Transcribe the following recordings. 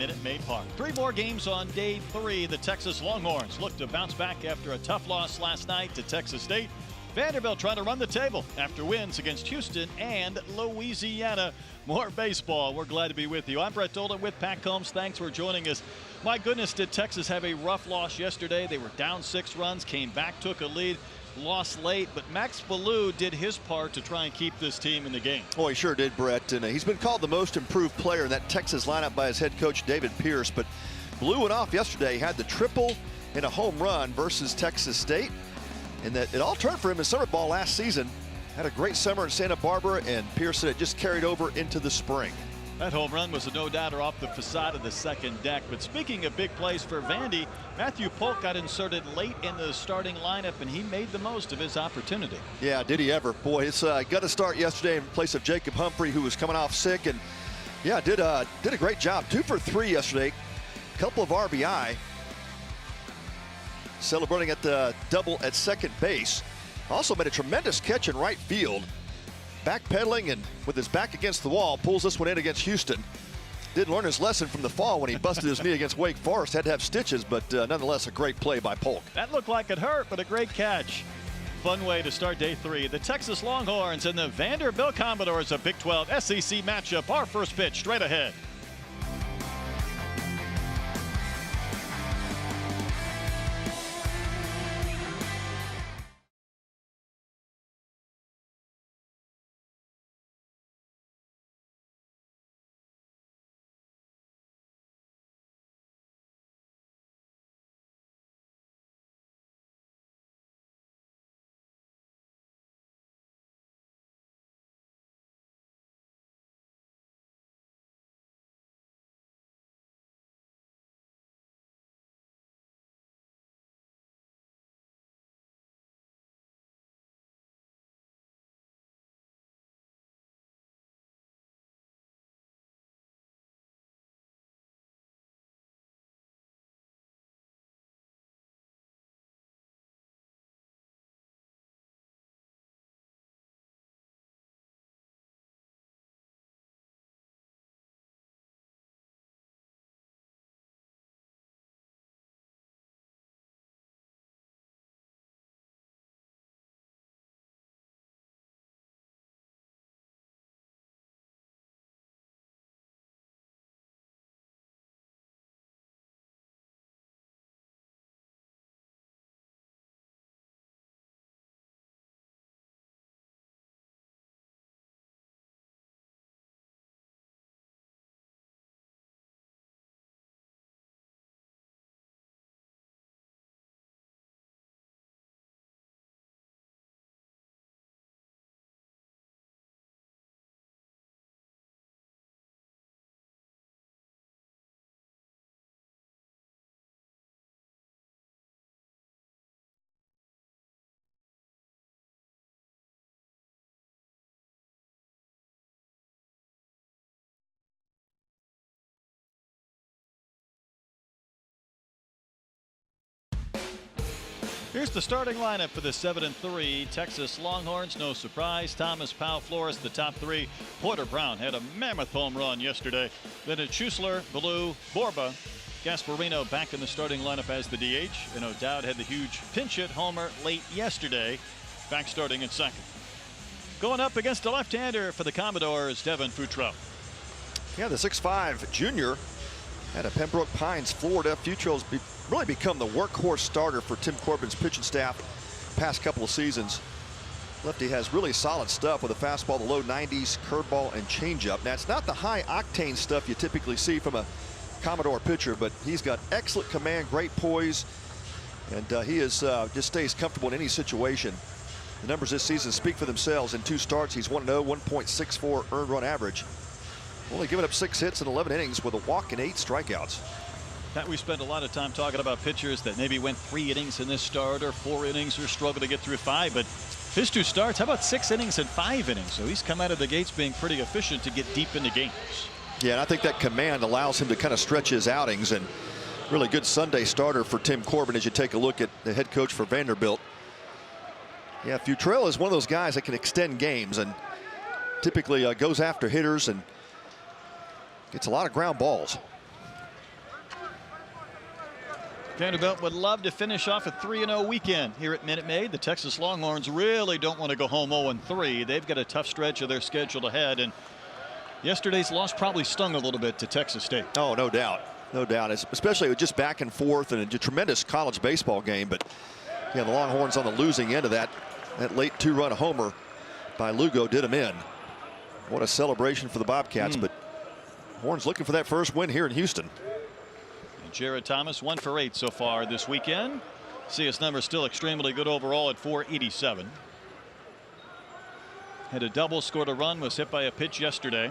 Minute Maid Park. 3 more games on day 3. The Texas Longhorns look to bounce back after a tough loss last night to Texas State. Vanderbilt trying to run the table after wins against Houston and Louisiana. More baseball. We're glad to be with you. I'm Brett Dolan with Pat Combs. Thanks for joining us. My goodness, did Texas have a rough loss yesterday. They were down 6 runs, came back, took a lead, lost late, but Max Ballou did his part to try and keep this team in the game. Oh, he sure did, Brett. And he's been called the most improved player in that Texas lineup by his head coach, David Pierce. But Ballou went off yesterday, had the triple and a home run versus Texas State. And that it all turned for him in summer ball last season. Had a great summer in Santa Barbara, and Pierce said it just carried over into the spring. That home run was a no-doubter off the facade of the second deck. But speaking of big plays for Vandy, Matthew Polk got inserted late in the starting lineup, and he made the most of his opportunity. Yeah, did he ever. Boy, it's got to start yesterday in place of Jacob Humphrey, who was coming off sick. And, yeah, did a great job. 2 for 3 yesterday. Couple of RBI. Celebrating at the double at second base. Also made a tremendous catch in right field. Backpedaling and with his back against the wall, pulls this one in against Houston. Didn't learn his lesson from the fall when he busted his knee against Wake Forest. Had to have stitches, but nonetheless a great play by Polk. That looked like it hurt, but a great catch. Fun way to start day 3. The Texas Longhorns and the Vanderbilt Commodores, a Big 12 SEC matchup. Our first pitch straight ahead. Here's the starting lineup for the 7-3 Texas Longhorns. No surprise, Thomas, Powell, Flores, the top 3. Porter Brown had a mammoth home run yesterday. Then it's Schussler, Ballou, Borba, Gasparino back in the starting lineup as the DH. And O'Dowd had the huge pinch hit homer late yesterday, back starting in second. Going up against a left-hander for the Commodores, Devin Futrell. Yeah, the 6'5 junior out of Pembroke Pines, Florida. Futrell's really become the workhorse starter for Tim Corbin's pitching staff past couple of seasons. Lefty has really solid stuff with a fastball, the low 90s, curveball, and changeup. Now, it's not the high octane stuff you typically see from a Commodore pitcher, but he's got excellent command, great poise, and he is just stays comfortable in any situation. The numbers this season speak for themselves. In 2 starts, he's 1-0, 1.64 earned run average. Only given up 6 hits in 11 innings with a walk and 8 strikeouts. Pat, we spent a lot of time talking about pitchers that maybe went 3 innings in this start or 4 innings or struggled to get through 5. But his 2 starts, how about 6 innings and 5 innings? So he's come out of the gates being pretty efficient to get deep into games. Yeah, and I think that command allows him to kind of stretch his outings. And really good Sunday starter for Tim Corbin as you take a look at the head coach for Vanderbilt. Yeah, Futrell is one of those guys that can extend games and typically goes after hitters and gets a lot of ground balls. Vanderbilt would love to finish off a 3-0 weekend here at Minute Maid. The Texas Longhorns really don't want to go home 0-3. They've got a tough stretch of their schedule ahead, and yesterday's loss probably stung a little bit to Texas State. Oh, no doubt. No doubt. Especially with just back and forth and a tremendous college baseball game. But yeah, the Longhorns on the losing end of that late 2-run homer by Lugo did them in. What a celebration for the Bobcats. But Horns looking for that first win here in Houston. And Jared Thomas 1 for 8 so far this weekend. See his number still extremely good overall at 487. Had a double, scored a run, was hit by a pitch yesterday.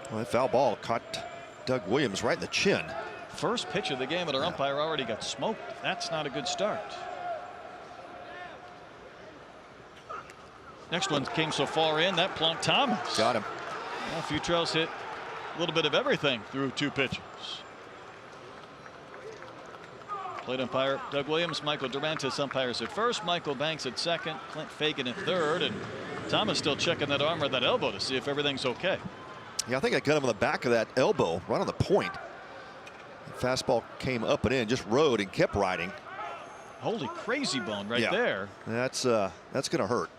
Well, that foul ball caught Doug Williams right in the chin. First pitch of the game, and our umpire already got smoked. That's not a good start. Next one came so far in that plunked Thomas. Got him. Well, Futrell's hit a little bit of everything through 2 pitches. Plate umpire Doug Williams, Michael Durantis umpires at first, Michael Banks at second, Clint Fagan at third, and Thomas still checking that arm or that elbow to see if everything's okay. Yeah, I think I got him on the back of that elbow, right on the point. The fastball came up and in, just rode and kept riding. Holy crazy bone right there. That's going to hurt.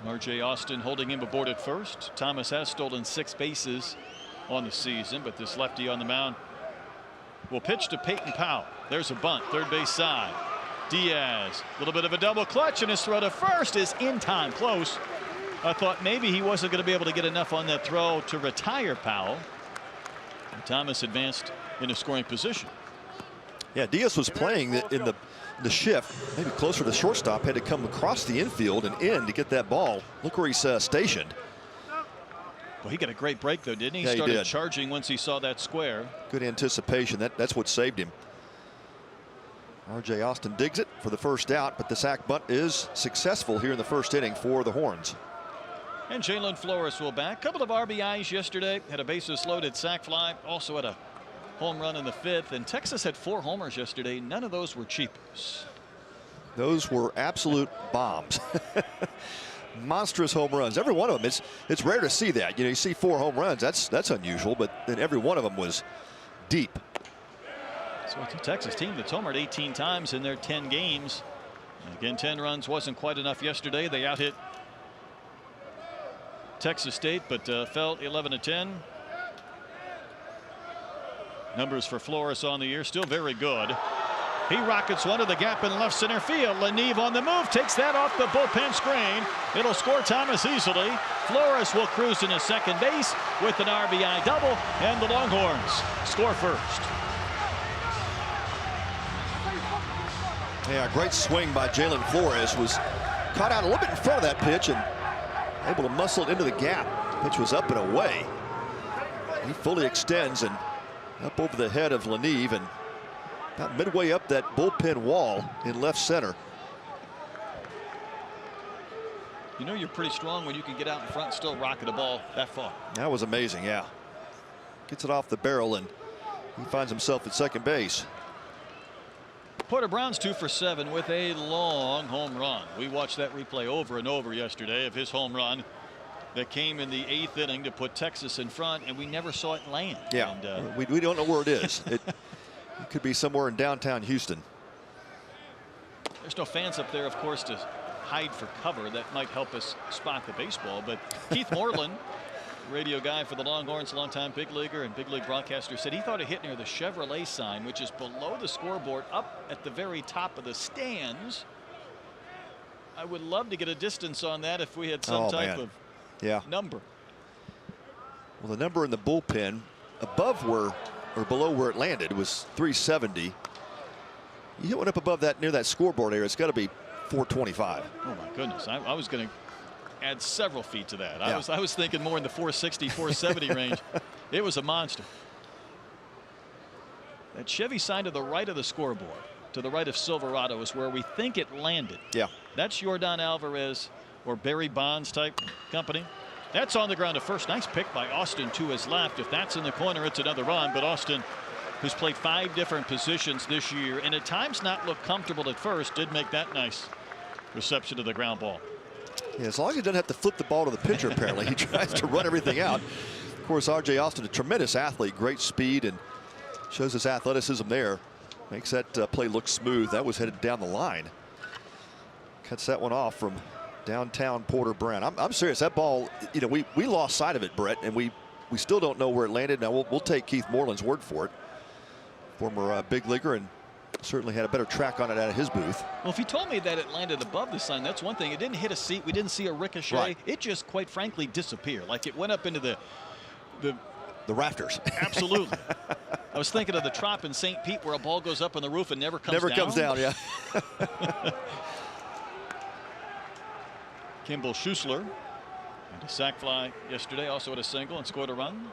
R.J. Austin holding him aboard at first. Thomas has stolen 6 bases on the season, but this lefty on the mound will pitch to Peyton Powell. There's a bunt, third base side. Diaz, a little bit of a double clutch, and his throw to first is in time, close. I thought maybe he wasn't going to be able to get enough on that throw to retire Powell. And Thomas advanced in a scoring position. Yeah, Diaz was playing in the shift, maybe closer to the shortstop, had to come across the infield and in to get that ball. Look where he's stationed. Well, he got a great break though, didn't he? Yeah, He started did. charging once he saw that square. Good anticipation. That's what saved him. R.J. Austin digs it for the first out, but the sac bunt is successful here in the first inning for the Horns. And Jalen Flores will back. Couple of RBIs yesterday. Had a bases loaded sac fly. Also had a home run in the 5th. And Texas had 4 homers yesterday. None of those were cheapers. Those were absolute bombs. Monstrous home runs. Every one of them. It's rare to see that. You know, you see 4 home runs. That's unusual. But then every one of them was deep. So it's a Texas team that's homered 18 times in their 10 games. And again, 10 runs wasn't quite enough yesterday. They out hit Texas State, but fell 11-10. Numbers for Flores on the year still very good. He rockets one to the gap in left center field. Leneve on the move, takes that off the bullpen screen. It'll score Thomas easily. Flores will cruise into second base with an RBI double, and the Longhorns score first. Yeah, great swing by Jalen Flores. Was caught out a little bit in front of that pitch and able to muscle it into the gap. Pitch was up and away. He fully extends and up over the head of Leneve and about midway up that bullpen wall in left center. You know you're pretty strong when you can get out in front and still rocket a ball that far. That was amazing, yeah. Gets it off the barrel and he finds himself at second base. Porter Brown's 2 for 7 with a long home run. We watched that replay over and over yesterday of his home run that came in the 8th inning to put Texas in front, and we never saw it land. Yeah, and, we don't know where it is. It could be somewhere in downtown Houston. There's no fans up there, of course, to hide for cover. That might help us spot the baseball. But Keith Moreland, radio guy for the Longhorns, longtime big leaguer and big league broadcaster, said he thought it hit near the Chevrolet sign, which is below the scoreboard up at the very top of the stands. I would love to get a distance on that if we had some type of number. Well, the number in the bullpen above where or below where it landed was 370. You hit one up above that near that scoreboard area, it's got to be 425. Oh my goodness, I was going to add several feet to that. I was thinking more in the 460, 470 range. It was a monster. That Chevy sign to the right of the scoreboard, to the right of Silverado, is where we think it landed. Yeah. That's Yordan Alvarez or Barry Bonds type company. That's on the ground at first. Nice pick by Austin to his left. If that's in the corner, it's another run. But Austin, who's played 5 different positions this year and at times not looked comfortable at first, did make that nice reception of the ground ball. Yeah, as long as he doesn't have to flip the ball to the pitcher, apparently. He tries to run everything out. Of course, R.J. Austin, a tremendous athlete, great speed, and shows his athleticism there. Makes that play look smooth. That was headed down the line. Cuts that one off from downtown Porter Brown. I'm serious. That ball, you know, we lost sight of it, Brett, and we still don't know where it landed. Now we'll take Keith Moreland's word for it. Former big leaguer, and certainly had a better track on it out of his booth. Well, if he told me that it landed above the sign, that's one thing. It didn't hit a seat. We didn't see a ricochet. Right. It just, quite frankly, disappeared. Like it went up into the rafters. Absolutely. I was thinking of the Trop in St. Pete where a ball goes up on the roof and never comes down. Never comes down, yeah. Kimball Schuessler had a sac fly yesterday, also had a single and scored a run.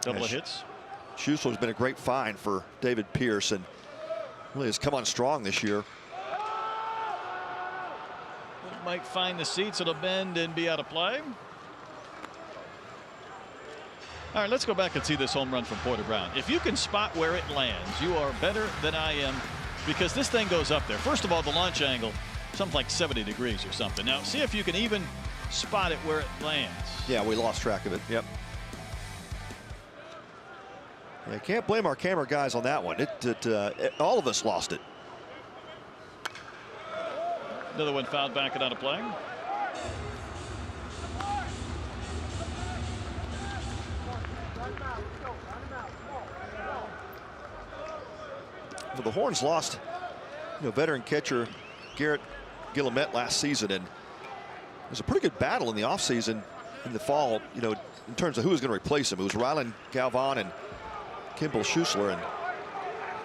Double of hits. Schuessler's been a great find for David Pierce and really has come on strong this year. It might find the seats. It'll bend and be out of play. All right, let's go back and see this home run from Porter Brown. If you can spot where it lands, you are better than I am, because this thing goes up there. First of all, the launch angle, something like 70 degrees or something. Now, see if you can even spot it where it lands. Yeah, we lost track of it. Yep. Yeah, can't blame our camera guys on that one. All of us lost it. Another one fouled back and out of play. Well, the Horns lost, veteran catcher Garrett Guillemette last season, and it was a pretty good battle in the offseason in the fall, in terms of who was going to replace him. It was Rylan Galvan and Kimball Schuessler, and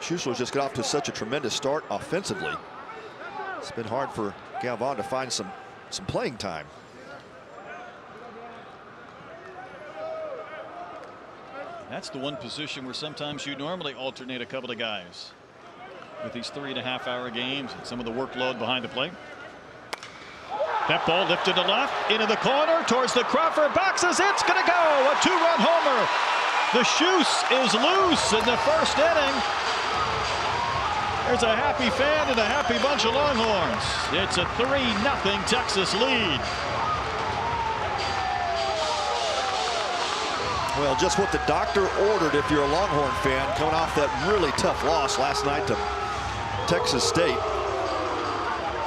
Schuessler just got off to such a tremendous start offensively. It's been hard for Galvan to find some playing time. That's the one position where sometimes you normally alternate a couple of guys with these 3.5-hour games and some of the workload behind the plate. That ball lifted to left, into the corner, towards the Crawford boxes. It's going to go. A 2-run homer. The Shoes is loose in the first inning. There's a happy fan and a happy bunch of Longhorns. It's a 3-0 Texas lead. Well, just what the doctor ordered if you're a Longhorn fan, coming off that really tough loss last night to Texas State.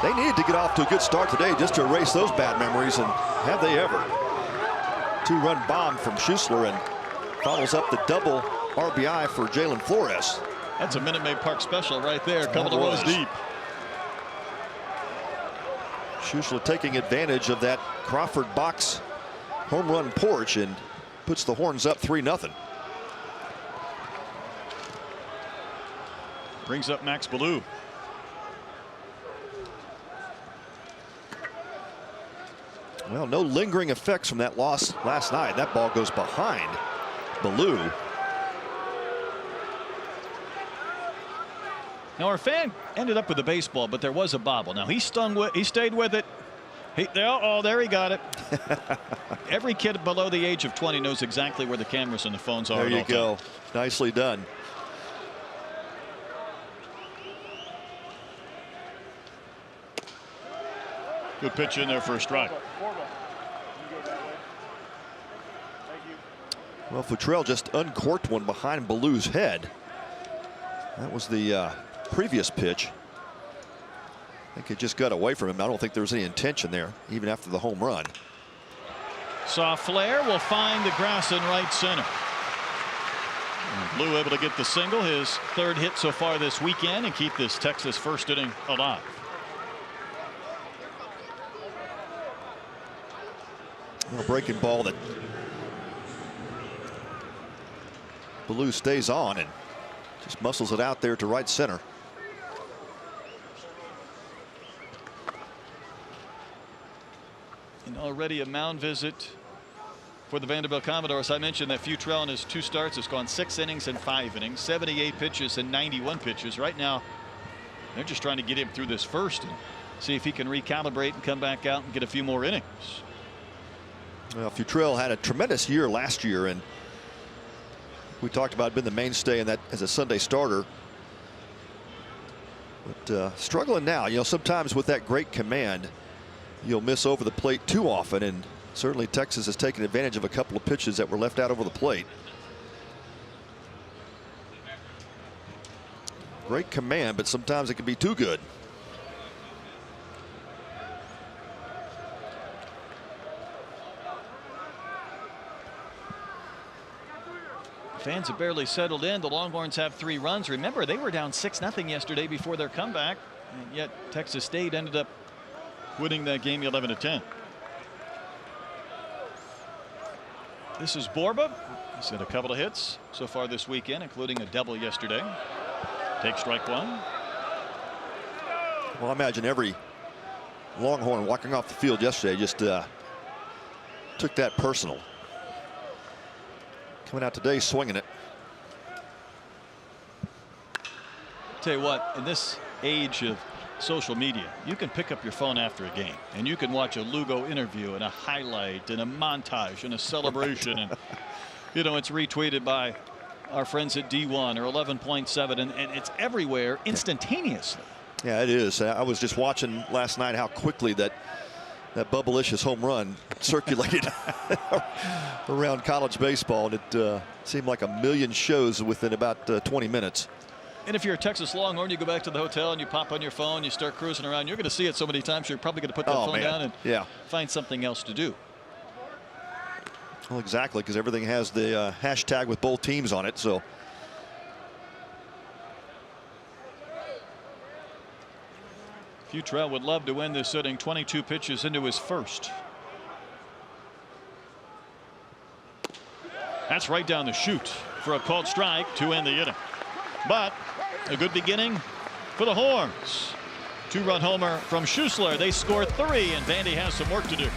They needed to get off to a good start today just to erase those bad memories, and have they ever. 2-run bomb from Schuessler, and follows up the double RBI for Jalen Flores. That's a Minute Maid Park special right there, a couple of rows deep. Schuessler taking advantage of that Crawford box home run porch and puts the Horns up 3-0. Brings up Max Ballou. Well, no lingering effects from that loss last night. That ball goes behind Ballou. Now our fan ended up with a baseball, but there was a bobble. Now he stayed with it. There he got it. Every kid below the age of 20 knows exactly where the cameras and the phones are. There you go. Nicely done. Good pitch in there for a strike. Well, Futrell just uncorked one behind Ballou's head. That was the previous pitch. I think it just got away from him. I don't think there was any intention there, even after the home run. Soft flare will find the grass in right center. And Blue able to get the single, his third hit so far this weekend, and keep this Texas first inning alive. A breaking ball that Ballou stays on and just muscles it out there to right center. And already a mound visit for the Vanderbilt Commodores. I mentioned that Futrell in his 2 starts has gone 6 innings and 5 innings, 78 pitches and 91 pitches. Right now, they're just trying to get him through this first and see if he can recalibrate and come back out and get a few more innings. Well, Futrell had a tremendous year last year, and we talked about being the mainstay in that as a Sunday starter. But struggling now. You know, sometimes with that great command, you'll miss over the plate too often, and certainly Texas has taken advantage of a couple of pitches that were left out over the plate. Great command, but sometimes it can be too good. Fans have barely settled in. The Longhorns have 3 runs. Remember, they were down 6-0 yesterday before their comeback, and yet Texas State ended up winning that game 11-10. This is Borba. He's got a couple of hits so far this weekend, including a double yesterday. Take strike 1. Well, I imagine every Longhorn walking off the field yesterday just took that personal. Coming out today swinging it. Tell you what, in this age of social media, you can pick up your phone after a game and you can watch a Lugo interview and a highlight and a montage and a celebration. And you know, it's retweeted by our friends at D1 or 11.7, and it's everywhere instantaneously. Yeah, it is. I was just watching last night how quickly that Bubblicious home run circulated around college baseball, and it seemed like a million shows within about 20 minutes. And if you're a Texas Longhorn, you go back to the hotel and you pop on your phone, you start cruising around, you're going to see it so many times you're probably going to put that phone down and find something else to do. Well, exactly, because everything has the hashtag with both teams on it. So Futrell would love to win this inning. 22 pitches into his first. That's right down the chute for a called strike to end the inning. But a good beginning for the Horns. 2-run homer from Schussler. They score 3, and Vandy has some work to do.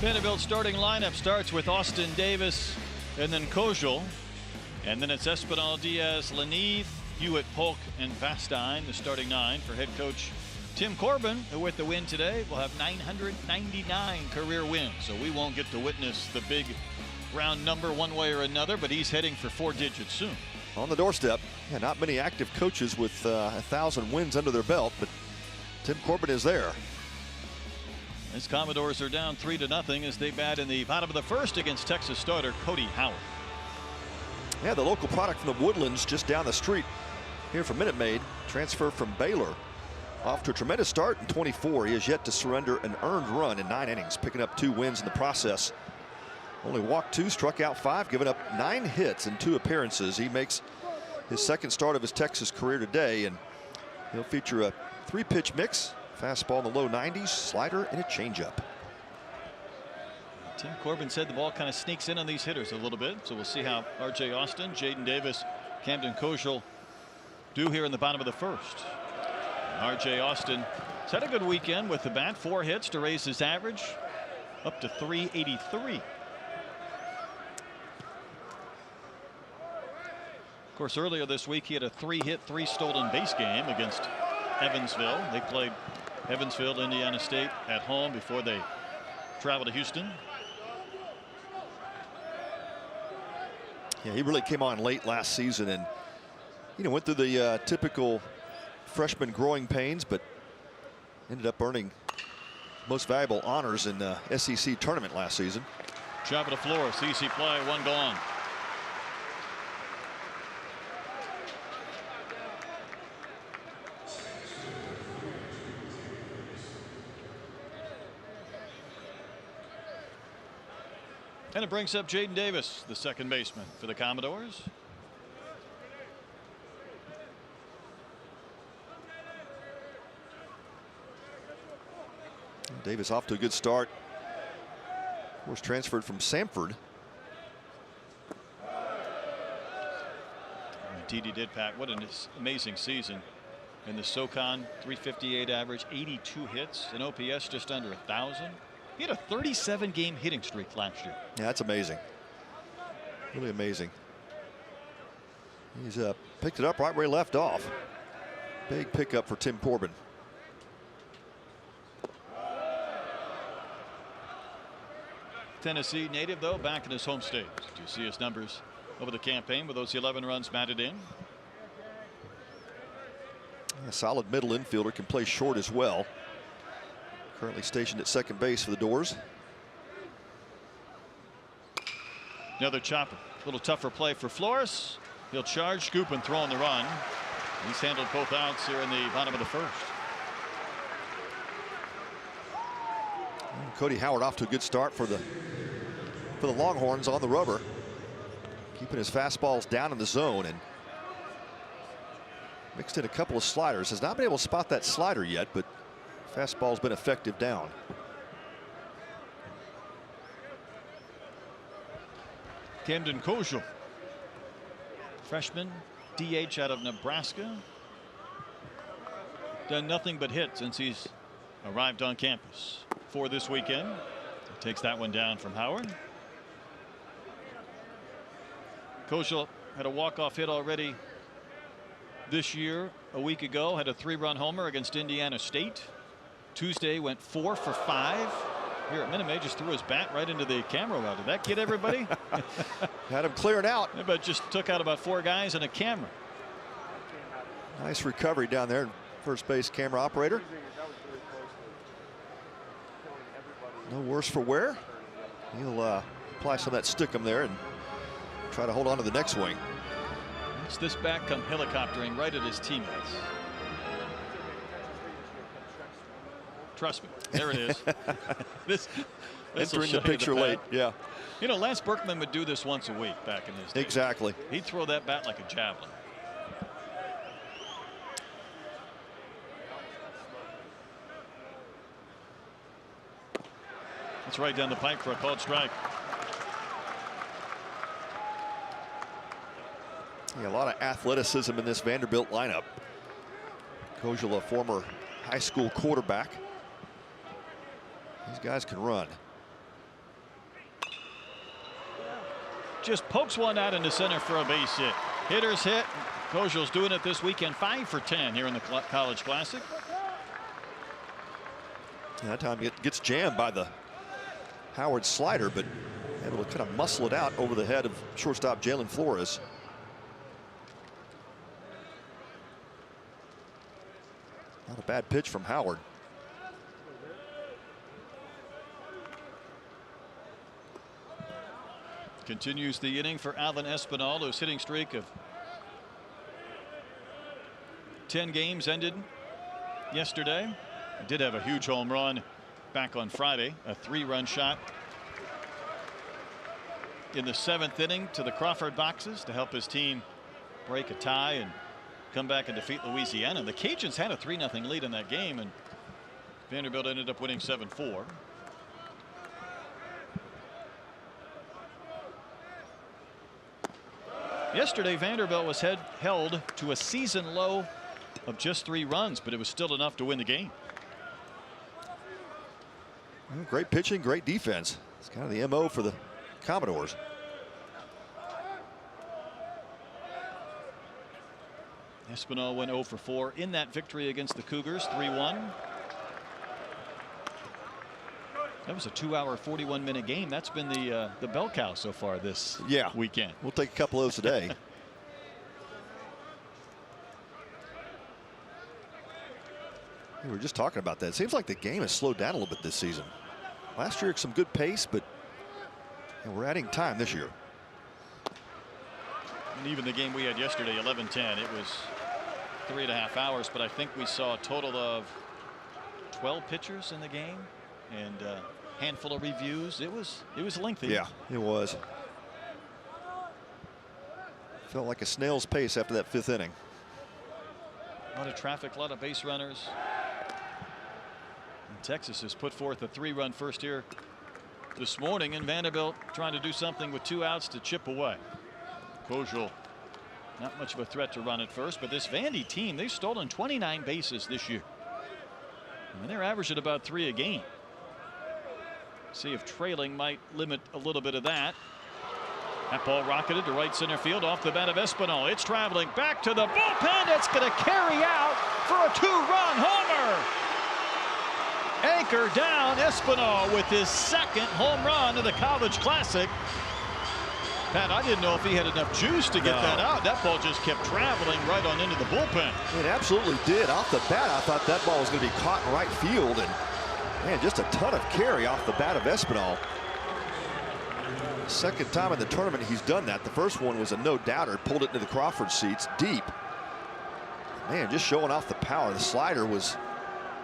Vanderbilt starting lineup starts with Austin Davis and then Kojal. And then it's Espinal, Diaz, Lenith, Hewitt, Polk, and Vastine, the starting 9 for head coach Tim Corbin, who with the win today will have 999 career wins. So we won't get to witness the big round number one way or another, but he's heading for 4 digits soon. On the doorstep. Yeah, not many active coaches with 1,000 wins under their belt, but Tim Corbin is there. His Commodores are down 3-0 as they bat in the bottom of the first against Texas starter Cody Howard. Yeah, the local product from the Woodlands just down the street here from Minute Maid, transfer from Baylor. Off to a tremendous start in 24. He has yet to surrender an earned run in 9 innings, picking up 2 wins in the process. Only walked 2, struck out 5, giving up 9 hits in 2 appearances. He makes his second start of his Texas career today, and he'll feature a 3-pitch mix. Fastball in the low 90s, slider, and a changeup. Tim Corbin said the ball kind of sneaks in on these hitters a little bit, so we'll see how R.J. Austin, Jaden Davis, Camden Kojal do here in the bottom of the first. R.J. Austin has had a good weekend with the bat, 4 hits to raise his average up to 383. Of course, earlier this week he had a 3-hit, 3-stolen base game against Evansville. They played Evansville, Indiana State at home before they traveled to Houston. Yeah, he really came on late last season and, you know, went through the typical freshman growing pains, but ended up earning most valuable honors in the SEC tournament last season. Chop to Flores, easy play, one gone. And it brings up Jaden Davis, the second baseman for the Commodores. Davis off to a good start. Of course, transferred from Samford. TD did, Pat. What an amazing season in the SoCon. 358 average, 82 hits, an OPS just under 1,000. He had a 37-game hitting streak last year. Yeah, that's amazing. Really amazing. He's picked it up right where he left off. Big pickup for Tim Corbin. Tennessee native, though, back in his home state. Do you see his numbers over the campaign with those 11 runs batted in? A solid middle infielder, can play short as well. Currently stationed at second base for the Doors. Another chopper. A little tougher play for Flores. He'll charge, scoop, and throw on the run. He's handled both outs here in the bottom of the first. And Cody Howard off to a good start for the Longhorns on the rubber. Keeping his fastballs down in the zone and mixed in a couple of sliders. Has not been able to spot that slider yet, but fastball's been effective down. Camden Kojal, freshman, DH out of Nebraska. Done nothing but hit since he's arrived on campus for this weekend. Takes that one down from Howard. Kojal had a walk-off hit already this year. A week ago, had a 3-run homer against Indiana State. Tuesday went 4 for 5. Here at Minute Maid just threw his bat right into the camera well. Did that get everybody? Had him cleared out. Yeah, but just took out about 4 guys and a camera. Nice recovery down there. First base camera operator. No worse for wear. He'll apply some of that stickum there and try to hold on to the next swing. Watch this bat come helicoptering right at his teammates. Trust me, there it is. this Entering the picture late. Yeah. You know, Lance Berkman would do this once a week back in his day. Exactly. He'd throw that bat like a javelin. It's right down the pipe for a called strike. Yeah, a lot of athleticism in this Vanderbilt lineup. Kojal, a former high school quarterback. These guys can run. Just pokes one out into center for a base hit. Hitters hit. Kojal's doing it this weekend. 5 for 10 here in the College Classic. That time it gets jammed by the Howard slider, but able to kind of muscle it out over the head of shortstop Jalen Flores. Not a bad pitch from Howard. Continues the inning for Alvin Espinal, whose hitting streak of 10 games ended yesterday. He did have a huge home run back on Friday, a 3-run shot in the 7th inning to the Crawford boxes to help his team break a tie and come back and defeat Louisiana. The Cajuns had a 3-0 lead in that game, and Vanderbilt ended up winning 7-4. Yesterday, Vanderbilt was held to a season low of just 3 runs, but it was still enough to win the game. Great pitching, great defense. It's kind of the MO for the Commodores. Espinal went 0 for 4 in that victory against the Cougars, 3-1. That was a 2-hour, 41-minute game. That's been the bell cow so far this weekend. We'll take a couple of those today. We were just talking about that. It seems like the game has slowed down a little bit this season. Last year, some good pace, but we're adding time this year. And even the game we had yesterday, 11-10, it was 3.5 hours, but I think we saw a total of 12 pitchers in the game and a handful of reviews. It was lengthy. Yeah, it was. Felt like a snail's pace after that 5th inning. A lot of traffic, a lot of base runners. And Texas has put forth a 3-run first here this morning, and Vanderbilt trying to do something with 2 outs to chip away. Kojal, not much of a threat to run at first, but this Vandy team, they've stolen 29 bases this year. And they're averaging about 3 a game. See if trailing might limit a little bit of that. That ball rocketed to right center field off the bat of Espinal. It's traveling back to the bullpen. It's going to carry out for a 2-run homer. Anchor down Espinal with his 2nd home run of the College Classic. Pat, I didn't know if he had enough juice to get that out. That ball just kept traveling right on into the bullpen. It absolutely did. Off the bat, I thought that ball was going to be caught in right field. And, man, just a ton of carry off the bat of Espinal. 2nd time in the tournament he's done that. The first one was a no-doubter. Pulled it into the Crawford seats deep. Man, just showing off the power. The slider was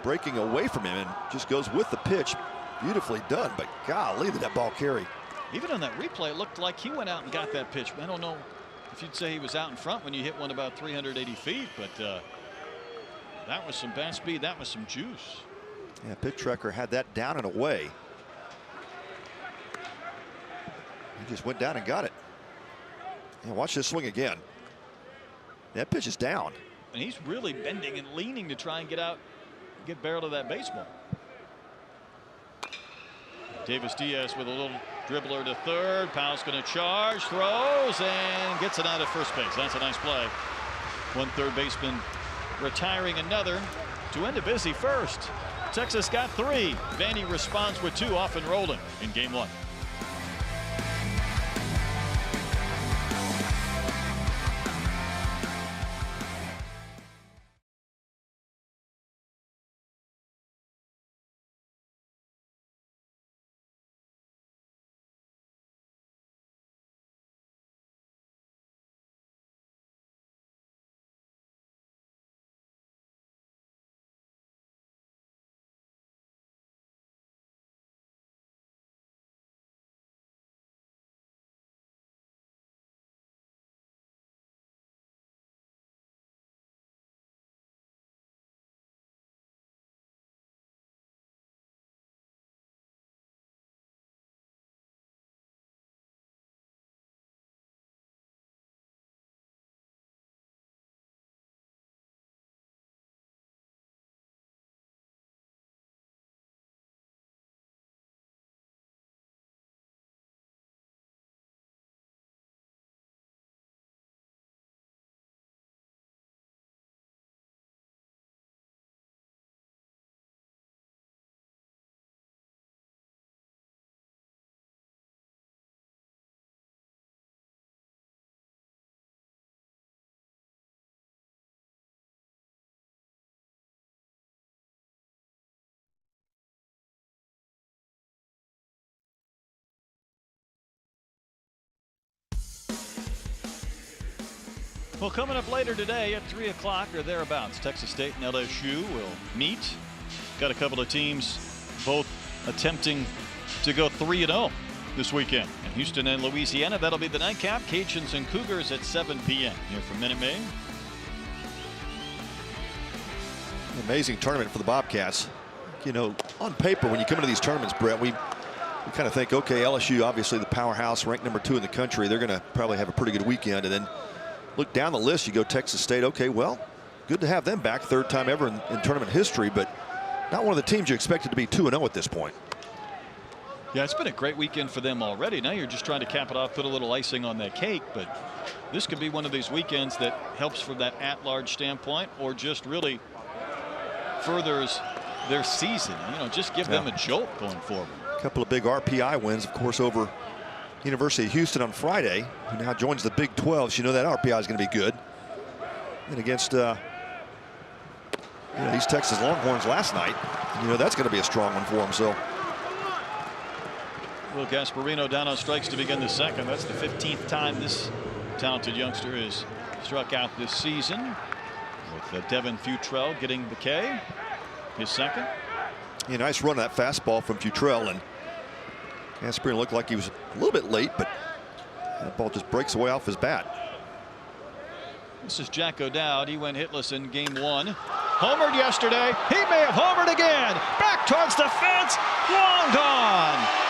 breaking away from him and just goes with the pitch. Beautifully done, but golly, did that ball carry. Even on that replay, it looked like he went out and got that pitch. I don't know if you'd say he was out in front when you hit one about 380 feet, but that was some bat speed. That was some juice. Yeah, Pit Trekker had that down and away. He just went down and got it. And watch this swing again. That pitch is down. And he's really bending and leaning to try and get barrel to that baseball. Davis Diaz with a little dribbler to third. Powell's going to charge, throws, and gets it out at first base. That's a nice play. One third baseman retiring another to end a busy first. Texas got 3. Vandy responds with 2 off and rolling in game 1. Well, coming up later today at 3 o'clock or thereabouts, Texas State and LSU will meet. Got a couple of teams both attempting to go 3-0 this weekend. In Houston and Louisiana, that'll be the nightcap. Cajuns and Cougars at 7 p.m. here from Minute Maid. Amazing tournament for the Bobcats. You know, on paper, when you come into these tournaments, Brett, we kind of think, okay, LSU, obviously the powerhouse, ranked number 2 in the country. They're going to probably have a pretty good weekend. And then look down the list, you go Texas State. Okay, well, good to have them back. 3rd time ever in tournament history, but not one of the teams you expected to be 2-0 at this point. Yeah, it's been a great weekend for them already. Now you're just trying to cap it off, put a little icing on that cake. But this could be one of these weekends that helps from that at-large standpoint, or just really furthers their season. You know, just give them a jolt going forward. A couple of big RPI wins, of course, over University of Houston on Friday, who now joins the Big 12. So you know that RPI is going to be good. And against these Texas Longhorns last night, you know that's going to be a strong one for them. So Will Gasparino down on strikes to begin the second. That's the 15th time this talented youngster has struck out this season, with Devin Futrell getting the K, his second. Yeah, nice run of that fastball from Futrell, and Gasparino looked like he was a little bit late, but that ball just breaks away off his bat. This is Jack O'Dowd. He went hitless in game 1. Homered yesterday. He may have homered again. Back towards the fence. Long gone.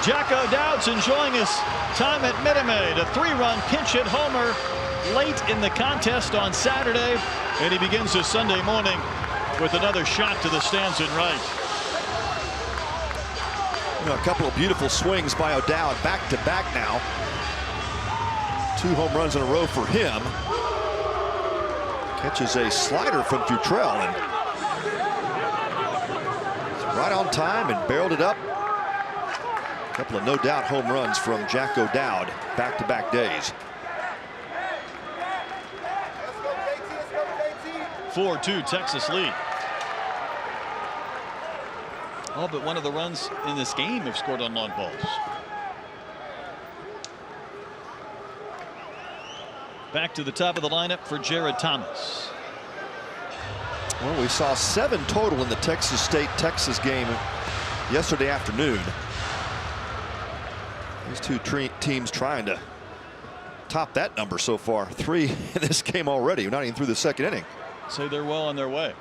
Jack O'Dowd's enjoying his time at Minute Maid. A 3-run pinch hit homer late in the contest on Saturday, and he begins his Sunday morning with another shot to the stands in right. You know, a couple of beautiful swings by O'Dowd, back to back now. 2 home runs in a row for him. Catches a slider from Futrell, and right on time and barreled it up. A couple of no doubt home runs from Jack O'Dowd, back-to-back days. 4-2 Texas lead. All but one of the runs in this game have scored on long balls. Back to the top of the lineup for Jared Thomas. Well, we saw 7 total in the Texas State-Texas game yesterday afternoon. These two teams trying to top that number so far. 3 in this game already. We're not even through the second inning. So they're well on their way.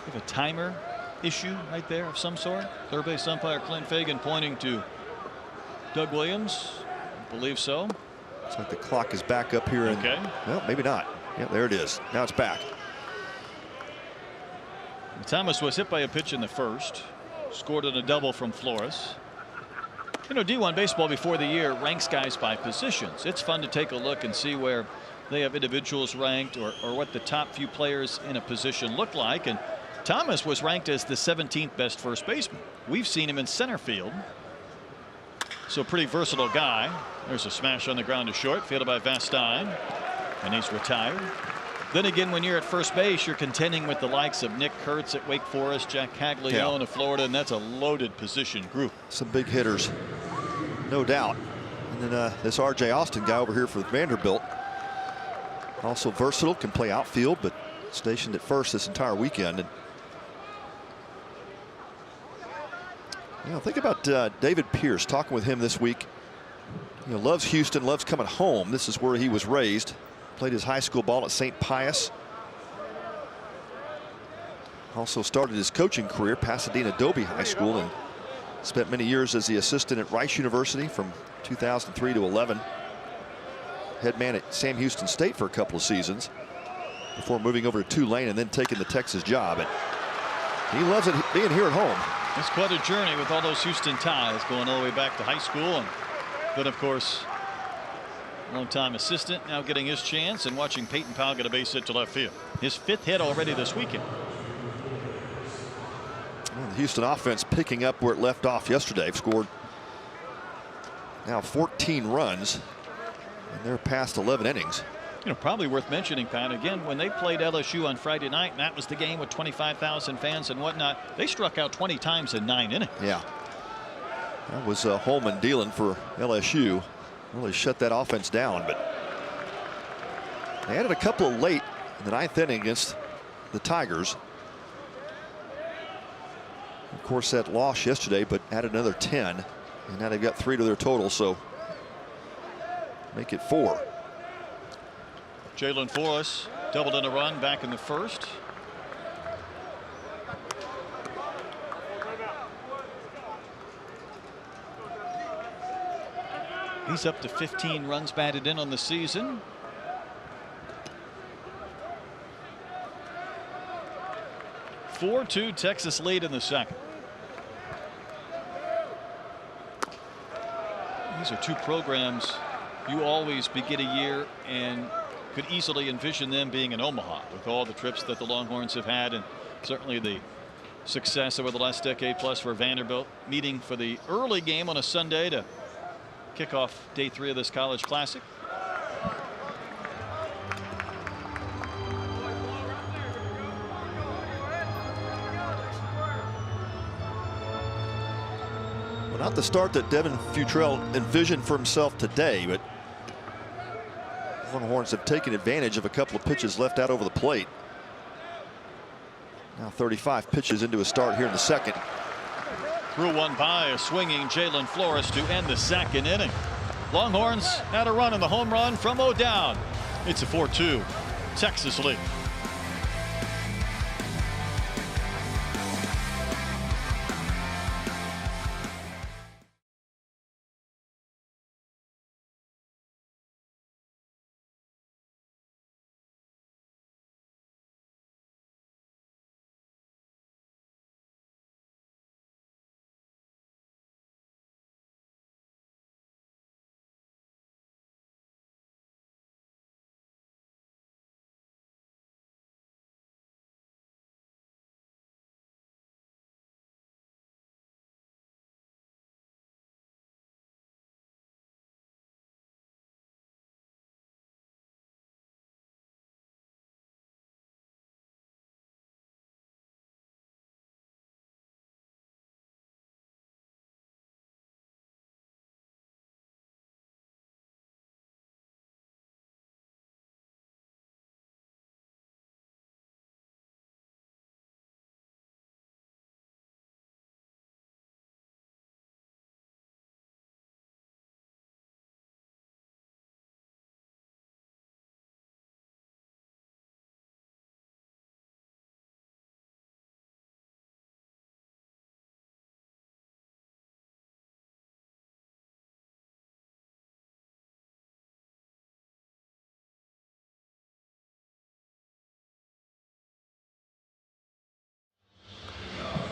We have a timer issue right there of some sort. Third base umpire Clint Fagan pointing to Doug Williams. I believe so. Looks like the clock is back up here. Okay. Well, maybe not. Yeah, there it is. Now it's back. Thomas was hit by a pitch in the first. Scored on a double from Flores. You know, D1 baseball before the year ranks guys by positions. It's fun to take a look and see where they have individuals ranked, or what the top few players in a position look like. And Thomas was ranked as the 17th best first baseman. We've seen him in center field. So pretty versatile guy. There's a smash on the ground to short, fielded by Vastine, and he's retired. Then again, when you're at first base, you're contending with the likes of Nick Kurtz at Wake Forest, Jack Caglione of Florida, and that's a loaded position group. Some big hitters, no doubt. And then this R.J. Austin guy over here for Vanderbilt, also versatile, can play outfield, but stationed at first this entire weekend. And you know, think about David Pierce, talking with him this week. You know, loves Houston, loves coming home. This is where he was raised. Played his high school ball at St. Pius. Also started his coaching career Pasadena Dobie High School, and spent many years as the assistant at Rice University from 2003 to 11. Head man at Sam Houston State for a couple of seasons before moving over to Tulane and then taking the Texas job. And he loves it being here at home. It's quite a journey with all those Houston ties going all the way back to high school, and then of course longtime assistant now getting his chance, and watching Peyton Powell get a base hit to left field. His 5th hit already this weekend. Well, the Houston offense picking up where it left off yesterday. They've scored now 14 runs, and they're past 11 innings. You know, probably worth mentioning, Pat, again, when they played LSU on Friday night, and that was the game with 25,000 fans and whatnot, they struck out 20 times in 9 innings. Yeah. That was Holman dealing for LSU. Really shut that offense down, but they added a couple of late in the 9th inning against the Tigers. Of course, that loss yesterday, but added another 10, and now they've got 3 to their total, so make it 4. Jalen Forrest doubled in a run back in the first. He's up to 15 runs batted in on the season. 4-2 Texas lead in the second. These are two programs you always begin a year and could easily envision them being in Omaha with all the trips that the Longhorns have had, and certainly the success over the last decade plus for Vanderbilt, meeting for the early game on a Sunday to kick off day 3 of this college classic. Well, not the start that Devin Futrell envisioned for himself today, but Longhorns have taken advantage of a couple of pitches left out over the plate. Now 35 pitches into a start here in the second. Threw one by a swinging Jalen Flores to end the second inning. Longhorns had a run in the home run from O'Dowd. It's a 4-2 Texas lead.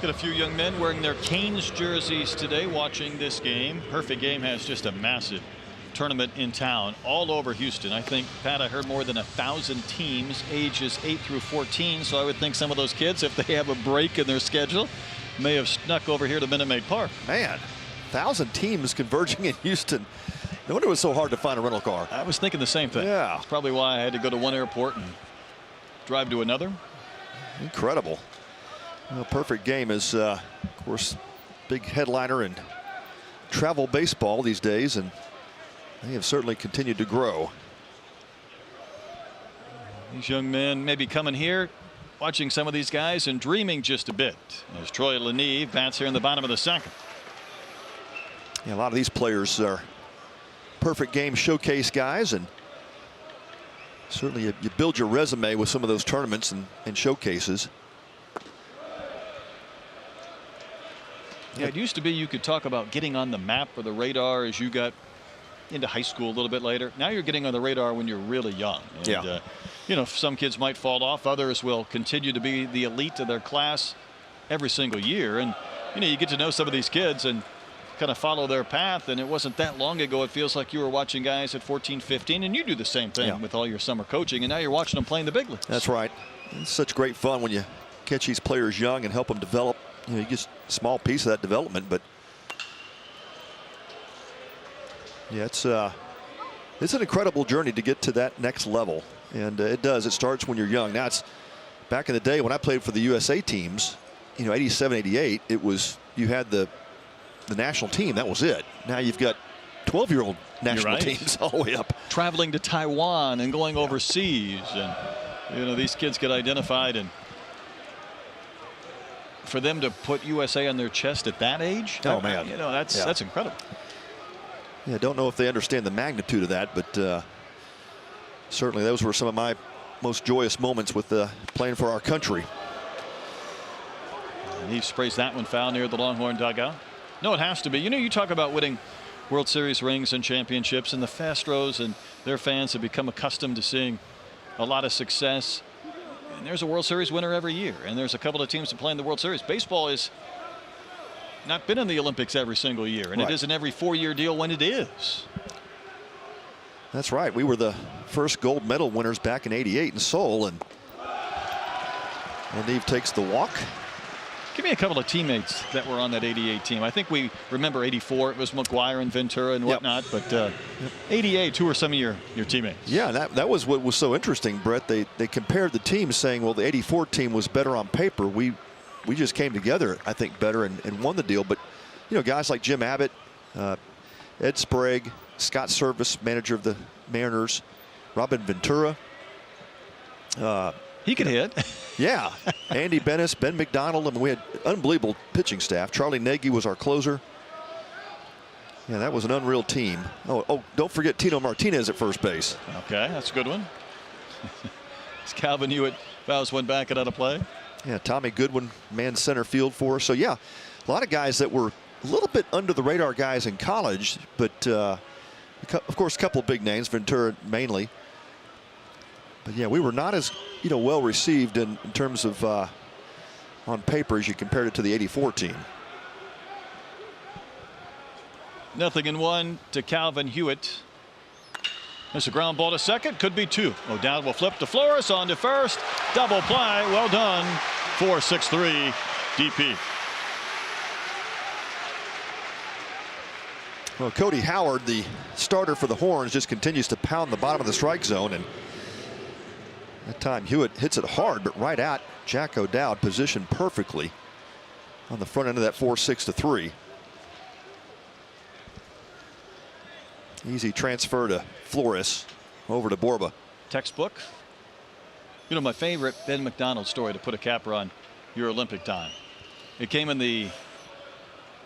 Got a few young men wearing their Canes jerseys today watching this game. Perfect Game has just a massive tournament in town all over Houston. I think, Pat, I heard more than 1,000 teams ages 8 through 14. So I would think some of those kids, if they have a break in their schedule, may have snuck over here to Minute Maid Park. Man, 1,000 teams converging in Houston. No wonder it was so hard to find a rental car. I was thinking the same thing. Yeah. That's probably why I had to go to one airport and drive to another. Incredible. Well, Perfect Game is, of course, big headliner in travel baseball these days, and they have certainly continued to grow. These young men maybe coming here, watching some of these guys and dreaming just a bit as Troy Leneve bats here in the bottom of the second. Yeah, a lot of these players are Perfect Game showcase guys, and certainly you build your resume with some of those tournaments and showcases. Yeah, it used to be you could talk about getting on the map or the radar as you got into high school a little bit later. Now you're getting on the radar when you're really young. And, yeah. You know, some kids might fall off. Others will continue to be the elite of their class every single year. And, you know, you get to know some of these kids and kind of follow their path. And it wasn't that long ago. It feels like you were watching guys at 14, 15, and you do the same thing with all your summer coaching. And now you're watching them playing the big leagues. That's right. It's such great fun when you catch these players young and help them develop. You know, you get a small piece of that development, but yeah, it's an incredible journey to get to that next level, and it does. It starts when you're young. Now, it's back in the day when I played for the USA teams, you know, 87, 88. It was you had the national team. That was it. Now you've got 12-year-old national teams all the way up, traveling to Taiwan and going overseas, and you know these kids get identified and. For them to put USA on their chest at that age, oh man, you know that's incredible. Yeah, don't know if they understand the magnitude of that, but certainly those were some of my most joyous moments with playing for our country. And he sprays that one foul near the Longhorn dugout. No, it has to be. You know, you talk about winning World Series rings and championships, and the Astros and their fans have become accustomed to seeing a lot of success. And there's a World Series winner every year, and there's a couple of teams that play in the World Series. Baseball is not been in the Olympics every single year, and right. It isn't every 4-year deal when it is. That's right. We were the first gold medal winners back in '88 in Seoul, and Neve takes the walk. Give me a couple of teammates that were on that '88 team. I think we remember '84. It was McGuire and Ventura and whatnot, but '88, who were some of your teammates? Yeah, that was what was so interesting, Brett. They compared the teams, saying, well, the '84 team was better on paper. We just came together, I think, better and won the deal. But guys like Jim Abbott, Ed Sprague, Scott Service, manager of the Mariners, Robin Ventura. He could hit. Yeah. Andy Bennis, Ben McDonald. I mean, we had unbelievable pitching staff. Charlie Nagy was our closer. Yeah, that was an unreal team. Oh, don't forget Tino Martinez at first base. Okay, that's a good one. As Calvin Hewitt fouls one back and out of play. Yeah, Tommy Goodwin manned center field for us. So, yeah, a lot of guys that were a little bit under the radar guys in college, but of course, a couple of big names, Ventura mainly. But yeah, we were not as well received in terms of on paper as you compared it to the '84 team. 0-1 to Calvin Hewitt. There's a ground ball to second, could be two. O'Dowd will flip to Flores on to first. Double play, well done. 4-6-3 DP. Well, Cody Howard, the starter for the Horns, just continues to pound the bottom of the strike zone, and that time Hewitt hits it hard, but right at Jack O'Dowd, positioned perfectly on the front end of that 4-6-3. Easy transfer to Flores, over to Borba. Textbook. My favorite Ben McDonald story to put a capper on your Olympic time. It came in the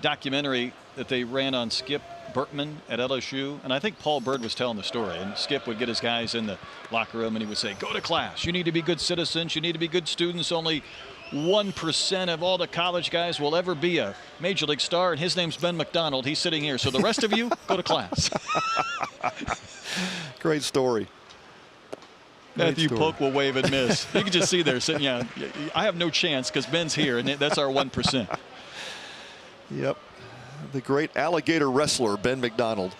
documentary that they ran on Skip Bertman at LSU, and I think Paul Bird was telling the story, and Skip would get his guys in the locker room and he would say, go to class, you need to be good citizens, you need to be good students. Only 1% of all the college guys will ever be a major league star, and his name's Ben McDonald. He's sitting here, so the rest of you go to class. Great story. Matthew Polk will wave and miss. You can just see there sitting. Yeah, I have no chance because Ben's here, and that's our 1%. Yep. The great alligator wrestler, Ben McDonald.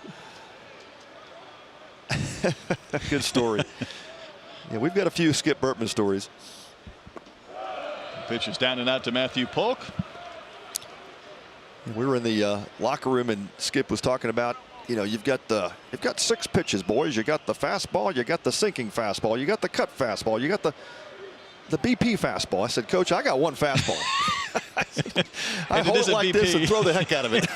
Good story. Yeah, we've got a few Skip Bertman stories. Pitch is down and out to Matthew Polk. We were in the locker room, and Skip was talking about, you've got 6 pitches, boys. You got the fastball, you got the sinking fastball, you got the cut fastball, you got the BP fastball. I said, Coach, I got one fastball. I hold it like BP. This and throw the heck out of it.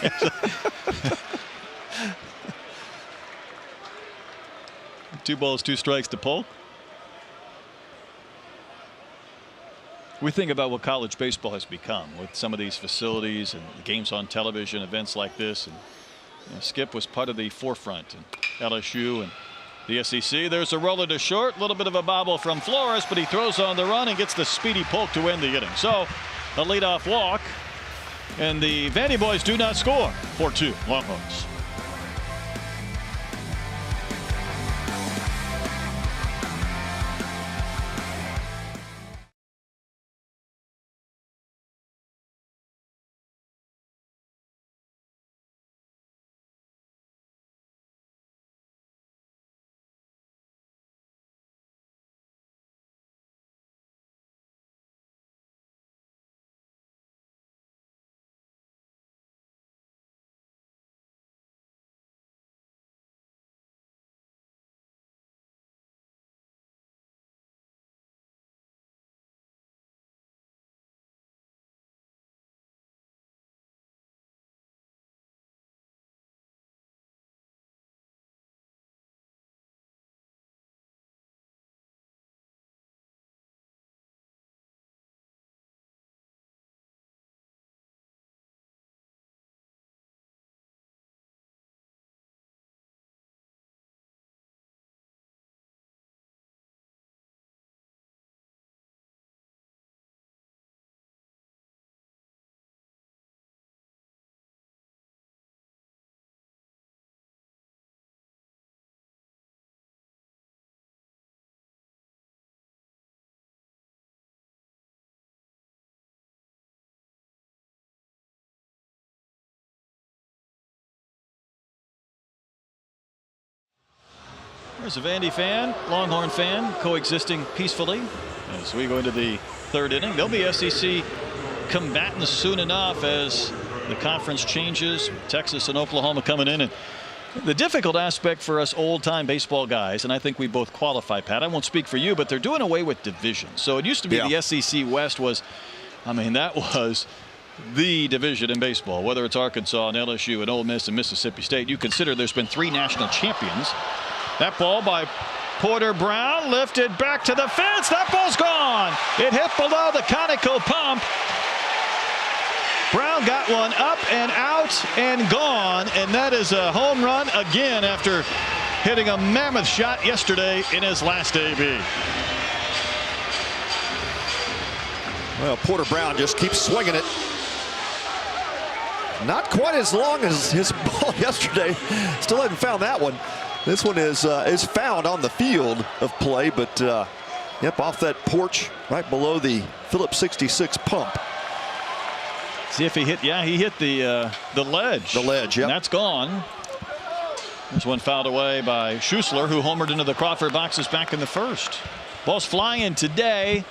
2 balls, 2 strikes to Polk. We think about what college baseball has become with some of these facilities and games on television, events like this. And Skip was part of the forefront in LSU and the SEC. There's a roller to short, a little bit of a bobble from Flores, but he throws on the run and gets the speedy Polk to end the inning. So a leadoff walk, and the Vandy boys do not score. 4-2 Longhorns. There's a Vandy fan, Longhorn fan, coexisting peacefully as we go into the third inning. There'll be SEC combatants soon enough as the conference changes. Texas and Oklahoma coming in. And the difficult aspect for us old-time baseball guys, and I think we both qualify, Pat, I won't speak for you, but they're doing away with divisions. So it used to be the SEC West was, I mean, that was the division in baseball, whether it's Arkansas and LSU and Ole Miss and Mississippi State. You consider there's been 3 national champions. That ball by Porter Brown lifted back to the fence. That ball's gone. It hit below the conical pump. Brown got one up and out and gone, and that is a home run again after hitting a mammoth shot yesterday in his last AB. Well, Porter Brown just keeps swinging it. Not quite as long as his ball yesterday. Still hadn't found that one. This one is found on the field of play, but yep, off that porch right below the Phillips 66 pump. See if he hit. Yeah, he hit the ledge. The ledge, yep. And that's gone. There's one fouled away by Schussler, who homered into the Crawford boxes back in the first. Ball's flying today,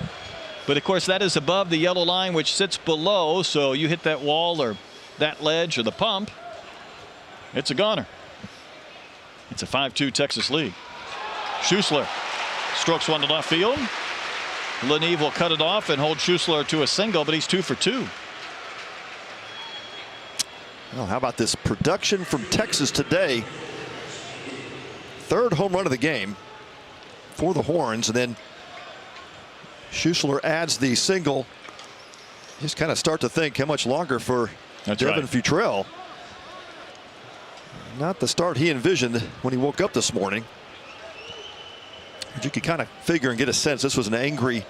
but of course that is above the yellow line, which sits below. So you hit that wall or that ledge or the pump, it's a goner. It's a 5-2 Texas lead. Schussler strokes one to left field. Leneve will cut it off and hold Schussler to a single, but he's 2 for 2. Well, how about this production from Texas today? 3rd home run of the game for the Horns, and then Schussler adds the single. Just kind of start to think how much longer for Devin Futrell. Not the start he envisioned when he woke up this morning. But you could kind of figure and get a sense this was an angry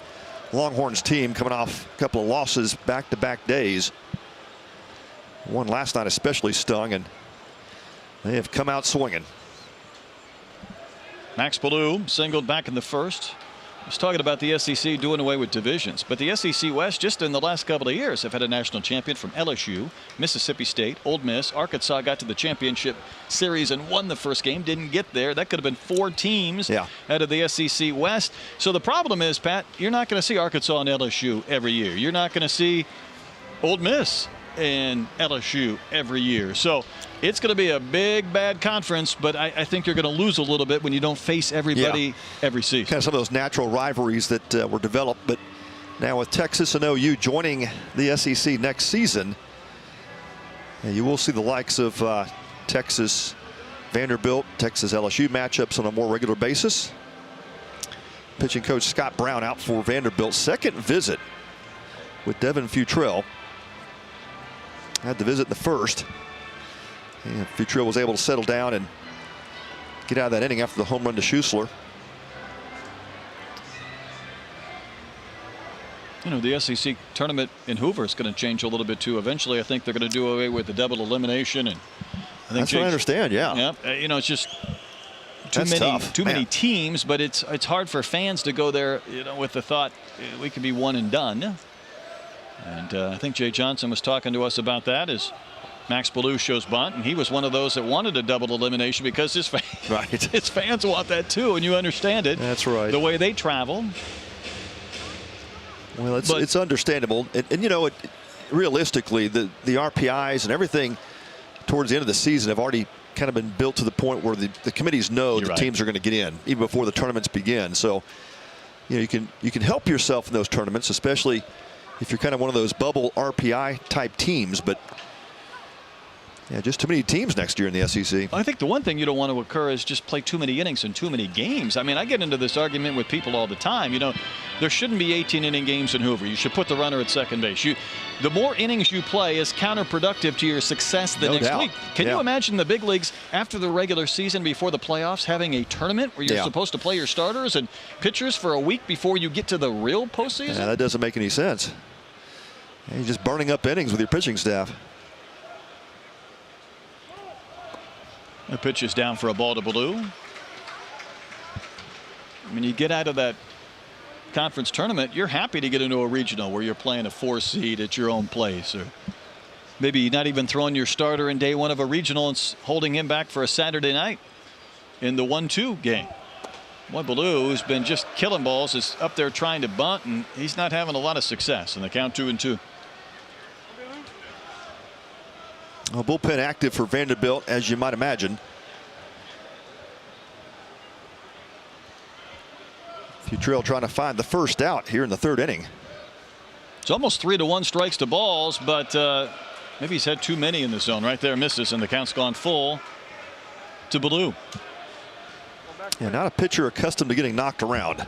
Longhorns team coming off a couple of losses back-to-back days. One last night especially stung, and they have come out swinging. Max Ballou singled back in the first. I was talking about the SEC doing away with divisions, but the SEC West just in the last couple of years have had a national champion from LSU, Mississippi State, Ole Miss. Arkansas got to the championship series and won the first game, didn't get there. That could have been 4 teams out of the SEC West. So the problem is, Pat, you're not going to see Arkansas and LSU every year. You're not going to see Ole Miss and LSU every year. So it's going to be a big bad conference, but I think you're going to lose a little bit when you don't face everybody every season. Kind of some of those natural rivalries that were developed, but now with Texas and OU joining the SEC next season, you will see the likes of Texas, Vanderbilt, Texas LSU matchups on a more regular basis. Pitching coach Scott Brown out for Vanderbilt's 2nd visit with Devin Futrell. Had the visit in the first. And Futrell was able to settle down and get out of that inning after the home run to Schussler. You know, the SEC tournament in Hoover is going to change a little bit too. Eventually, I think they're going to do away with the double elimination, and I think that's what I understand. Yeah. You know, it's just too many teams, but it's hard for fans to go there, you know, with the thought we could be one and done. And I think Jay Johnson was talking to us about that as Max Ballou shows bunt, and he was one of those that wanted a double elimination because his fans want that too, and you understand it. That's right. The way they travel. Well, it's understandable, and you know, realistically, the RPIs and everything towards the end of the season have already kind of been built to the point where the committees know the teams are going to get in even before the tournaments begin. So, you know, you can help yourself in those tournaments, especially if you're kind of one of those bubble RPI type teams, but yeah, just too many teams next year in the SEC. I think the one thing you don't want to occur is just play too many innings and too many games. I mean, I get into this argument with people all the time. You know, there shouldn't be 18-inning games in Hoover. You should put the runner at second base. The more innings you play is counterproductive to your success the next week. Can you imagine the big leagues after the regular season, before the playoffs, having a tournament where you're supposed to play your starters and pitchers for a week before you get to the real postseason? Yeah, that doesn't make any sense. You're just burning up innings with your pitching staff. The pitch is down for a ball to Ballou. I mean, you get out of that conference tournament, you're happy to get into a regional where you're playing a 4 seed at your own place, or maybe not even throwing your starter in day 1 of a regional and holding him back for a Saturday night in the 1-2 game. Boy, Ballou, who's been just killing balls, is up there trying to bunt, and he's not having a lot of success. And the count 2-2. Well, bullpen active for Vanderbilt, as you might imagine. Futrell trying to find the first out here in the third inning. It's almost 3-1 strikes to balls, but maybe he's had too many in the zone. Right there, misses, and the count's gone full to Ballou. Yeah, not a pitcher accustomed to getting knocked around.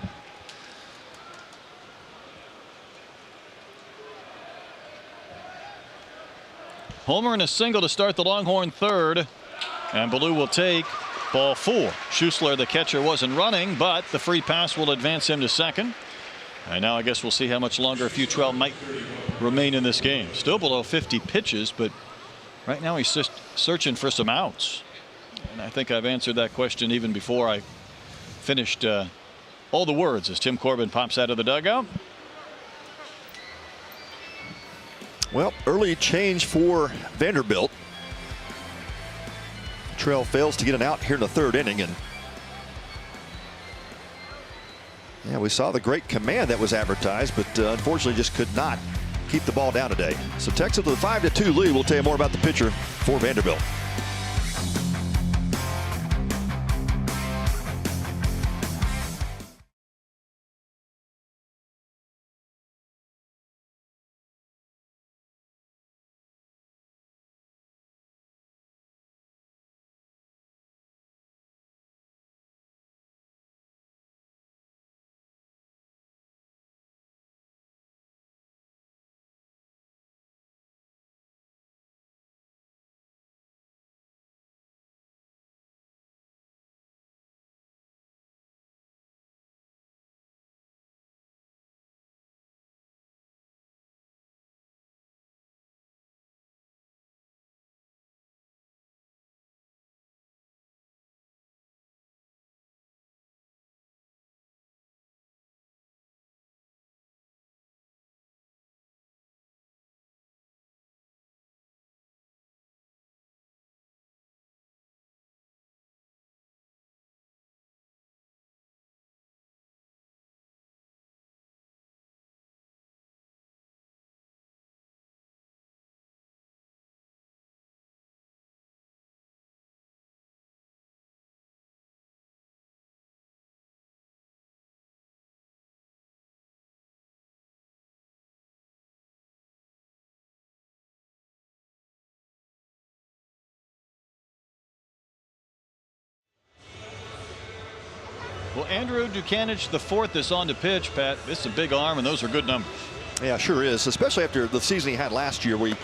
Homer and a single to start the Longhorn third, and Ballou will take ball 4. Schuessler, the catcher, wasn't running, but the free pass will advance him to second. And now I guess we'll see how much longer Futrell might remain in this game. Still below 50 pitches, but right now he's just searching for some outs. And I think I've answered that question even before I finished all the words as Tim Corbin pops out of the dugout. Well, early change for Vanderbilt. Futrell fails to get an out here in the third inning, and yeah, we saw the great command that was advertised, but unfortunately just could not keep the ball down today. So Texas with a 5-2 lead. We'll tell you more about the pitcher for Vanderbilt. Well, Andrew Ducanich the fourth is on to pitch, Pat. It's a big arm, and those are good numbers. Yeah, sure is, especially after the season he had last year. We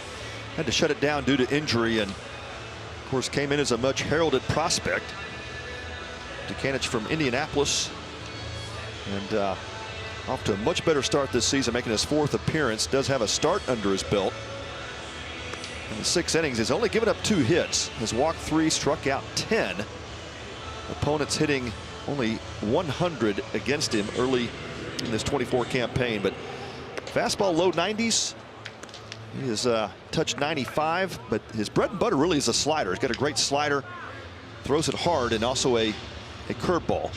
had to shut it down due to injury, and of course came in as a much heralded prospect. Ducanich from Indianapolis, and off to a much better start this season, making his 4th appearance. Does have a start under his belt. In the 6 innings, he's only given up 2 hits. Has walked 3, struck out 10. Opponents hitting only 100 against him early in this 24 campaign, but fastball low 90s. He has touched 95, but his bread and butter really is a slider. He's got a great slider, throws it hard, and also a curveball.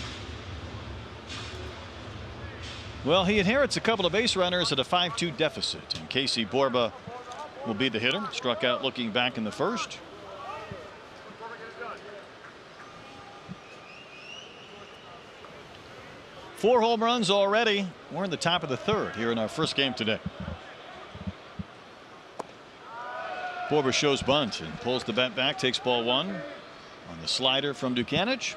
Well, he inherits a couple of base runners at a 5-2 deficit, and Casey Borba will be the hitter. Struck out looking back in the first. Four home runs already. We're in the top of the third here in our first game today. Borba shows bunt and pulls the bat back, takes ball 1 on the slider from Ducanich.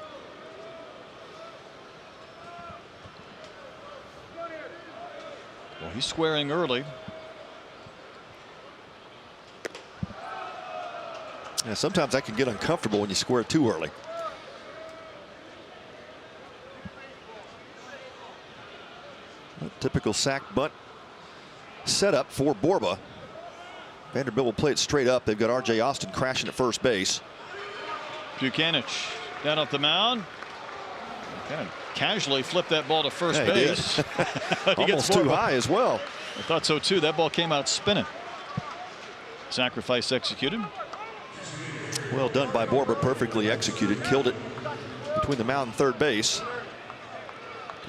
Well, he's squaring early. Yeah, sometimes that can get uncomfortable when you square too early. A typical sack bunt setup for Borba. Vanderbilt will play it straight up. They've got R.J. Austin crashing at first base. Ducanich down off the mound. Kind of casually flipped that ball to first Yeah, base. He almost too high as well. I thought so too. That ball came out spinning. Sacrifice executed. Well done by Borba. Perfectly executed. Killed it between the mound and third base.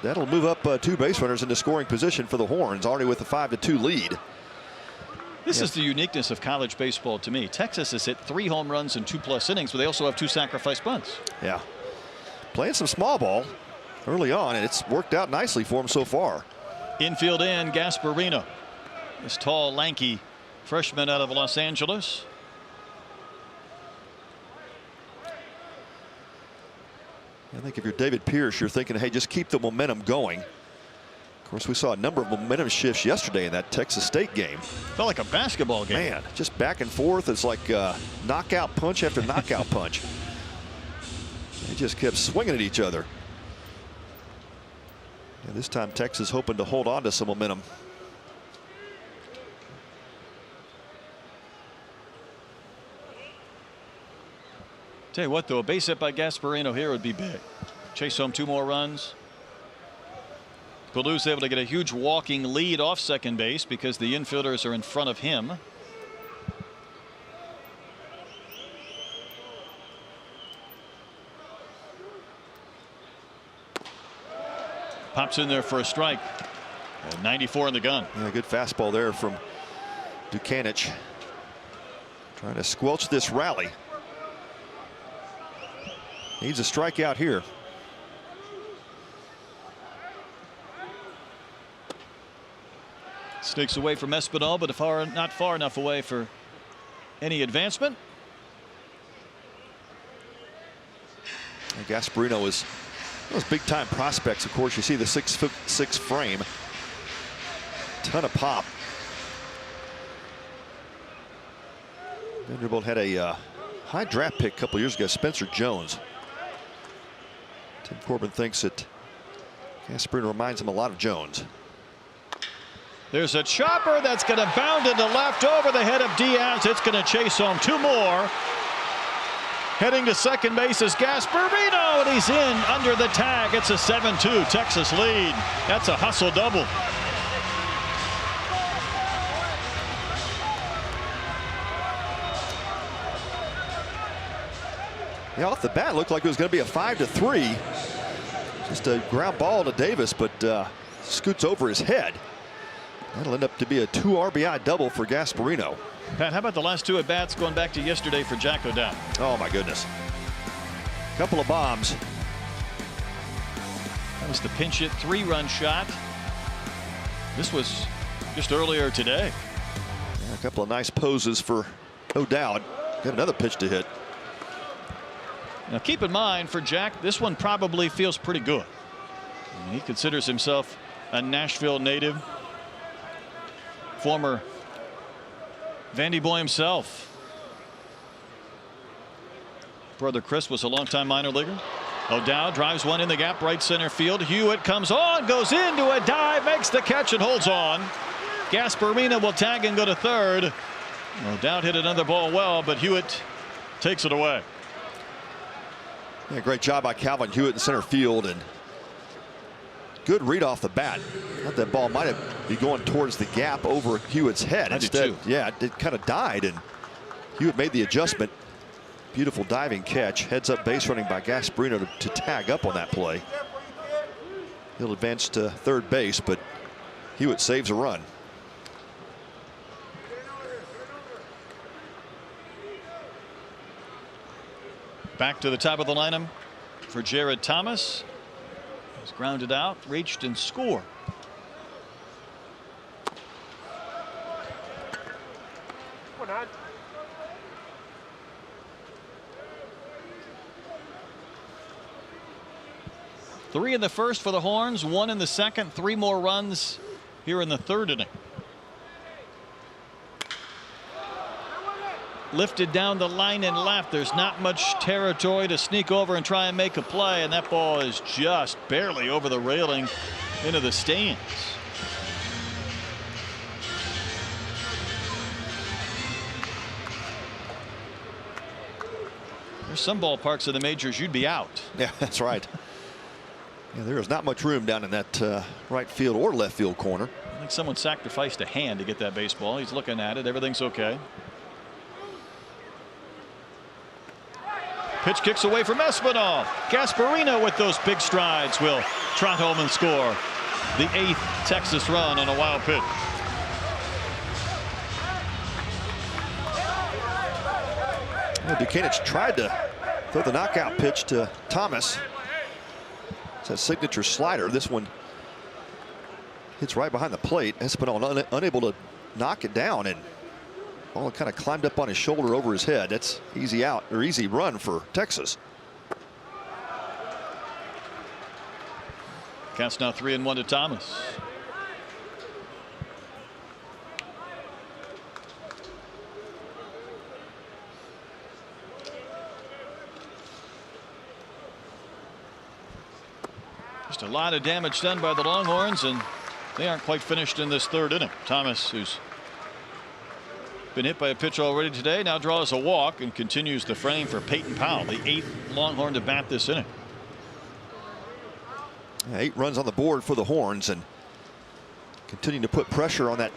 That'll move up 2 base runners into scoring position for the Horns, already with a 5-2 lead. This is the uniqueness of college baseball to me. Texas has hit 3 home runs in 2+ innings, but they also have 2 sacrifice bunts. Yeah. Playing some small ball early on, and it's worked out nicely for him so far. Infield in Gasparino. This tall, lanky freshman out of Los Angeles. I think if you're David Pierce, you're thinking, hey, just keep the momentum going. Of course, we saw a number of momentum shifts yesterday in that Texas State game. Felt like a basketball game. Man, just back and forth. It's like knockout punch after knockout punch. They just kept swinging at each other. And this time, Texas hoping to hold on to some momentum. Tell you what, though, a base hit by Gasparino here would be big. Chase home 2 more runs. Purdue's able to get a huge walking lead off second base because the infielders are in front of him. Pops in there for a strike. And 94 in the gun. Yeah, good fastball there from Dukanich. Trying to squelch this rally. Needs a strikeout here. Sneaks away from Espinal, but not far enough away for any advancement. And Gasparino is those big time prospects. Of course, you see the 6'6" frame. Ton of pop. Vanderbilt had a high draft pick a couple years ago, Spencer Jones. Tim Corbin thinks that Gasparino reminds him a lot of Jones. There's a chopper that's going to bound into left over the head of Diaz. It's going to chase home 2 more. Heading to second base is Gasparino, and he's in under the tag. It's a 7-2 Texas lead. That's a hustle double. Yeah, off the bat, looked like it was going to be a 5-3. Just a ground ball to Davis, but scoots over his head. That'll end up to be a 2 RBI double for Gasparino. Pat, how about the last 2 at bats going back to yesterday for Jack O'Dowd? Oh my goodness. Couple of bombs. That was the pinch hit 3-run shot. This was just earlier today. Yeah, a couple of nice poses for O'Dowd. Got another pitch to hit. Now keep in mind, for Jack, this one probably feels pretty good. He considers himself a Nashville native. Former Vandy boy himself. Brother Chris was a longtime minor leaguer. O'Dowd drives one in the gap, right center field. Hewitt comes on, goes into a dive, makes the catch and holds on. Gasparino will tag and go to third. O'Dowd hit another ball well, but Hewitt takes it away. Yeah, great job by Calvin Hewitt in center field, and good read off the bat. Thought that ball might have been going towards the gap over Hewitt's head. Instead, yeah, it kind of died, and Hewitt made the adjustment. Beautiful diving catch. Heads up base running by Gasparino to tag up on that play. He'll advance to third base, but Hewitt saves a run. Back to the top of the lineup for Jared Thomas. He's grounded out, reached, and scored. Three in the first for the Horns, 1 in the second, 3 more runs here in the third inning. Lifted down the line and left. There's not much territory to sneak over and try and make a play, and that ball is just barely over the railing into the stands. There's some ballparks in the majors you'd be out. Yeah, that's right. Yeah, there is not much room down in that right field or left field corner. I think someone sacrificed a hand to get that baseball. He's looking at it. Everything's okay. Pitch kicks away from Espinal. Gasparino with those big strides will trot home and score the 8th Texas run on a wild pitch. Well, Buchanan's tried to throw the knockout pitch to Thomas. It's that signature slider. This one hits right behind the plate. Espinal unable to knock it down, and ball kind of climbed up on his shoulder over his head. That's easy out, or easy run for Texas. Count's now 3-1 to Thomas. Just a lot of damage done by the Longhorns, and they aren't quite finished in this 3rd inning. Thomas, who's been hit by a pitch already today, now draws a walk and continues the frame for Peyton Powell, the 8th Longhorn to bat this inning. 8 runs on the board for the Horns, and continuing to put pressure on that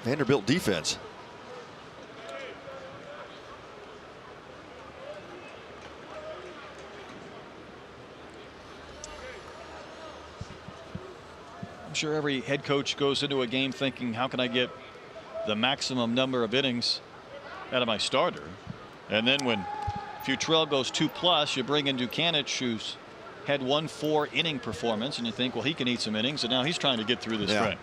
Vanderbilt defense. I'm sure every head coach goes into a game thinking, how can I get the maximum number of innings out of my starter? And then when Futrell goes 2+, you bring in Buchanan, who's had 1 4-inning performance, and you think, well, he can eat some innings, and now he's trying to get through this frame.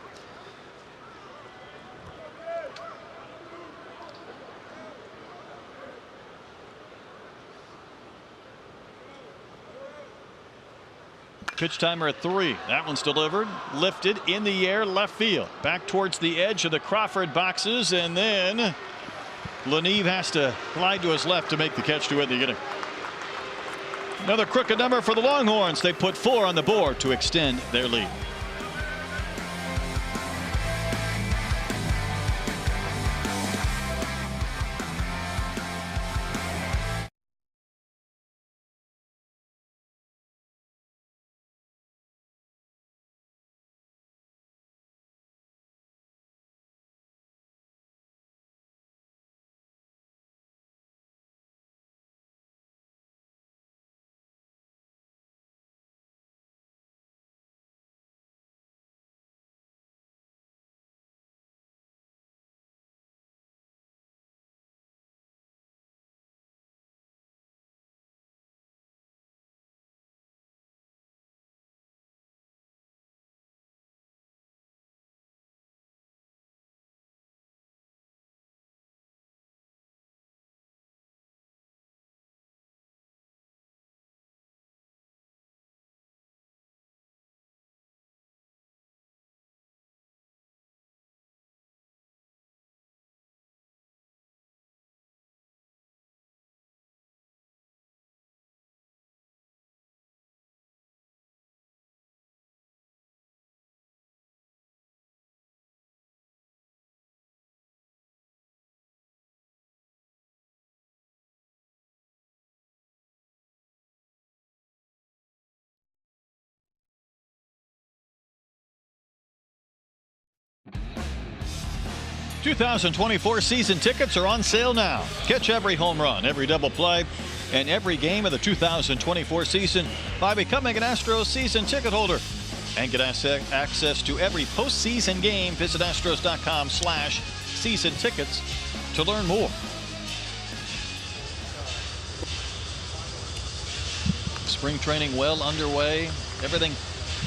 Pitch timer at 3. That one's delivered, lifted in the air, left field, back towards the edge of the Crawford boxes, and then Leneve has to glide to his left to make the catch to end the inning. Another crooked number for the Longhorns. They put 4 on the board to extend their lead. '24 season tickets are on sale now. Catch every home run, every double play, and every game of the 2024 season by becoming an Astros season ticket holder. And get access to every postseason game. Visit Astros.com/season tickets to learn more. Spring training well underway. Everything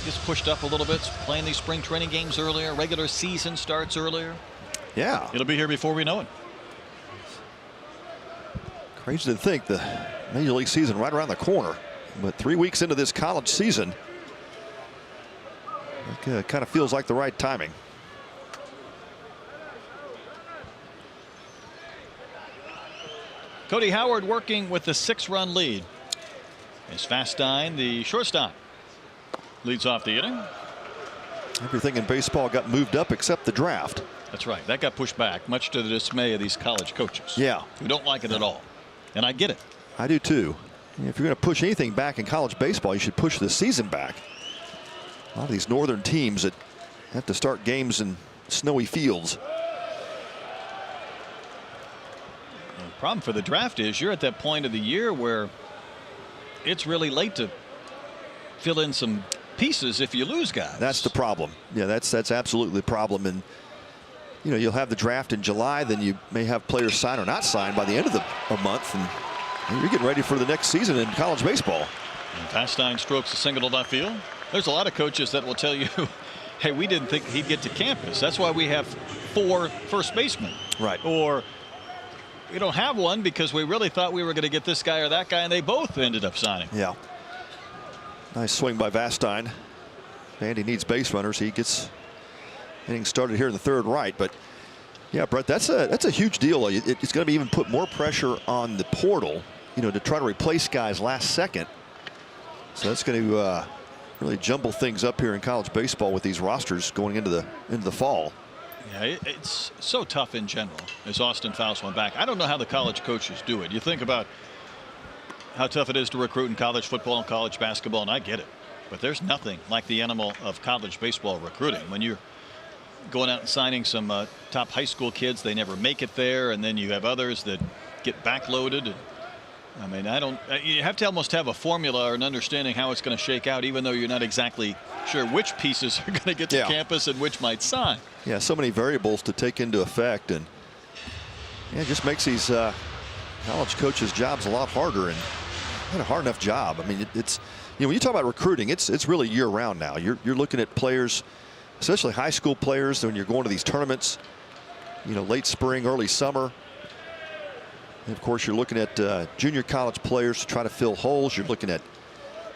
gets pushed up a little bit. Playing these spring training games earlier. Regular season starts earlier. Yeah. It'll be here before we know it. Crazy to think the Major League season right around the corner. But 3 weeks into this college season, it kind of feels like the right timing. Cody Howard working with the 6-run lead. As Fastine, the shortstop, leads off the inning. Everything in baseball got moved up except the draft. That's right. That got pushed back, much to the dismay of these college coaches. Yeah. Who don't like it at all. And I get it. I do too. If you're going to push anything back in college baseball, you should push the season back. A lot of these northern teams that have to start games in snowy fields. The problem for the draft is you're at that point of the year where it's really late to fill in some pieces if you lose guys. That's the problem. Yeah, that's absolutely the problem. And you know, you'll have the draft in July, then you may have players sign or not sign by the end of a month, and you're getting ready for the next season in college baseball. And Pastine strokes a single to left field. There's a lot of coaches that will tell you, hey, we didn't think he'd get to campus. That's why we have 4 first basemen. Right. Or we don't have one because we really thought we were going to get this guy or that guy, and they both ended up signing. Yeah. Nice swing by Vastine. Vandy needs base runners. He gets getting started here in the 3rd right. But yeah, Brett, that's a huge deal. It's going to be even put more pressure on the portal, you know, to try to replace guys last second. So that's going to really jumble things up here in college baseball with these rosters going into the fall. Yeah, it's so tough in general as Austin fouls one back. I don't know how the college coaches do it. You think about how tough it is to recruit in college football and college basketball, and I get it. But there's nothing like the animal of college baseball recruiting. When you're going out and signing some top high school kids, they never make it there, and then you have others that get backloaded. I mean, you have to almost have a formula or an understanding how it's going to shake out, even though you're not exactly sure which pieces are going to get to campus and which might sign. Yeah, so many variables to take into effect, and yeah, it just makes these college coaches' jobs a lot harder, and not a hard enough job. I mean, it's, you know, when you talk about recruiting, it's really year round now. You're looking at players, especially high school players, when you're going to these tournaments, you know, late spring, early summer. And of course, you're looking at junior college players to try to fill holes. You're looking at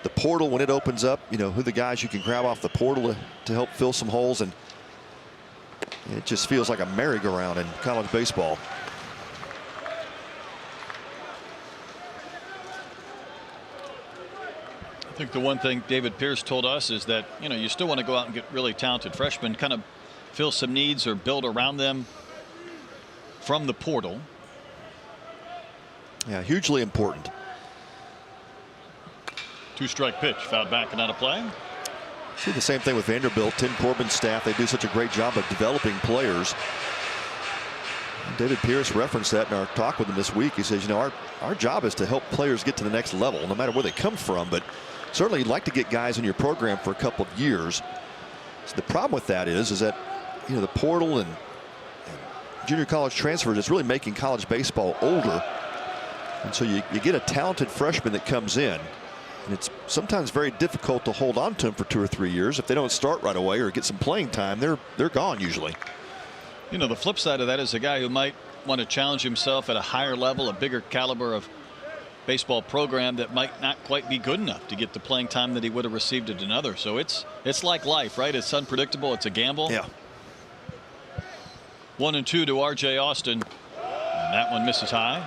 the portal when it opens up, you know, who the guys you can grab off the portal to help fill some holes. And it just feels like a merry-go-round in college baseball. I think the one thing David Pierce told us is that, you know, you still want to go out and get really talented freshmen, kind of fill some needs or build around them from the portal. Yeah, hugely important. 2-strike pitch, fouled back and out of play. See the same thing with Vanderbilt. Tim Corbin's staff, they do such a great job of developing players. David Pierce referenced that in our talk with him this week. He says, you know, our job is to help players get to the next level, no matter where they come from. But certainly you'd like to get guys in your program for a couple of years. So the problem with that is that, you know, the portal and junior college transfers is really making college baseball older. And so you get a talented freshman that comes in, and it's sometimes very difficult to hold on to him for 2 or 3 years. If they don't start right away or get some playing time, they're gone usually. You know, the flip side of that is a guy who might want to challenge himself at a higher level, a bigger caliber of baseball program that might not quite be good enough to get the playing time that he would have received at another. So it's like life, right? It's unpredictable. It's a gamble. Yeah. 1-2 to R.J. Austin, and that one misses high.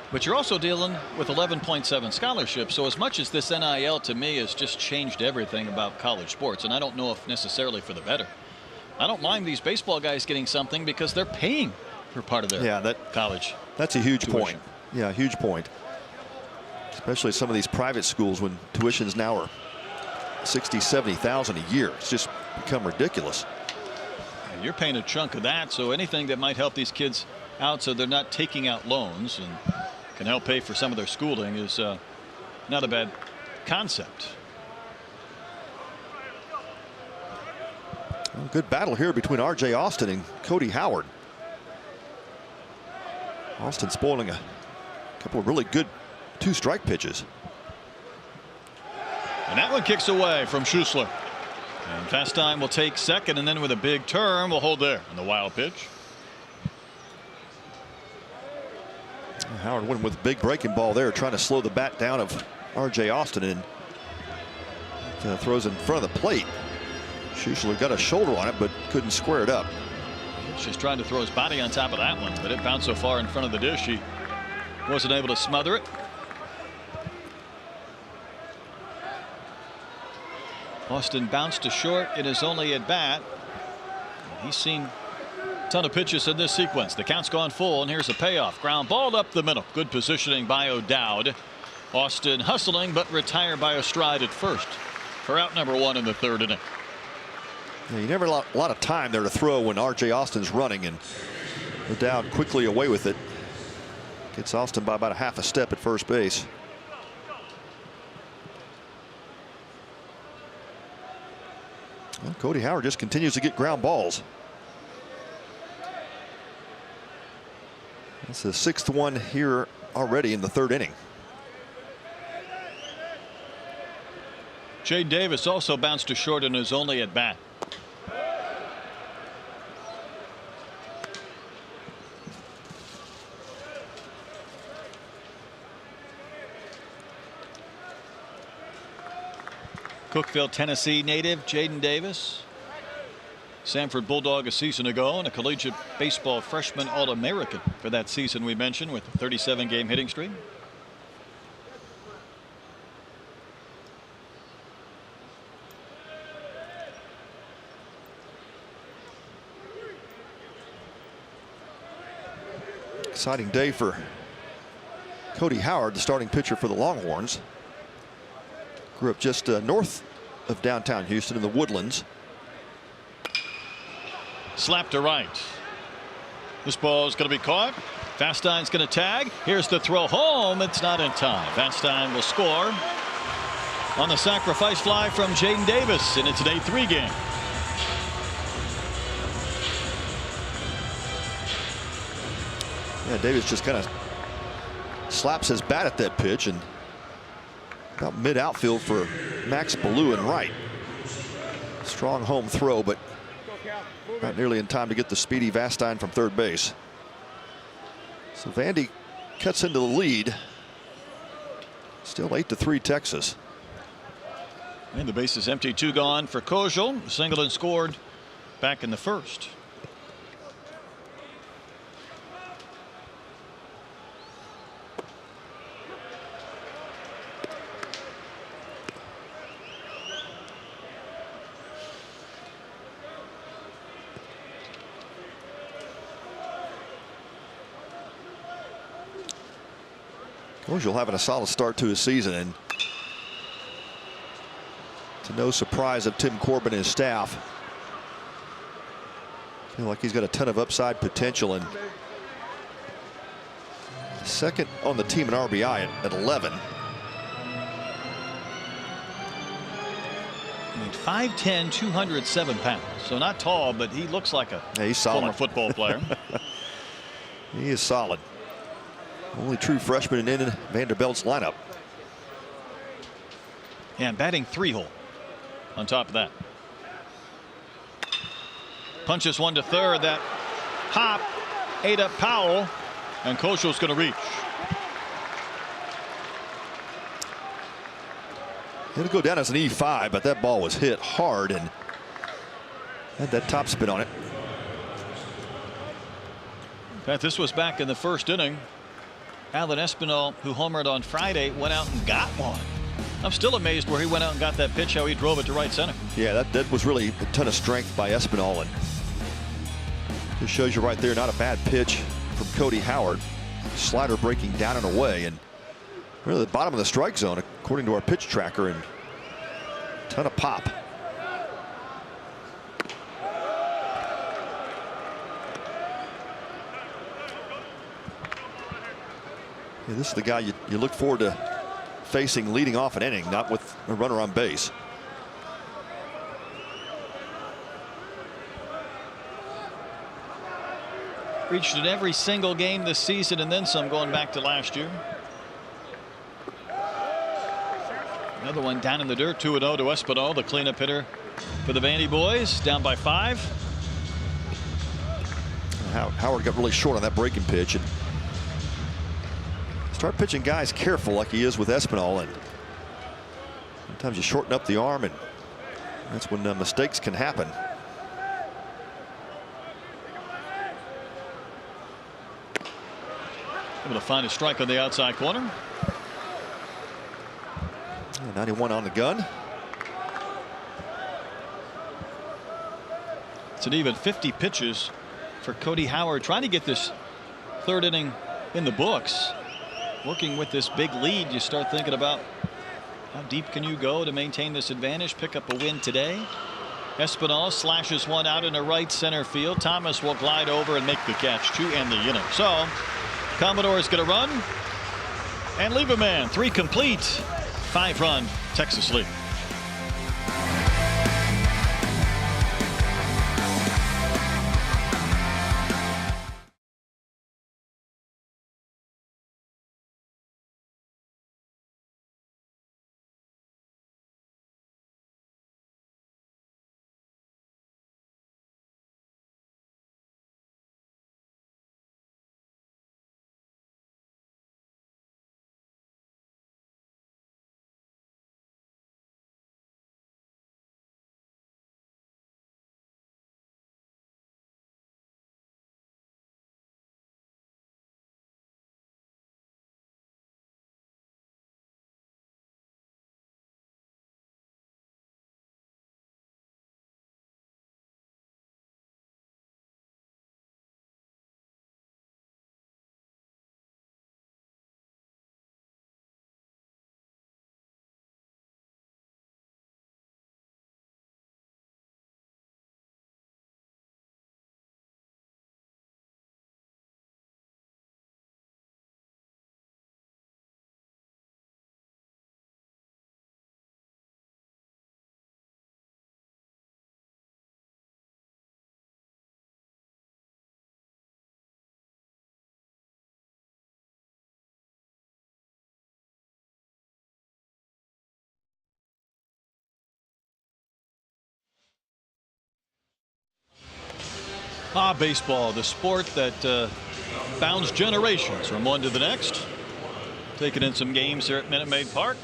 But you're also dealing with 11.7 scholarships. So as much as this NIL to me has just changed everything about college sports, and I don't know if necessarily for the better. I don't mind these baseball guys getting something because they're paying for part of their college. That's a huge tuition. point. Yeah, huge point. Especially some of these private schools when tuitions now are 60, 70,000 a year. It's just become ridiculous. And you're paying a chunk of that, so anything that might help these kids out so they're not taking out loans and can help pay for some of their schooling is not a bad concept. Well, good battle here between R.J. Austin and Cody Howard. Austin spoiling a couple of really good 2-strike pitches. And that one kicks away from Schussler. And Pastine will take second, and then with a big turn will hold there on the wild pitch. Howard went with a big breaking ball there, trying to slow the bat down of R.J. Austin, and throws in front of the plate. Schussler got a shoulder on it, but couldn't square it up. He's just trying to throw his body on top of that one, but it bounced so far in front of the dish he wasn't able to smother it. Austin bounced to short in his only at bat. He's seen a ton of pitches in this sequence. The count's gone full, and here's a payoff. Ground ball up the middle. Good positioning by O'Dowd. Austin hustling, but retired by a stride at first for out number 1 in the 3rd inning. Yeah, you never have a lot of time there to throw when R.J. Austin's running, and O'Dowd quickly away with it. Gets Austin by about a half a step at first base. Well, Cody Howard just continues to get ground balls. That's the 6th one here already in the 3rd inning. Jaden Davis also bounced to short in his only at bat. Cookeville, Tennessee native Jaden Davis. Sanford Bulldog a season ago and a collegiate baseball freshman All-American for that season we mentioned with a 37-game hitting streak. Exciting day for Cody Howard, the starting pitcher for the Longhorns. Grew up just north of downtown Houston in the Woodlands. Slap to right. This ball is going to be caught. Vastein's going to tag. Here's the throw home. It's not in time. Vastein will score on the sacrifice fly from Jaden Davis, and it's an 8-3 game. Yeah, Davis just kind of slaps his bat at that pitch and about mid outfield for Max Ballou and right. Strong home throw, but not nearly in time to get the speedy Vastein from third base. So Vandy cuts into the lead. Still 8-3 Texas. And the base is empty, 2 gone for Kojal. Singleton scored back in the 1st. Kojal having a solid start to his season, and to no surprise of Tim Corbin and his staff. Feel like he's got a ton of upside potential, and second on the team in RBI at 11. I mean, 5'10", 207 pounds. So not tall, but he looks like a he's solid. former football player. He is solid. Only true freshman in Vanderbilt's lineup. And batting 3-hole on top of that. Punches one to third. That hop ate up Powell, and Kojal's going to reach. It'll go down as an E5, but that ball was hit hard and had that top spin on it. In fact, this was back in the 1st inning. Alan Espinal, who homered on Friday, went out and got one. I'm still amazed where he went out and got that pitch, how he drove it to right center. Yeah, that was really a ton of strength by Espinal, and just shows you right there, not a bad pitch from Cody Howard. Slider breaking down and away, and really the bottom of the strike zone according to our pitch tracker, and a ton of pop. Yeah, this is the guy you look forward to facing leading off an inning, not with a runner on base. Reached in every single game this season and then some going back to last year. Another one down in the dirt, 2-0 to Espinal, the cleanup hitter for the Vandy boys, down by 5. Howard got really short on that breaking pitch, and start pitching guys careful like he is with Espinal, and sometimes you shorten up the arm, and that's when mistakes can happen. Able to find a strike on the outside corner. 91 on the gun. It's an even 50 pitches for Cody Howard, trying to get this 3rd inning in the books. Working with this big lead, you start thinking about how deep can you go to maintain this advantage, pick up a win today. Espinal slashes one out into right center field. Thomas will glide over and make the catch to end the inning. So Commodores going to run and leave a man. 3 complete. 5-run Texas lead. Baseball, the sport that bounds generations from one to the next. Taking in some games here at Minute Maid Park.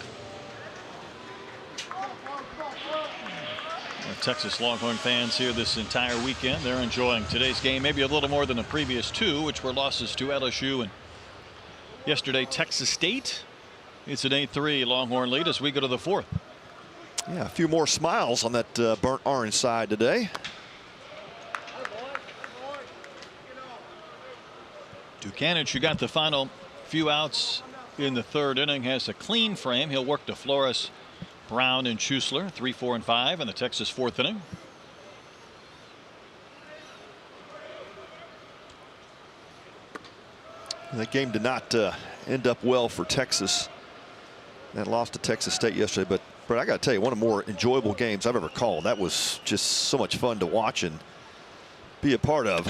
Texas Longhorn fans here this entire weekend. They're enjoying today's game maybe a little more than the previous 2, which were losses to LSU and yesterday Texas State. It's an 8-3 Longhorn lead as we go to the 4th. Yeah, a few more smiles on that burnt orange side today. Buchanan, who got the final few outs in the 3rd inning, has a clean frame. He'll work to Flores, Brown, and Schusler. 3, 4, and 5 in the Texas 4th inning. That game did not end up well for Texas. That lost to Texas State yesterday, but I got to tell you, one of the more enjoyable games I've ever called. That was just so much fun to watch and be a part of.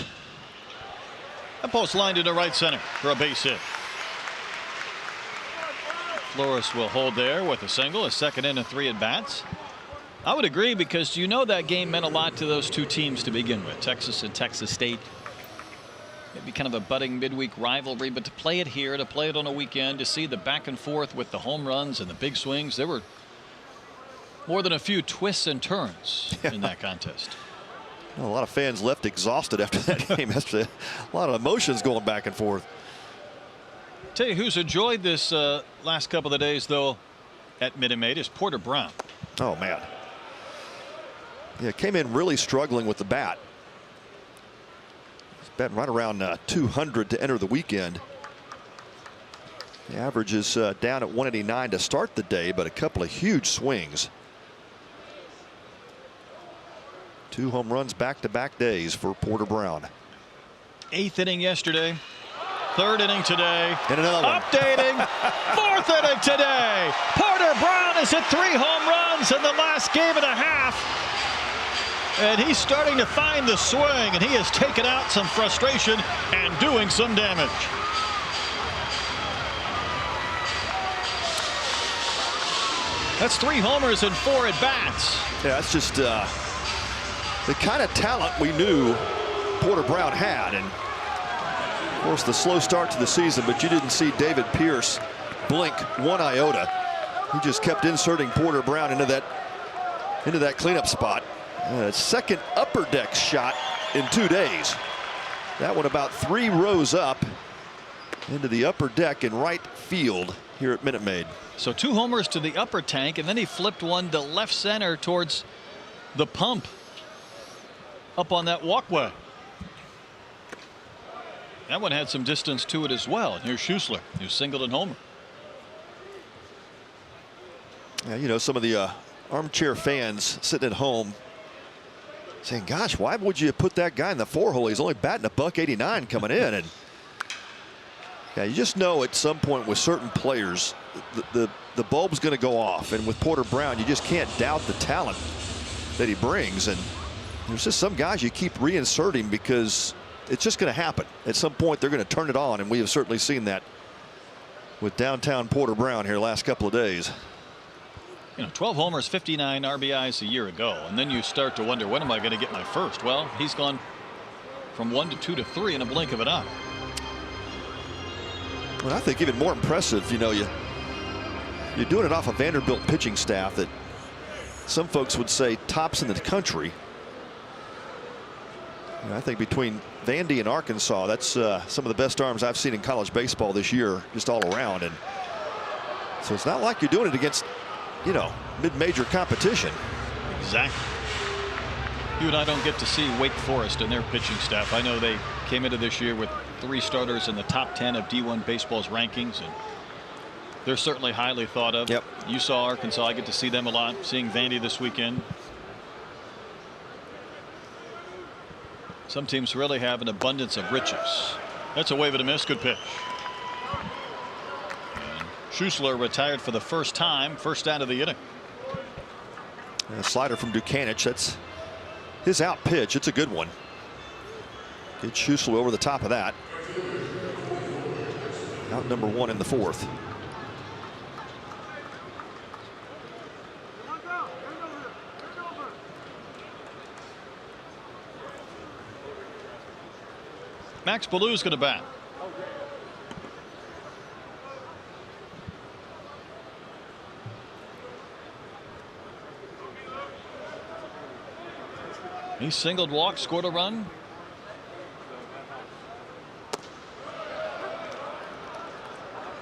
A post lined into right center for a base hit. Flores will hold there with a single, a 2nd in and 3 at bats. I would agree, because you know that game meant a lot to those 2 teams to begin with, Texas and Texas State. Maybe kind of a budding midweek rivalry, but to play it here, to play it on a weekend, to see the back and forth with the home runs and the big swings, there were more than a few twists and turns in that contest. A lot of fans left exhausted after that game yesterday. A lot of emotions going back and forth. Tell you who's enjoyed this last couple of days, though, at Minute Maid is Porter Brown. Oh, man. Yeah, came in really struggling with the bat. He's batting right around 200 to enter the weekend. The average is down at 189 to start the day, but a couple of huge swings. 2 home runs back-to-back days for Porter Brown. 8th inning yesterday. 3rd inning today. And another one. Updating. 4th inning today. Porter Brown has hit 3 home runs in the last game and a half. And he's starting to find the swing, and he has taken out some frustration and doing some damage. That's 3 homers and 4 at bats. Yeah, that's just the kind of talent we knew Porter Brown had. And of course, the slow start to the season, but you didn't see David Pierce blink one iota. He just kept inserting Porter Brown into that cleanup spot. 2nd upper deck shot in 2 days. That one about 3 rows up into the upper deck in right field here at Minute Maid. So 2 homers to the upper tank, and then he flipped one to left center towards the pump up on that walkway. That one had some distance to it as well. Here's Schusler, who singled and homer. Yeah, you know, some of the armchair fans sitting at home saying, gosh, why would you put that guy in the 4-hole? He's only batting $189 coming in. And yeah, you just know at some point with certain players, the bulb's going to go off. And with Porter Brown, you just can't doubt the talent that he brings. And there's just some guys you keep reinserting because it's just going to happen. At some point, they're going to turn it on. And we have certainly seen that with downtown Porter Brown here last couple of days. 12 homers, 59 RBIs a year ago. And then you start to wonder, when am I going to get my first? Well, he's gone from 1 to 2 to 3 in a blink of an eye. Well, I think even more impressive, you're doing it off a Vanderbilt pitching staff that some folks would say tops in the country. I think between Vandy and Arkansas, that's some of the best arms I've seen in college baseball this year, just all around. And so it's not like you're doing it against, mid-major competition. Exactly. You and I don't get to see Wake Forest and their pitching staff. I know they came into this year with 3 starters in the top 10 of D1 baseball's rankings, and they're certainly highly thought of. Yep. You saw Arkansas. I get to see them a lot. Seeing Vandy this weekend. Some teams really have an abundance of riches. That's a wave and a miss. Good pitch. And Schussler retired for the first time. First out of the inning. And a slider from Dukanich. That's his out pitch. It's a good one. Get Schussler over the top of that. Out number 1 in the 4th. Max Ballou's going to bat. He singled, walked, scored a run.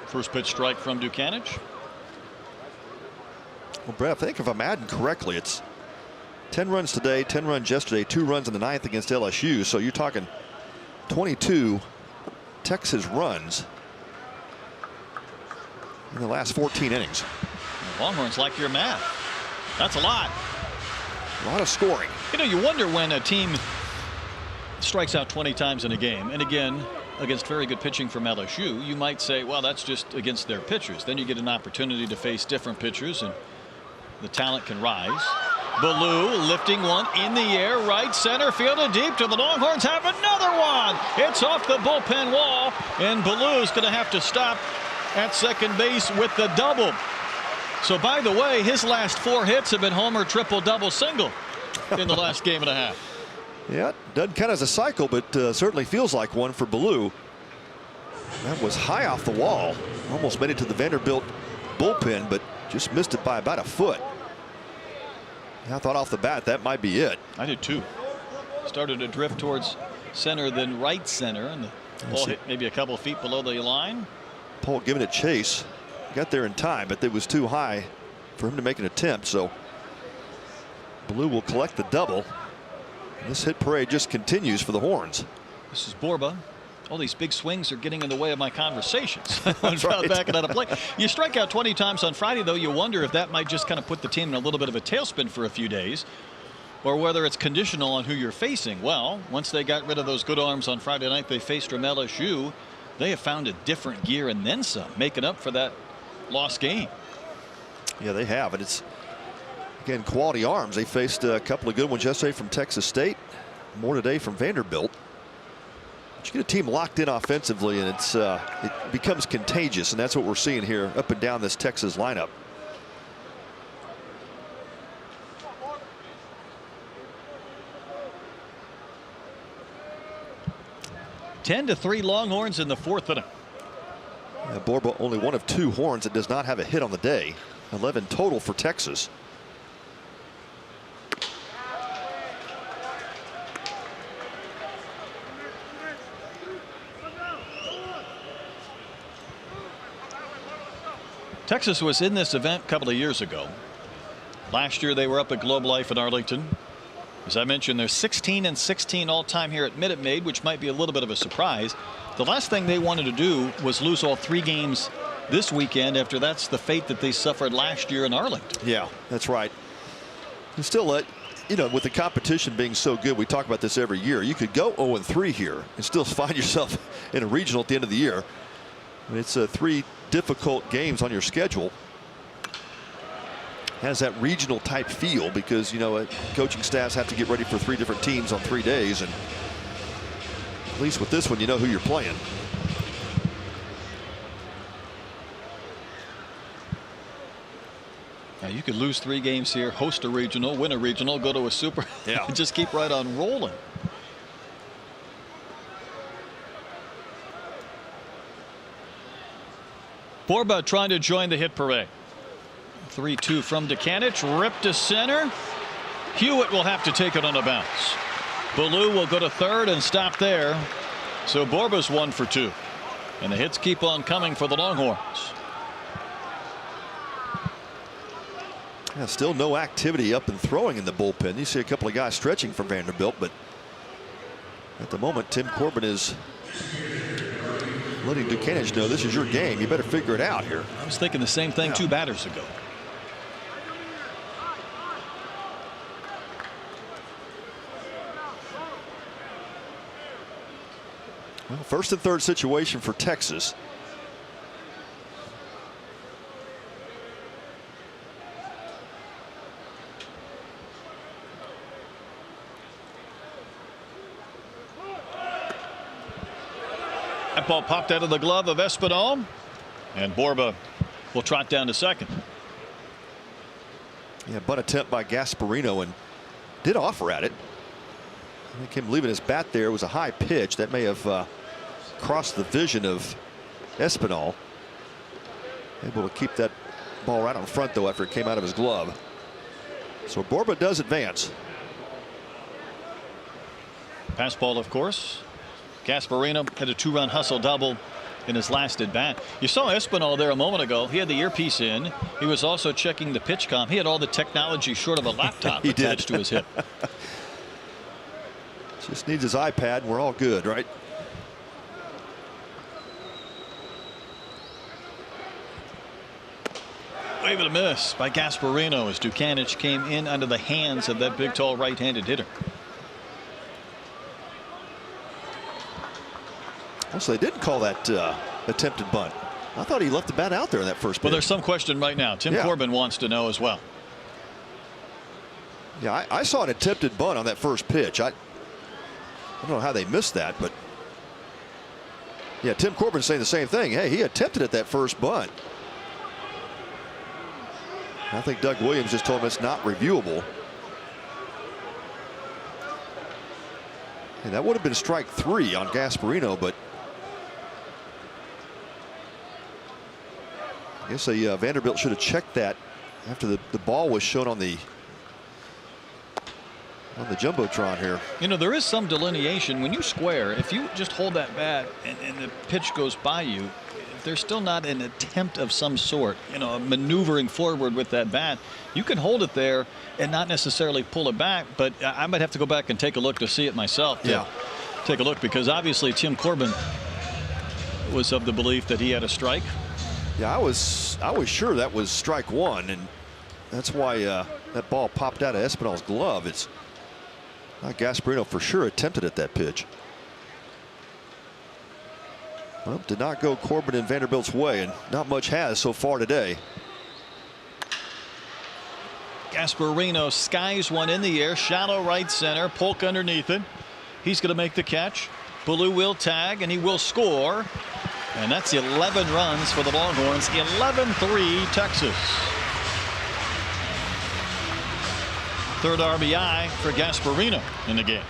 First pitch strike from Dukanich. Well, Brett, I think if I'm adding correctly, it's 10 runs today, 10 runs yesterday, 2 runs in the 9th against LSU. So you're talking 22 Texas runs in the last 14 innings. The Longhorns like your math. That's a lot. A lot of scoring. You wonder when a team strikes out 20 times in a game, and again against very good pitching from LSU, you might say, well, that's just against their pitchers. Then you get an opportunity to face different pitchers and the talent can rise. Ballou lifting one in the air, right center, fielded deep to the Longhorns. Have another one. It's off the bullpen wall, and Ballou's going to have to stop at second base with the double. So, by the way, his last 4 hits have been homer, triple, double, single in the last game and a half. Yeah, doesn't count as a cycle, but certainly feels like one for Ballou. That was high off the wall. Almost made it to the Vanderbilt bullpen, but just missed it by about a foot. I thought off the bat that might be it. I did too. Started to drift towards center, then right center, and the ball hit maybe a couple of feet below the line. Paul giving it chase. Got there in time, but it was too high for him to make an attempt. So Ballou will collect the double. And this hit parade just continues for the Horns. This is Borba. All these big swings are getting in the way of my conversations. That's right. Backing out of play. You strike out 20 times on Friday, though. You wonder if that might just kind of put the team in a little bit of a tailspin for a few days, or whether it's conditional on who you're facing. Well, once they got rid of those good arms on Friday night, they faced from LSU. They have found a different gear and then some, making up for that lost game. Yeah, they have. And it's, again, quality arms. They faced a couple of good ones yesterday from Texas State, more today from Vanderbilt. But you get a team locked in offensively, and it becomes contagious, and that's what we're seeing here up and down this Texas lineup. Ten to 3 Longhorns in the 4th inning. Yeah, Borba only one of 2 horns that does not have a hit on the day. 11 total for Texas. Texas was in this event a couple of years ago. Last year they were up at Globe Life in Arlington. As I mentioned, they're 16-16 all-time here at Minute Maid, which might be a little bit of a surprise. The last thing they wanted to do was lose all 3 games this weekend, after that's the fate that they suffered last year in Arlington. Yeah, that's right. And still, you know, with the competition being so good, we talk about this every year. You could go 0-3 here and still find yourself in a regional at the end of the year. I mean, it's 3 difficult games on your schedule. Has that regional type feel because, you know, coaching staffs have to get ready for 3 different teams on 3 days, and at least with this one, you know who you're playing. Now you could lose 3 games here, host a regional, win a regional, go to a super, and just keep right on rolling. Borba trying to join the hit parade. 3-2 from Dukanich, ripped to center. Hewitt will have to take it on a bounce. Ballou will go to third and stop there. So Borba's 1 for 2. And the hits keep on coming for the Longhorns. Yeah, still no activity up and throwing in the bullpen. You see a couple of guys stretching for Vanderbilt, but at the moment, Tim Corbin is letting Dukanich know this is your game. You better figure it out here. I was thinking the same thing 2 batters ago. Well, first and third situation for Texas. That ball popped out of the glove of Espinal, and Borba will trot down to second. Yeah, bunt attempt by Gasparino, and did offer at it. I think him leaving his bat there was a high pitch that may have crossed the vision of Espinal. Able to keep that ball right on front though after it came out of his glove. So Borba does advance. Pass ball, of course. Gasparino had a 2-run hustle double in his last at bat. You saw Espinal there a moment ago. He had the earpiece in. He was also checking the pitch comp. He had all the technology short of a laptop attached to his hip. Just needs his iPad and we're all good, right? Wave and a miss by Gasparino as Dukanich came in under the hands of that big tall right-handed hitter. So they didn't call that attempted bunt. I thought he left the bat out there in that first pitch. Well, there's some question right now. Tim Corbin wants to know as well. Yeah, I saw an attempted bunt on that first pitch. I don't know how they missed that, but yeah, Tim Corbin's saying the same thing. Hey, he attempted at that first bunt. I think Doug Williams just told him it's not reviewable. And that would have been strike 3 on Gasparino, but I guess Vanderbilt should have checked that after the ball was shown on the jumbotron here. You know, there is some delineation when you square. If you just hold that bat and the pitch goes by you, if there's still not an attempt of some sort, you know, maneuvering forward with that bat, you can hold it there and not necessarily pull it back. But I might have to go back and take a look to see it myself. Take a look, because obviously Tim Corbin was of the belief that he had a strike. Yeah, I was sure that was strike 1, and that's why that ball popped out of Espinal's glove. It's Gasparino for sure attempted at that pitch. Well, did not go Corbin and Vanderbilt's way, and not much has so far today. Gasparino skies one in the air, shallow right center, Polk underneath it. He's going to make the catch. Ballou will tag, and he will score. And that's 11 runs for the Longhorns. 11-3 Texas. Third RBI for Gasparino in the game.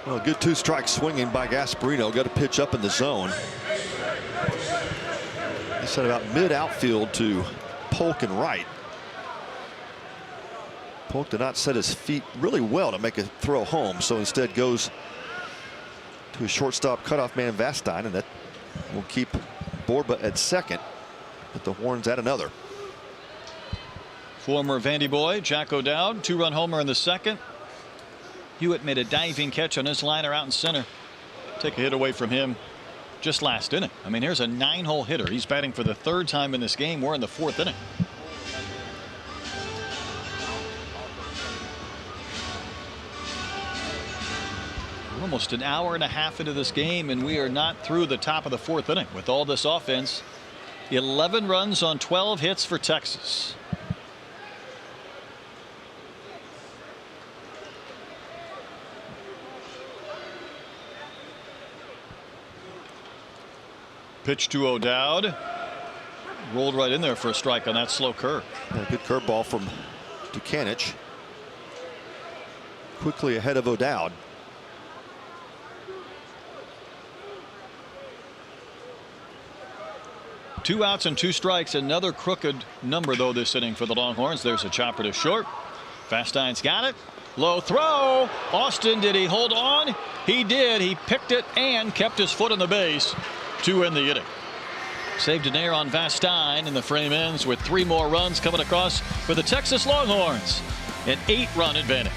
Well, a good 2-strike swinging by Gasparino. Got to pitch up in the zone. He set about mid outfield to Polk and right. Polk did not set his feet really well to make a throw home, so instead goes to his shortstop cutoff man Vastine, and that will keep Borba at second. But the Horns at another. Former Vandy boy Jack O'Dowd, 2-run homer in the second. Hewitt made a diving catch on his liner out in center. Take a hit away from him just last inning. I mean, here's a 9-hole hitter. He's batting for the 3rd time in this game. We're in the 4th inning. almost an hour and a half into this game, and we are not through the top of the 4th inning with all this offense. 11 runs on 12 hits for Texas. Pitch to O'Dowd. Rolled right in there for a strike on that slow curve. Yeah, good curveball from Dukanich. Quickly ahead of O'Dowd. Two outs and 2 strikes. Another crooked number though this inning for the Longhorns. There's a chopper to short. Fastine's got it. Low throw. Austin, did he hold on? He did. He picked it and kept his foot on the base to end the inning. Saved an error on Vastine, and the frame ends with 3 more runs coming across for the Texas Longhorns. An 8-run advantage.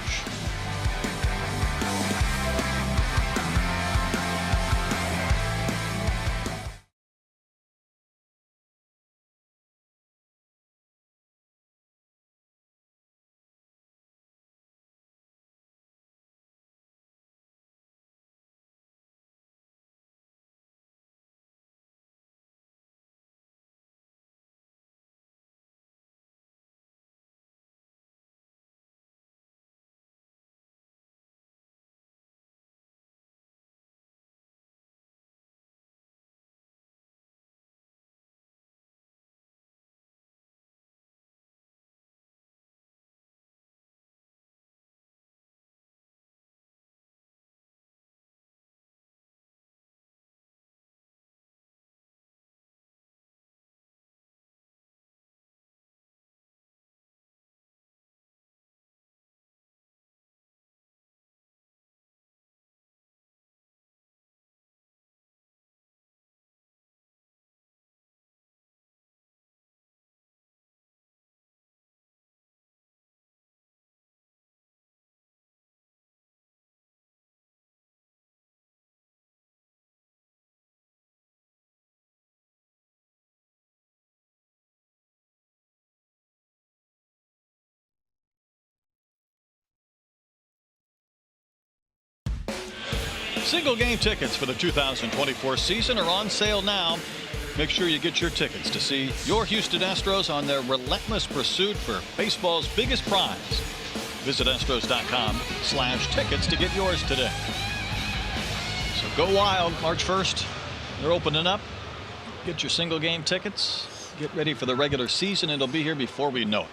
Single game tickets for the 2024 season are on sale now. Make sure you get your tickets to see your Houston Astros on their relentless pursuit for baseball's biggest prize. Visit Astros.com/tickets to get yours today. So go wild March 1st. They're opening up. Get your single game tickets. Get ready for the regular season. It'll be here before we know it.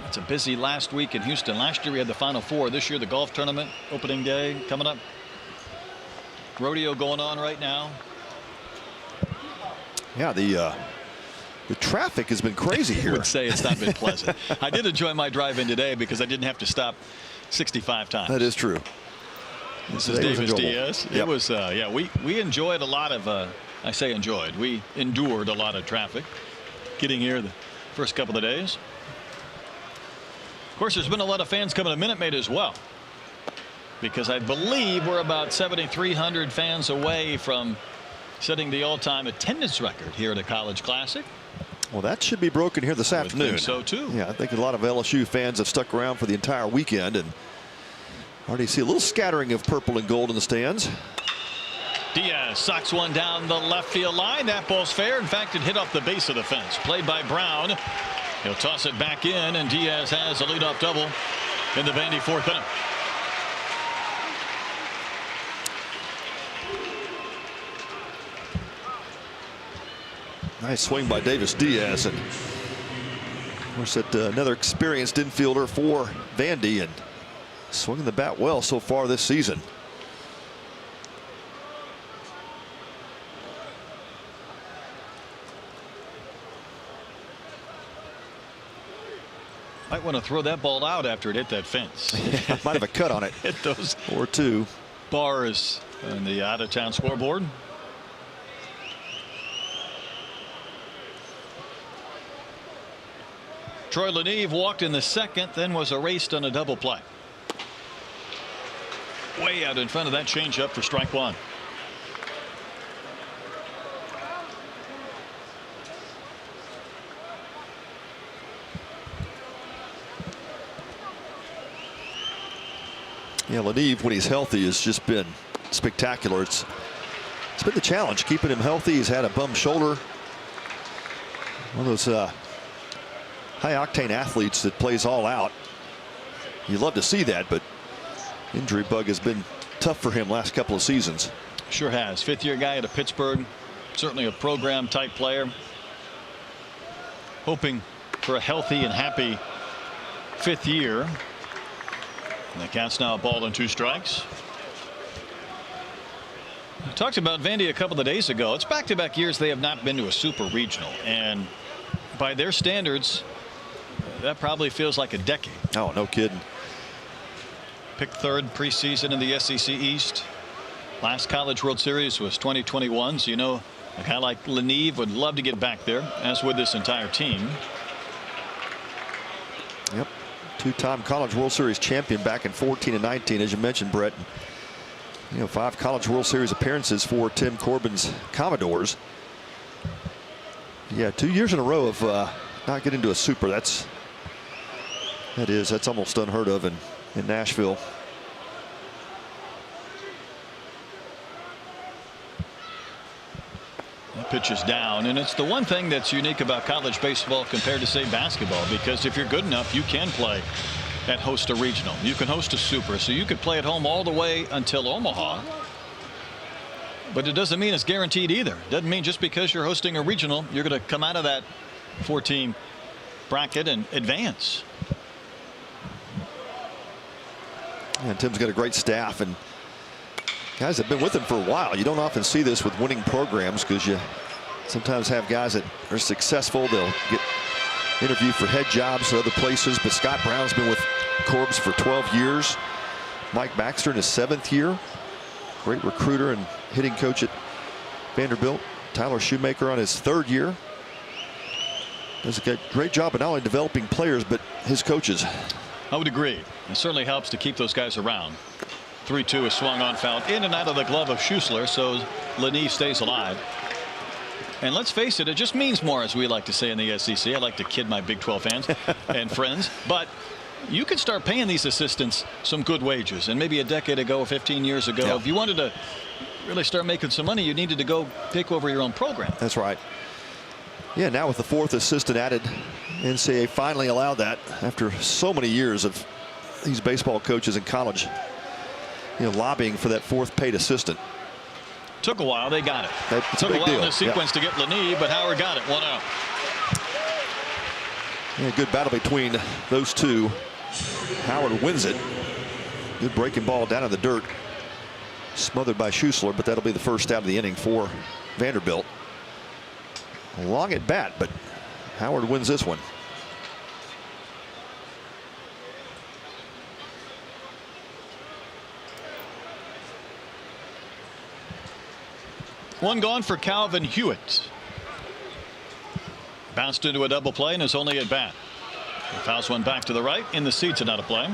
It's a busy last week in Houston. Last year we had the Final Four. This year the golf tournament opening day coming up. Rodeo going on right now. Yeah, the traffic has been crazy here. I would say it's not been pleasant. I did enjoy my drive in today because I didn't have to stop 65 times. That is true. This is Davis Diaz. Yep. It was yeah, we enjoyed a lot of I say enjoyed. We endured a lot of traffic getting here the first couple of days. Of course, there's been a lot of fans coming to Minute Maid as well, because I believe we're about 7,300 fans away from setting the all-time attendance record here at a College Classic. Well, that should be broken here this afternoon. I think so too. Yeah, I think a lot of LSU fans have stuck around for the entire weekend, and already see a little scattering of purple and gold in the stands. Diaz socks one down the left field line. That ball's fair. In fact, it hit off the base of the fence. Played by Brown. He'll toss it back in, and Diaz has a leadoff double in the Vandy 4th inning. Nice swing by Davis Diaz, and of course that another experienced infielder for Vandy, and swinging the bat well so far this season. Might want to throw that ball out after it hit that fence. Yeah, might have a cut on it. Hit those or 2 bars on the out-of-town scoreboard. Troy Leneve walked in the second, then was erased on a double play. Way out in front of that changeup for strike 1. Yeah, Leneve, when he's healthy, has just been spectacular. It's been the challenge keeping him healthy. He's had a bum shoulder. One of those high-octane athletes that plays all out. You love to see that, but injury bug has been tough for him last couple of seasons. Sure has. Fifth-year guy out of Pittsburgh. Certainly a program-type player. Hoping for a healthy and happy fifth year. And the Cats now a ball and 2 strikes. We talked about Vandy a couple of days ago. It's back-to-back years they have not been to a super regional, and by their standards, that probably feels like a decade. Oh, no kidding. Picked third preseason in the SEC East. Last College World Series was 2021, so you know a guy like Leneve would love to get back there, as would this entire team. Yep. 2-time College World Series champion back in 14 and 19, as you mentioned, Brett. You know, 5 College World Series appearances for Tim Corbin's Commodores. Yeah, 2 years in a row of not getting to a super. That's almost unheard of in Nashville. That pitch is down, and it's the one thing that's unique about college baseball compared to, say, basketball, because if you're good enough, you can play at host a regional. You can host a super, so you could play at home all the way until Omaha. But it doesn't mean it's guaranteed either. Doesn't mean just because you're hosting a regional, you're going to come out of that 4-team bracket and advance. And Tim's got a great staff, and guys have been with him for a while. You don't often see this with winning programs, because you sometimes have guys that are successful. They'll get interviewed for head jobs at other places. But Scott Brown's been with Corbs for 12 years. Mike Baxter in his 7th year. Great recruiter and hitting coach at Vanderbilt. Tyler Shoemaker on his 3rd year. Does a great job of not only developing players, but his coaches. I would agree. It certainly helps to keep those guys around. 3-2 is swung on, foul in and out of the glove of Schussler, so Leneve stays alive. And let's face it, it just means more, as we like to say in the SEC. I like to kid my Big 12 fans and friends, but you can start paying these assistants some good wages. And maybe a decade ago, 15 years ago, yeah, if you wanted to really start making some money, you needed to go take over your own program. That's right. Yeah, now with the 4th assistant added, NCAA finally allowed that after so many years of these baseball coaches in college, you know, lobbying for that 4th paid assistant. Took a while. They got it. That's Took a big while deal in the sequence to get Leneve, but Howard got it. 1 out. Yeah, good battle between those two. Howard wins it. Good breaking ball down in the dirt. Smothered by Schussler, but that'll be the first out of the inning for Vanderbilt. Long at bat, but Howard wins this one. One gone for Calvin Hewitt. Bounced into a double play and is only at bat. He fouls one back to the right in the seats and out of play.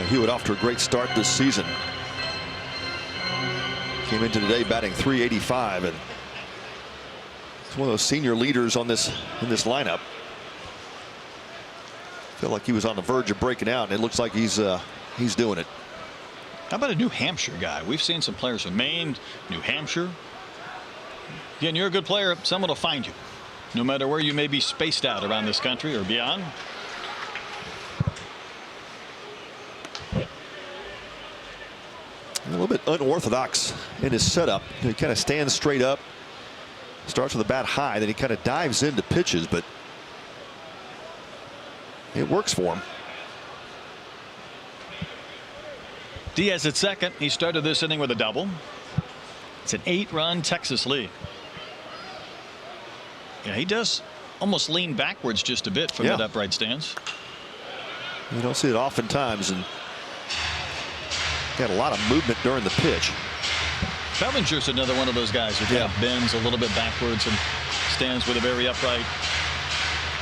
Hewitt off to a great start this season. Came into today batting .385, and it's one of those senior leaders on this in this lineup. Feel like he was on the verge of breaking out, and it looks like he's doing it. How about a New Hampshire guy? We've seen some players from Maine, New Hampshire. Again, you're a good player, someone will find you, no matter where you may be spaced out around this country or beyond. A little bit unorthodox in his setup. He kind of stands straight up, starts with a bat high, then he kind of dives into pitches, but it works for him. Diaz at second. He started this inning with a double. It's an 8-run Texas lead. Yeah, he does almost lean backwards just a bit from that upright stance. You don't see it oftentimes, and got a lot of movement during the pitch. Bellinger's another one of those guys who kind of bends a little bit backwards and stands with a very upright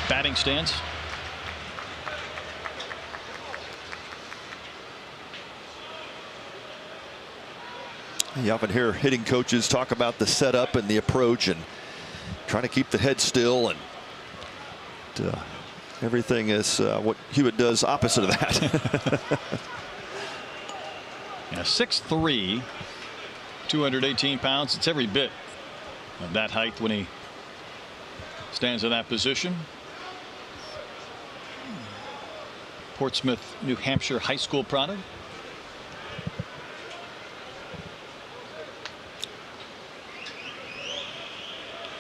batting stance. You often hear hitting coaches talk about the setup and the approach and trying to keep the head still and Everything is what Hewitt does opposite of that. Yeah, 6'3", 218 pounds. It's every bit of that height when he stands in that position. Portsmouth, New Hampshire high school product.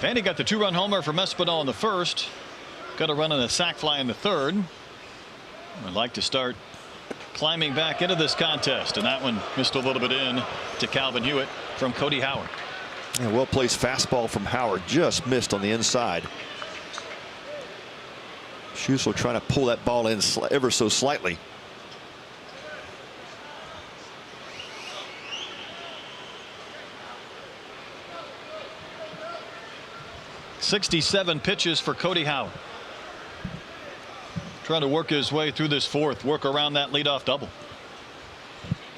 Vandy got the 2-run homer from Espinal in the first. Got a run on a sac fly in the third. I'd like to start climbing back into this contest, and that one missed a little bit in to Calvin Hewitt from Cody Howard. Yeah, well placed fastball from Howard, just missed on the inside. Schussel trying to pull that ball in ever so slightly. .67 pitches for Cody Howard. Trying to work his way through this fourth, work around that leadoff double.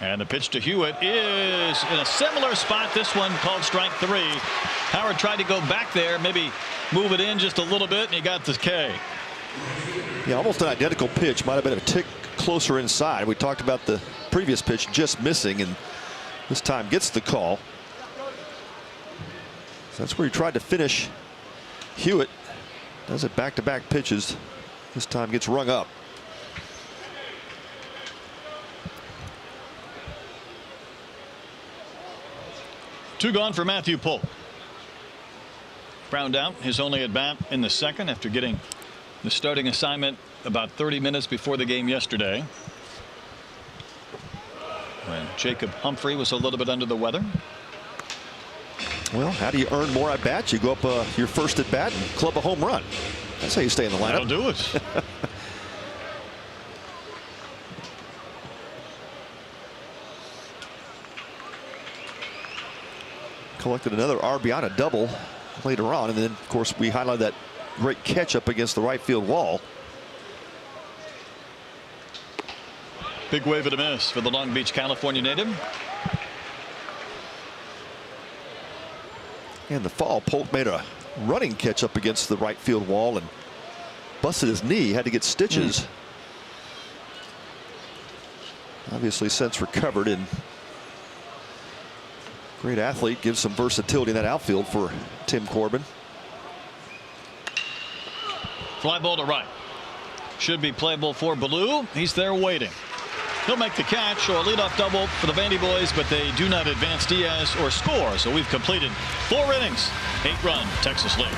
And the pitch to Hewitt is in a similar spot. This one called strike 3. Howard tried to go back there, maybe move it in just a little bit, and he got the K. Yeah, almost an identical pitch. Might have been a tick closer inside. We talked about the previous pitch just missing, and this time gets the call. So that's where he tried to finish. Hewitt does it back-to-back pitches. This time gets rung up. Two gone for Matthew Polk. Browned out his only at bat in the second after getting the starting assignment about 30 minutes before the game yesterday, when Jacob Humphrey was a little bit under the weather. Well, how do you earn more at bats? You go up your first at bat and club a home run. That's how you stay in the lineup. That'll do it. Collected another RBI on a double later on, and then of course we highlighted that great catch up against the right field wall. Big wave and a miss for the Long Beach, California native. In the fall, Polk made a running catch up against the right field wall and busted his knee, had to get stitches. Obviously since recovered, and great athlete, gives some versatility in that outfield for Tim Corbin. Fly ball to right. Should be playable for Ballou. He's there waiting. He'll make the catch, or a leadoff double for the Vandy boys, but they do not advance Diaz or score. So we've completed 4 innings, 8-run Texas lead.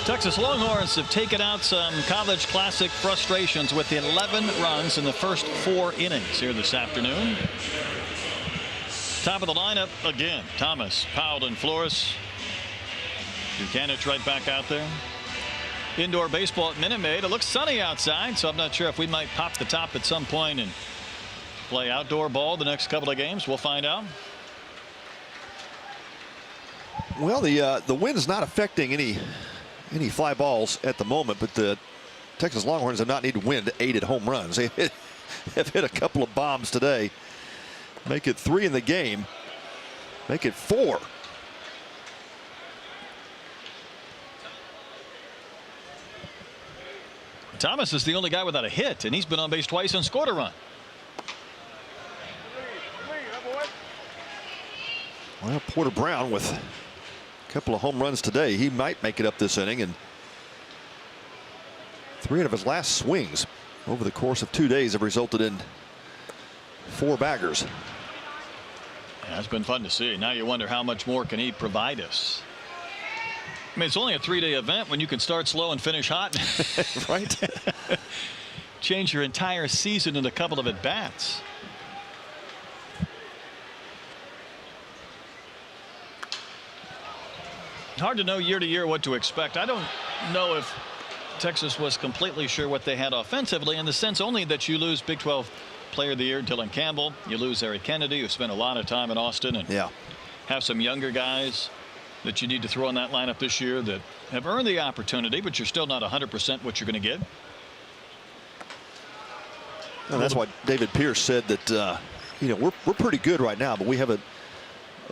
Texas Longhorns have taken out some College Classic frustrations with 11 runs in the first 4 innings here this afternoon. Top of the lineup again, Thomas, Powell, and Flores. Buchanan's right back out there. Indoor baseball at Minute Maid. It looks sunny outside, so I'm not sure if we might pop the top at some point and play outdoor ball the next couple of games. We'll find out. Well, the wind's not affecting any fly balls at the moment, but the Texas Longhorns have not needed wind to aid at home runs. They have hit a couple of bombs today. Make it 3 in the game. Make it 4. Thomas is the only guy without a hit, and he's been on base twice and scored a run. Well, Porter Brown with a couple of home runs today. He might make it up this inning, and 3 out of his last swings over the course of 2 days have resulted in 4 baggers. Yeah, it's been fun to see. Now you wonder how much more can he provide us. I mean, it's only a 3-day event when you can start slow and finish hot. Right. Change your entire season in a couple of at-bats. Hard to know year to year what to expect. I don't know if Texas was completely sure what they had offensively, in the sense only that you lose Big 12 Player of the Year Dylan Campbell. You lose Eric Kennedy, who spent a lot of time in Austin, and have some younger guys that you need to throw in that lineup this year that have earned the opportunity, but you're still not 100% what you're going to get. And that's why David Pierce said that we're pretty good right now, but we have a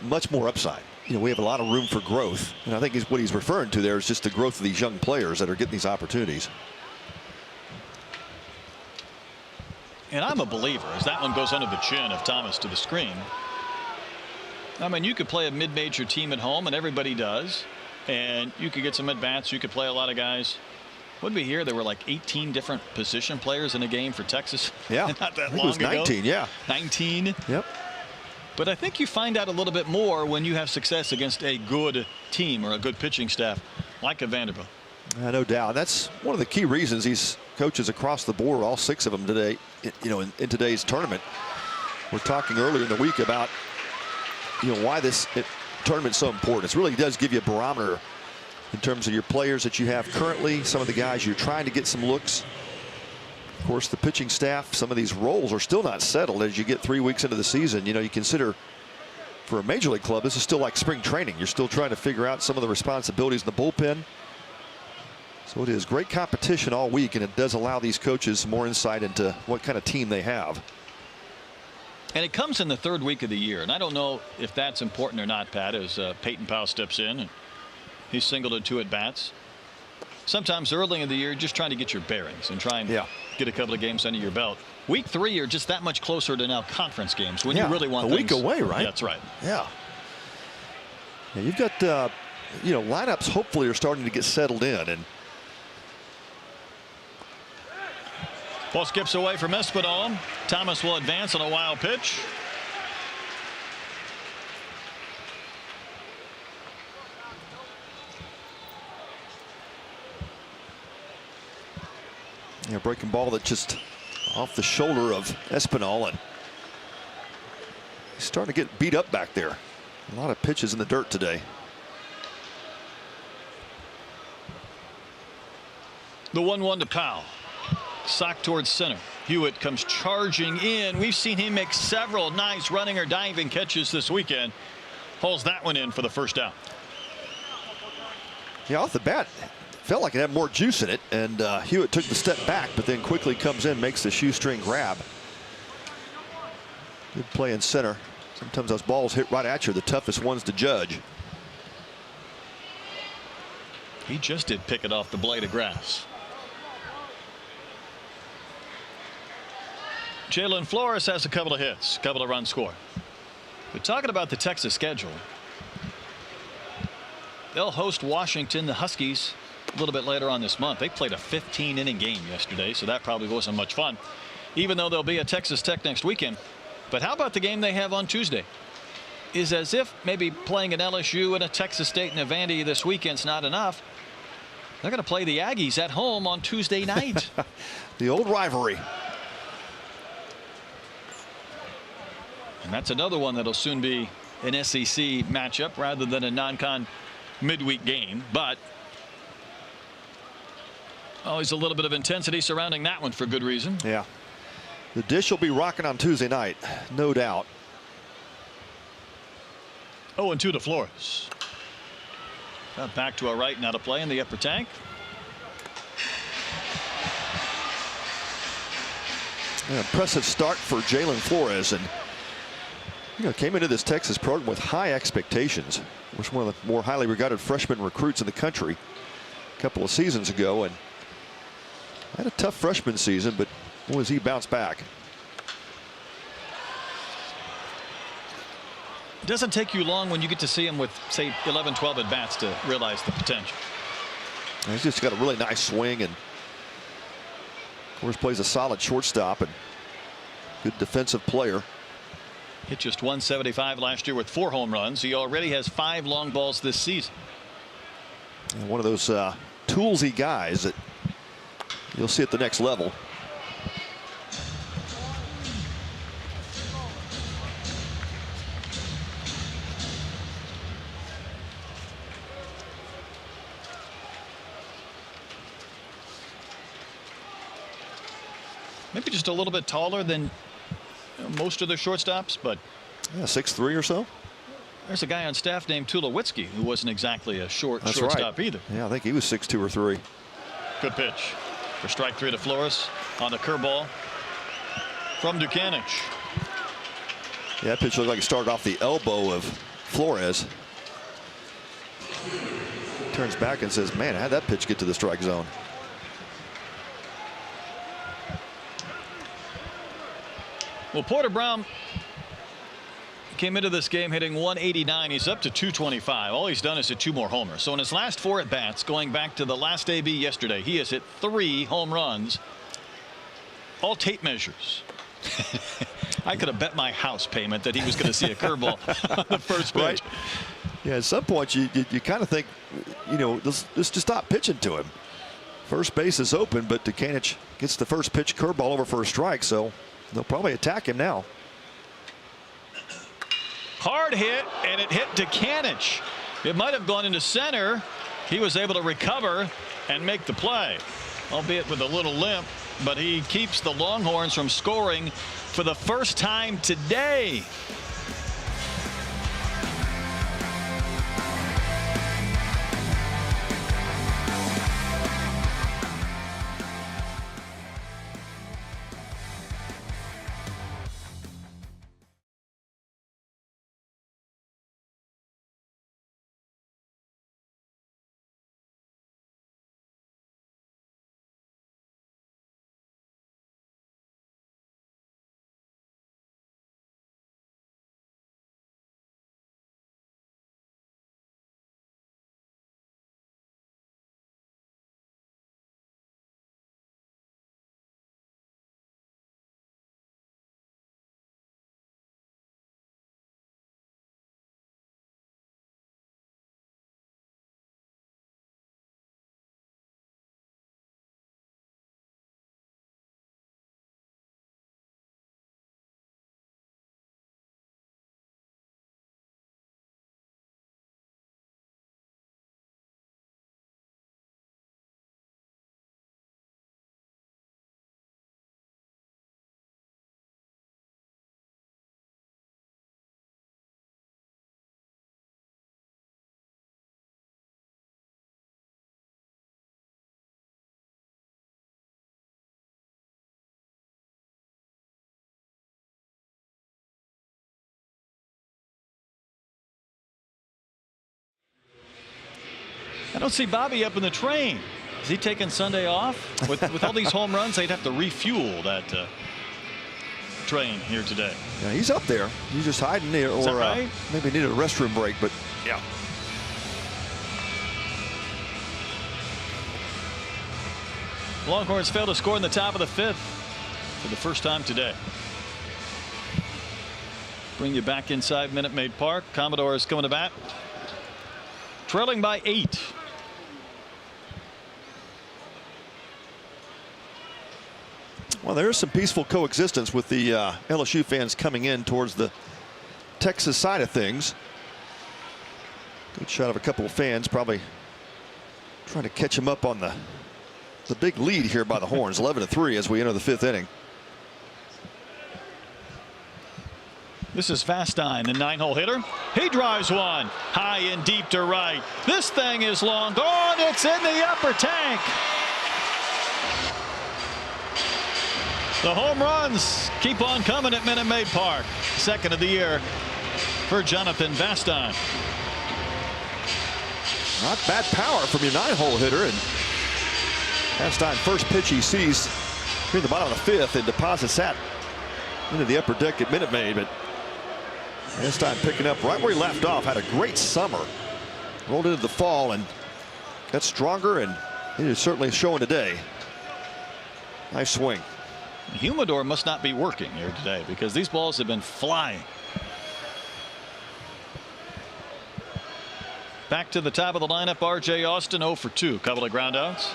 much more upside. We have a lot of room for growth, and I think what he's referring to there is just the growth of these young players that are getting these opportunities. And I'm a believer as that one goes under the chin of Thomas to the screen. I mean, you could play a mid-major team at home, and everybody does, and you could get some at-bats. You could play a lot of guys. What did we hear? There were like 18 different position players in a game for Texas. Yeah, not that I think long it was 19. ago. Yeah, 19. Yep. But I think you find out a little bit more when you have success against a good team or a good pitching staff like a Vanderbilt. No doubt. That's one of the key reasons these coaches across the board, all 6 of them today, in today's tournament. We're talking earlier in the week about why this tournament's so important. It really does give you a barometer in terms of your players that you have currently, some of the guys you're trying to get some looks. Of course, the pitching staff, some of these roles are still not settled as you get 3 weeks into the season. You consider for a major league club, this is still like spring training. You're still trying to figure out some of the responsibilities in the bullpen. So it is great competition all week, and it does allow these coaches more insight into what kind of team they have. And it comes in the 3rd week of the year, and I don't know if that's important or not, Pat, as Peyton Powell steps in and he's singled in 2 at-bats. Sometimes early in the year, just trying to get your bearings and try and get a couple of games under your belt. Week 3, you're just that much closer to now conference games when you really want a week away, right? Yeah, that's right. Yeah. You've got lineups hopefully are starting to get settled in, and ball skips away from Espinal. Thomas will advance on a wild pitch. Breaking ball that just off the shoulder of Espinal, and he's starting to get beat up back there. A lot of pitches in the dirt today. The 1-1 to Powell. Sock towards center. Hewitt comes charging in. We've seen him make several nice running or diving catches this weekend. Pulls that one in for the first out. Yeah, off the bat, felt like it had more juice in it, and Hewitt took the step back, but then quickly comes in, makes the shoestring grab. Good play in center. Sometimes those balls hit right at you, the toughest ones to judge. He just did pick it off the blade of grass. Jalen Flores has a couple of hits, a couple of runs scored. But talking about the Texas schedule, they'll host Washington, the Huskies, a little bit later on this month. They played a 15-inning game yesterday, so that probably wasn't much fun, even though they'll be at Texas Tech next weekend. But how about the game they have on Tuesday? Is as if maybe playing an LSU and a Texas State and a Vandy this weekend's not enough. They're going to play the Aggies at home on Tuesday night. The old rivalry. And that's another one that'll soon be an SEC matchup rather than a non-con midweek game. But always a little bit of intensity surrounding that one for good reason. Yeah. The dish will be rocking on Tuesday night, no doubt. 0-2 to Flores. Back to our right, now to play in the upper tank. An impressive start for Jalen Flores, and came into this Texas program with high expectations. Was one of the more highly regarded freshman recruits in the country a couple of seasons ago, and had a tough freshman season, but boy, has he bounced back. It doesn't take you long when you get to see him with, say, 11, 12 at bats to realize the potential. He's just got a really nice swing, and of course plays a solid shortstop and good defensive player. Hit just 175 last year with 4 home runs. He already has 5 long balls this season. And one of those toolsy guys that you'll see at the next level. Maybe just a little bit taller than most of the shortstops, but yeah, 6'3" or so. There's a guy on staff named Tulowitzki who wasn't exactly a shortstop either. Yeah, I think he was 6'2" or 3. Good pitch for strike 3 to Flores on a curveball from Dukanich. Yeah, that pitch looked like it started off the elbow of Flores. Turns back and says, man, how'd that pitch get to the strike zone? Well, Porter Brown came into this game hitting 189. He's up to 225. All he's done is hit 2 more homers. So in his last 4 at bats, going back to the last AB yesterday, he has hit 3 home runs. All tape measures. I could have bet my house payment that he was going to see a curveball on the first pitch. Right. Yeah, at some point you kind of think, let's just stop pitching to him. First base is open, but Dukanich gets the first pitch curveball over for a strike, so they'll probably attack him now. Hard hit, and it hit Dukanich. It might have gone into center. He was able to recover and make the play, albeit with a little limp, but he keeps the Longhorns from scoring for the first time today. I don't see Bobby up in the train. Is he taking Sunday off? With all these home runs, they'd have to refuel that train here today. Yeah, he's up there. He's just hiding there, or right? Maybe needed a restroom break, but yeah. Longhorns failed to score in the top of the 5th for the first time today. Bring you back inside Minute Maid Park. Commodores coming to bat, trailing by 8. Well, there's some peaceful coexistence with the LSU fans coming in towards the Texas side of things. Good shot of a couple of fans probably trying to catch him up on the big lead here by the Horns. 11-3 as we enter the 5th inning. This is Vastine, the 9-hole hitter. He drives one high and deep to right. This thing is long gone. It's in the upper tank. The home runs keep on coming at Minute Maid Park. Second of the year for Jonathan Vastine. Not bad power from your 9-hole hitter. And Vastine, first pitch he sees here in the bottom of the 5th, and deposits that into the upper deck at Minute Maid. But Vastine picking up right where he left off. Had a great summer. Rolled into the fall and got stronger, and it is certainly showing today. Nice swing. The humidor must not be working here today because these balls have been flying. Back to the top of the lineup, R.J. Austin 0 for 2. Couple of groundouts.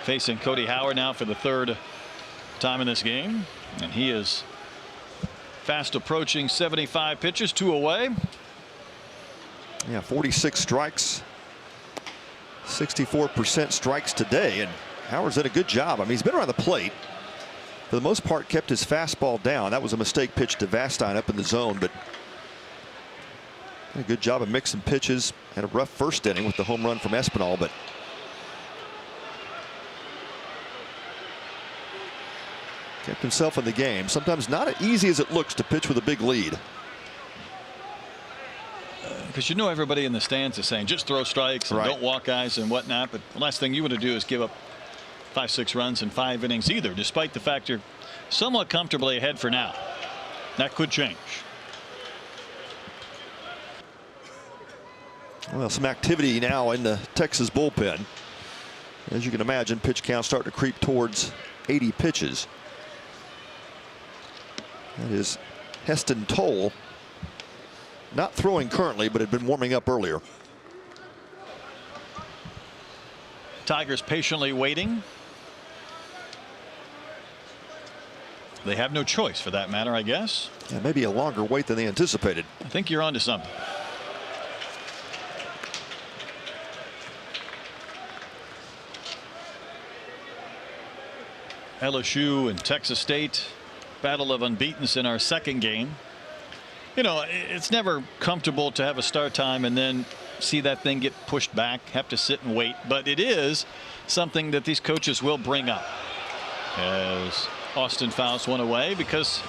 Facing Cody Howard now for the 3rd time in this game. And he is fast approaching 75 pitches, 2 away. Yeah, 46 strikes. 64% strikes today. And Howard's done a good job. I mean, he's been around the plate. For the most part, kept his fastball down. That was a mistake pitch to Vastine up in the zone, but a good job of mixing pitches. Had a rough first inning with the home run from Espinal, but kept himself in the game. Sometimes not as easy as it looks to pitch with a big lead. Because you know everybody in the stands is saying just throw strikes and don't walk guys and whatnot. But the last thing you want to do is give up 5-6 runs in 5 innings either, despite the fact you're somewhat comfortably ahead for now. That could change. Well, some activity now in the Texas bullpen. As you can imagine, pitch count starting to creep towards 80 pitches. That is Heston Toll. Not throwing currently, but had been warming up earlier. Tigers patiently waiting. They have no choice for that matter, I guess. Yeah, maybe a longer wait than they anticipated. I think you're onto something. LSU and Texas State, battle of unbeatens in our second game. You know, it's never comfortable to have a start time and then see that thing get pushed back, have to sit and wait. But it is something that these coaches will bring up as Austin fouls one away, because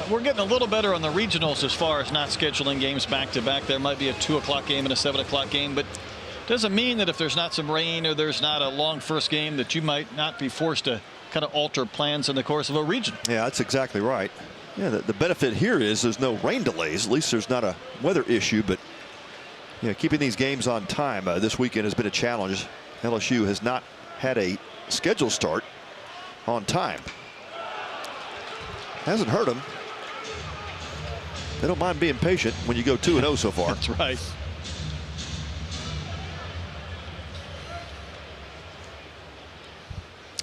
we're getting a little better on the regionals as far as not scheduling games back to back. There might be a 2 o'clock game and a 7 o'clock game, but doesn't mean that if there's not some rain or there's not a long first game that you might not be forced to kind of alter plans in the course of a region. Yeah, that's exactly right. Yeah, the benefit here is there's no rain delays. At least there's not a weather issue. But you know, keeping these games on time this weekend has been a challenge. LSU has not had a scheduled start on time. Hasn't hurt them. They don't mind being patient when you go 2-0 so far. That's right.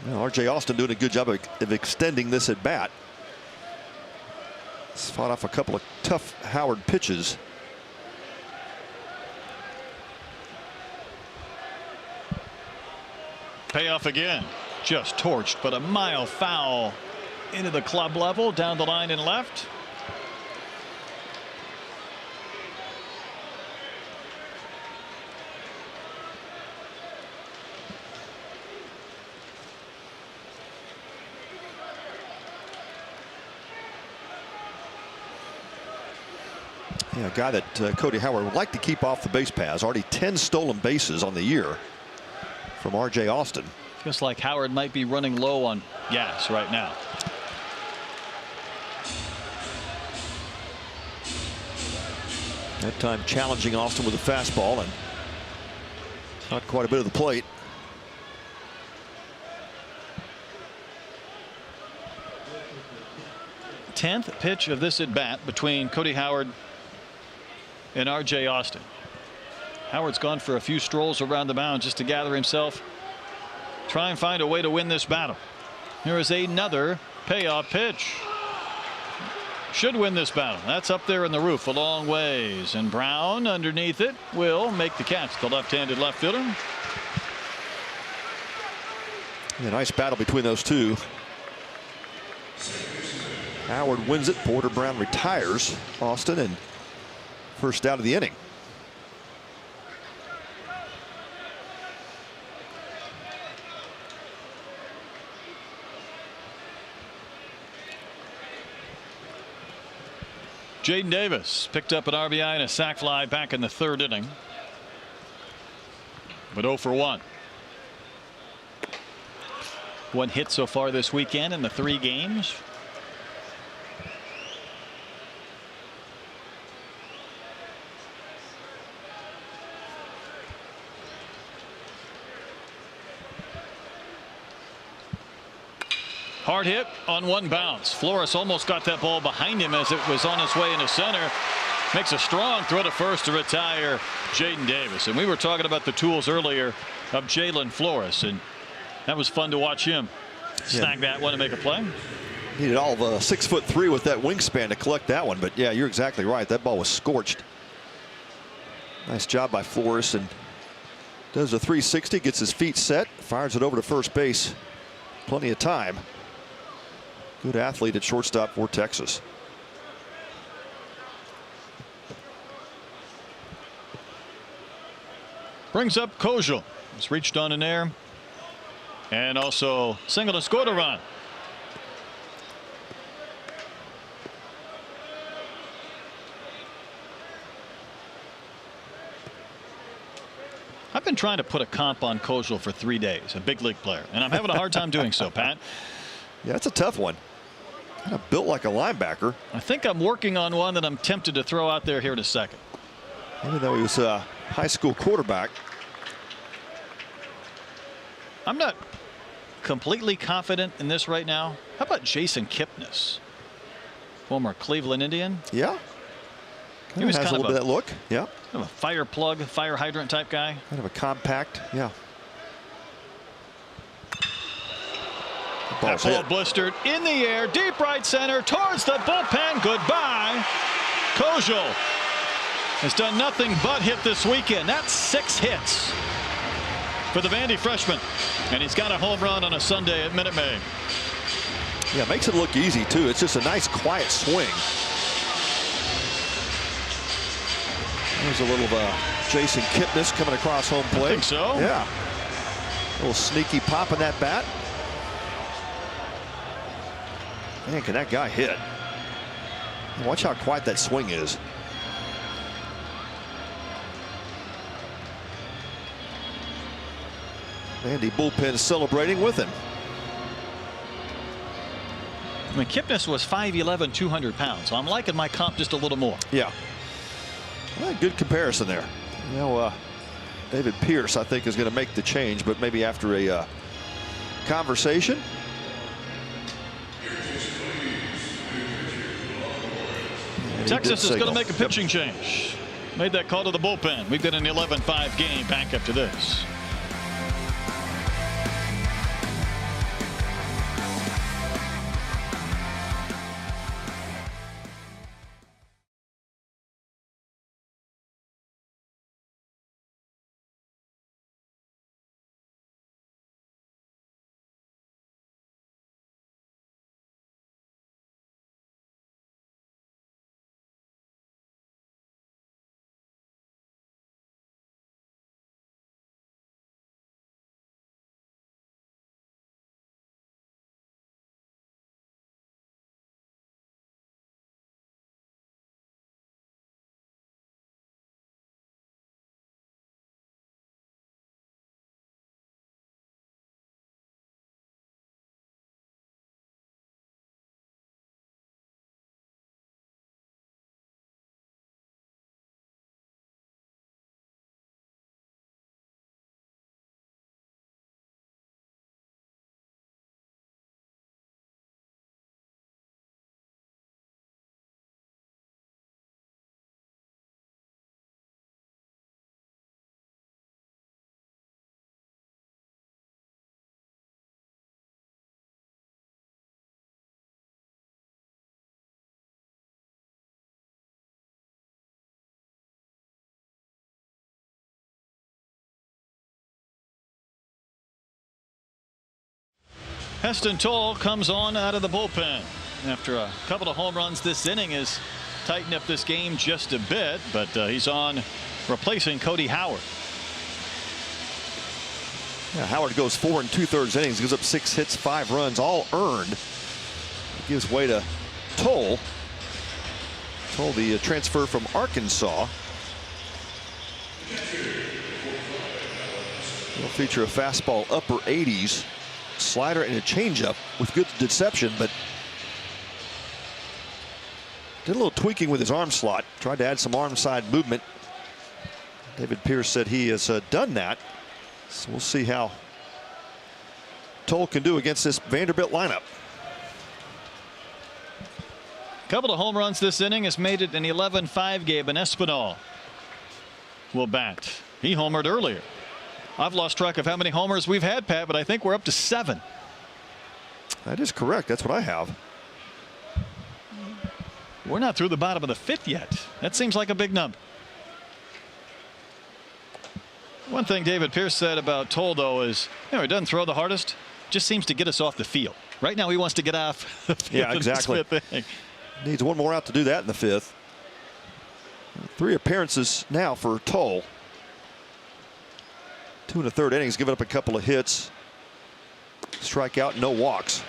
Well, R.J. Austin doing a good job of extending this at bat. He's fought off a couple of tough Howard pitches. Payoff again. Just torched, but a mile foul into the club level, down the line and left. Yeah, a guy that Cody Howard would like to keep off the base paths. Already 10 stolen bases on the year from R.J. Austin. Feels like Howard might be running low on gas right now. That time challenging Austin with a fastball, and not quite a bit of the plate. Tenth pitch of this at bat between Cody Howard and R.J. Austin. Howard's gone for a few strolls around the mound just to gather himself, try and find a way to win this battle. Here is another payoff pitch. Should win this battle. That's up there in the roof a long ways, and Brown underneath it will make the catch. The left-handed left fielder. Yeah, nice battle between those two. Howard wins it. Porter Brown retires. Austin, and first out of the inning. Jaden Davis picked up an RBI and a sac fly back in the 3rd inning. But 0 for 1. One hit so far this weekend in the 3 games. Hard hit on one bounce. Flores almost got that ball behind him as it was on its way into center. Makes a strong throw to first to retire Jaden Davis. And we were talking about the tools earlier of Jalen Flores, and that was fun to watch him snag that one and make a play. Needed all of 6'3" with that wingspan to collect that one. But yeah, you're exactly right. That ball was scorched. Nice job by Flores, and does a 360, gets his feet set, fires it over to first base. Plenty of time. Good athlete at shortstop for Texas. Brings up Kojal. He's reached on an air. And also single and scored a run. I've been trying to put a comp on Kojal for 3 days, a big league player, and I'm having a hard time doing so, Pat. Yeah, it's a tough one. Kind of built like a linebacker. I think I'm working on one that I'm tempted to throw out there here in a second. Even though he was a high school quarterback. I'm not completely confident in this right now. How about Jason Kipnis, former Cleveland Indian? Yeah. He was has kind a little bit of that look. Yeah. Kind of a fire plug, fire hydrant type guy. Kind of a compact. Yeah. That ball blistered in the air, deep right center, towards the bullpen. Goodbye. Kojal has done nothing but hit this weekend. That's 6 hits for the Vandy freshman, and he's got a home run on a Sunday at Minute Maid. Yeah, makes it look easy too. It's just a nice quiet swing. There's a little Jason Kipnis coming across home plate. I think so. Yeah. A little sneaky pop in that bat. Man, can that guy hit? Watch how quiet that swing is. Vandy bullpen celebrating with him. I mean, Kipnis was 5'11", 200 pounds. So I'm liking my comp just a little more. Yeah. Well, good comparison there. You know, David Pierce, I think, is going to make the change, but maybe after a conversation. Texas is going to make a pitching change. Made that call to the bullpen. We've got an 11-5 game back after this. Heston Toll comes on out of the bullpen. after a couple of home runs this inning, has tightened up this game just a bit, but he's on replacing Cody Howard. Yeah, Howard goes 4 2/3 innings, gives up 6 hits, 5 runs, all earned. Gives way to Toll. Toll, the transfer from Arkansas. He'll feature a fastball upper 80s, slider and a changeup with good deception, but did a little tweaking with his arm slot. Tried to add some arm side movement. David Pierce said he has done that. So we'll see how Toll can do against this Vanderbilt lineup. Couple of home runs this inning has made it an 11-5 game, and Espinal will bat. He homered earlier. I've lost track of how many homers we've had, Pat, but I think we're up to 7. That is correct. That's what I have. We're not through the bottom of the 5th yet. That seems like a big number. One thing David Pierce said about Toll, though, is he doesn't throw the hardest, just seems to get us off the field. Right now he wants to get off the field. Yeah, exactly. Needs one more out to do that in the 5th. 3 appearances now for Toll. 2 1/3 innings, giving up a couple of hits. Strikeout, no walks.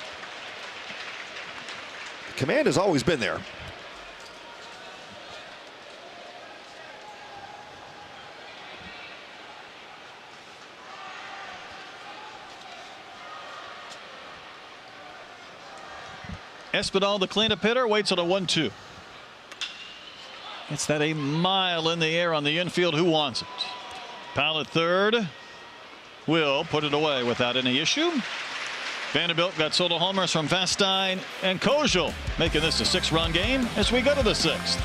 The command has always been there. Espinal, the cleanup hitter, waits on a 1-2. It's that a mile in the air on the infield. Who wants it? Powell at third. Will put it away without any issue. Vanderbilt got solo homers from Vastine and Kojal, making this a 6-run game as we go to the 6th.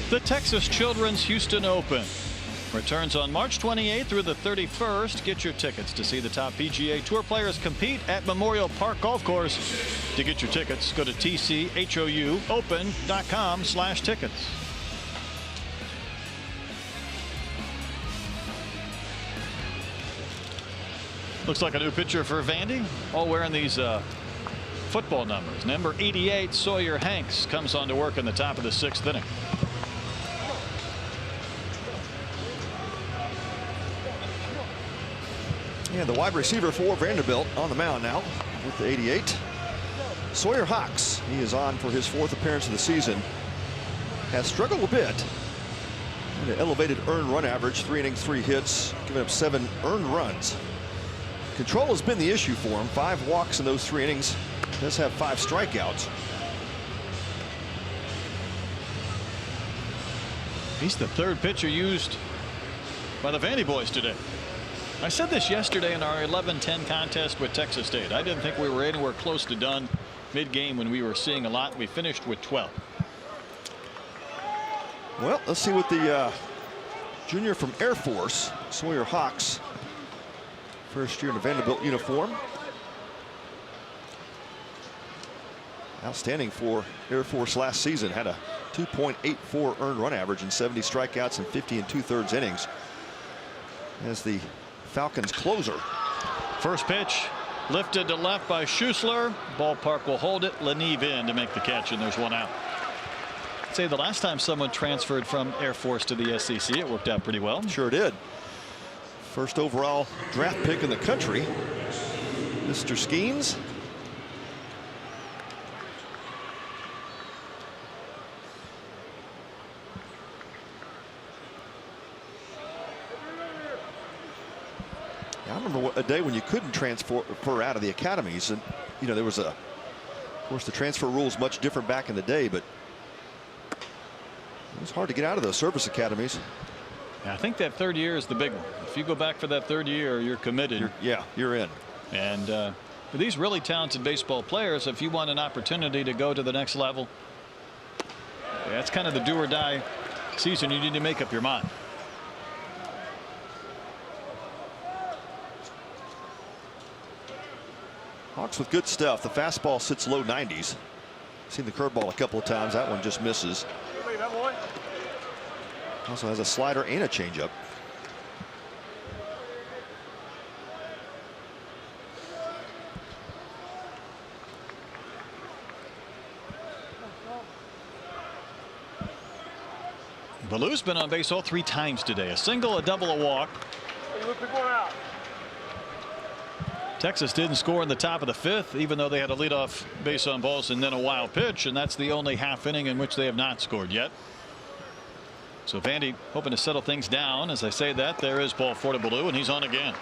The Texas Children's Houston Open returns on March 28th through the 31st. Get your tickets to see the top PGA Tour players compete at Memorial Park Golf Course. To get your tickets, go to tchouopen.com/tickets. Looks like a new pitcher for Vandy, all wearing these football numbers. Number 88, Sawyer Hanks, comes on to work in the top of the 6th inning. And the wide receiver for Vanderbilt on the mound now with the 88. Sawyer Hawks. He is on for his 4th appearance of the season. Has struggled a bit. An elevated earned run average, 3 innings, 3 hits, giving up 7 earned runs. Control has been the issue for him. 5 walks in those 3 innings. Does have 5 strikeouts. He's the 3rd pitcher used by the Vandy boys today. I said this yesterday in our 11-10 contest with Texas State. I didn't think we were anywhere close to done mid-game when we were seeing a lot. We finished with 12. Well, let's see what the junior from Air Force, Sawyer Hawks, first year in a Vanderbilt uniform. Outstanding for Air Force last season. Had a 2.84 earned run average and 70 strikeouts in 50 2/3 innings as the Falcons closer. First pitch lifted to left by Schussler. Ballpark will hold it. Leneve in to make the catch, and there's one out. I'd say the last time someone transferred from Air Force to the SEC, it worked out pretty well. Sure did. First overall draft pick in the country, Mr. Skeens. I remember a day when you couldn't transfer out of the academies, and there was of course the transfer rules much different back in the day, but it was hard to get out of those service academies. I think that third year is the big one. If you go back for that third year, you're committed. You're in. And for these really talented baseball players, if you want an opportunity to go to the next level, that's kind of the do or die season. You need to make up your mind. Hawks with good stuff. The fastball sits low 90s. Seen the curveball a couple of times. That one just misses. Also has a slider and a changeup. Ballou's been on base all 3 times today. A single, a double, a walk. Texas didn't score in the top of the 5th, even though they had a leadoff base on balls and then a wild pitch, and that's the only half inning in which they have not scored yet. So Vandy hoping to settle things down. As I say that, there is ball 4 to Ballou, and he's on again.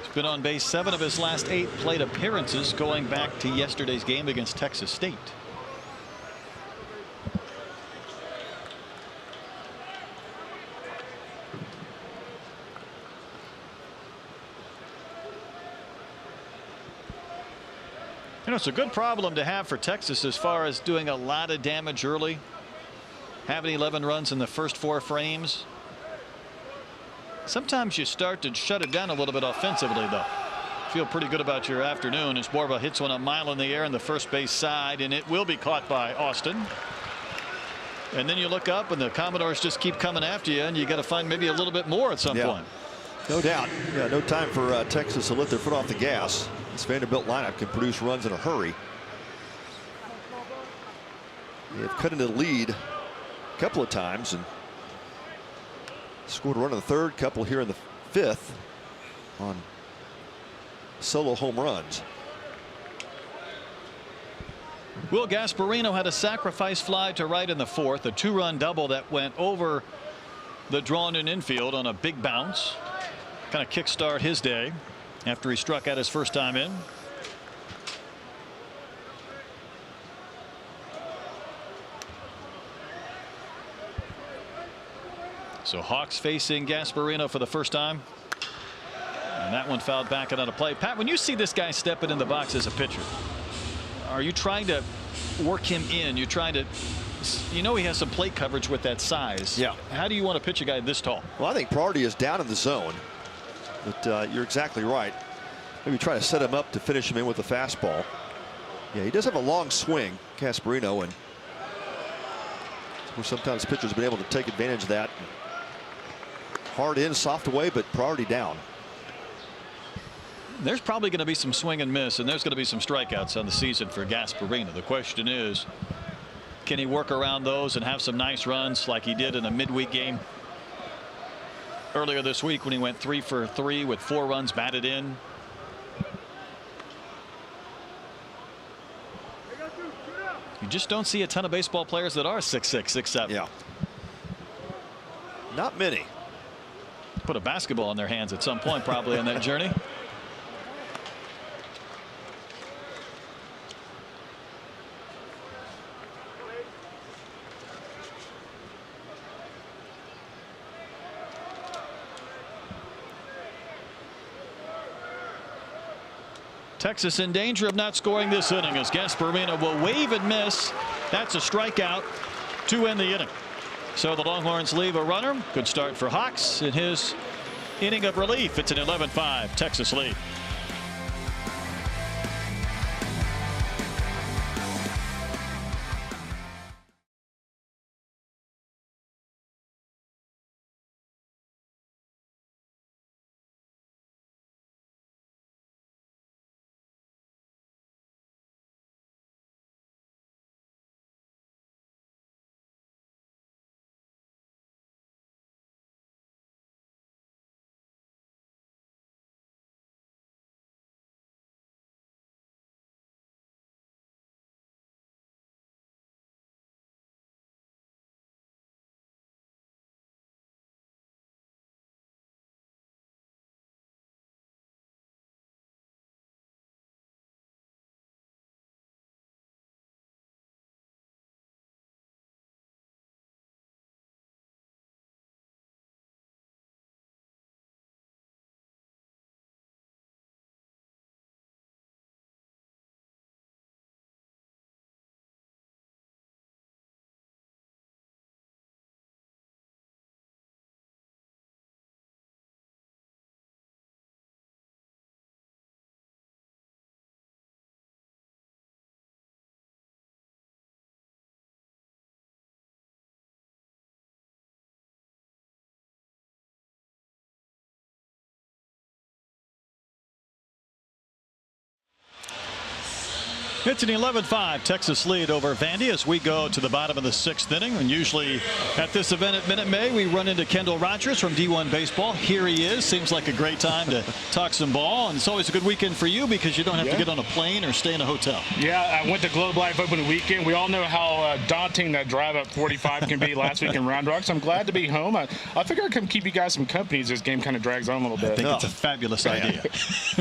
He's been on base 7 of his last 8 plate appearances, going back to yesterday's game against Texas State. It's a good problem to have for Texas as far as doing a lot of damage early. Having 11 runs in the first 4 frames. Sometimes you start to shut it down a little bit offensively, though. Feel pretty good about your afternoon as Borba hits one a mile in the air in the first base side, and it will be caught by Austin. And then you look up and the Commodores just keep coming after you, and you got to find maybe a little bit more at some point. No doubt. No time for Texas to let their foot off the gas. This Vanderbilt lineup can produce runs in a hurry. They have cut into the lead a couple of times and scored a run in the 3rd, couple here in the 5th on solo home runs. Will Gasparino had a sacrifice fly to right in the 4th, a 2-run double that went over the drawn-in infield on a big bounce. Kind of kickstart his day after he struck out his first time in. So Hawks facing Gasparino for the first time. And that one fouled back and out of play. Pat, when you see this guy stepping in the box as a pitcher, are you trying to work him in? You're trying to, he has some plate coverage with that size. Yeah. How do you want to pitch a guy this tall? Well, I think priority is down in the zone. But you're exactly right. Maybe try to set him up to finish him in with a fastball. Yeah, he does have a long swing, Gasparino, and where sometimes pitchers have been able to take advantage of that. Hard in, soft away, but priority down. There's probably going to be some swing and miss, and there's going to be some strikeouts on the season for Gasparino. The question is, can he work around those and have some nice runs like he did in a midweek game earlier this week when he went 3 for 3 with 4 runs batted in? You just don't see a ton of baseball players that are 6'6", 6'7". Yeah. Not many. Put a basketball in their hands at some point probably on that journey. Texas in danger of not scoring this inning as Gasparino will wave and miss. That's a strikeout to end the inning. So the Longhorns leave a runner. Good start for Hawks in his inning of relief. It's an 11-5 Texas lead. It's an 11-5 Texas lead over Vandy as we go to the bottom of the 6th inning. And usually at this event at Minute Maid, we run into Kendall Rogers from D1 Baseball. Here he is. Seems like a great time to talk some ball. And it's always a good weekend for you because you don't have to get on a plane or stay in a hotel. Yeah, I went to Globe Life opening weekend. We all know how daunting that drive up 45 can be last week in Round Rock. So I'm glad to be home. I figure I can keep you guys some company as this game kind of drags on a little bit. I think it's a fabulous idea.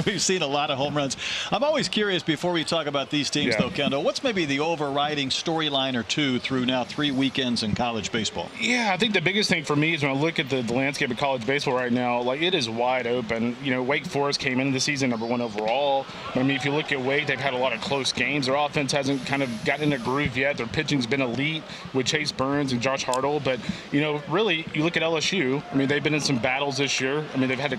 We've seen a lot of home runs. I'm always curious before we talk about these teams, though, Kendall, what's maybe the overriding storyline or two through now 3 weekends in college baseball? Yeah, I think the biggest thing for me is when I look at the landscape of college baseball right now, like it is wide open. You know, Wake Forest came into the season #1 overall. But, I mean, if you look at Wake, they've had a lot of close games. Their offense hasn't kind of gotten in a groove yet. Their pitching's been elite with Chase Burns and Josh Hartle. But, you know, really, you look at LSU. I mean, they've been in some battles this year. I mean, they've had a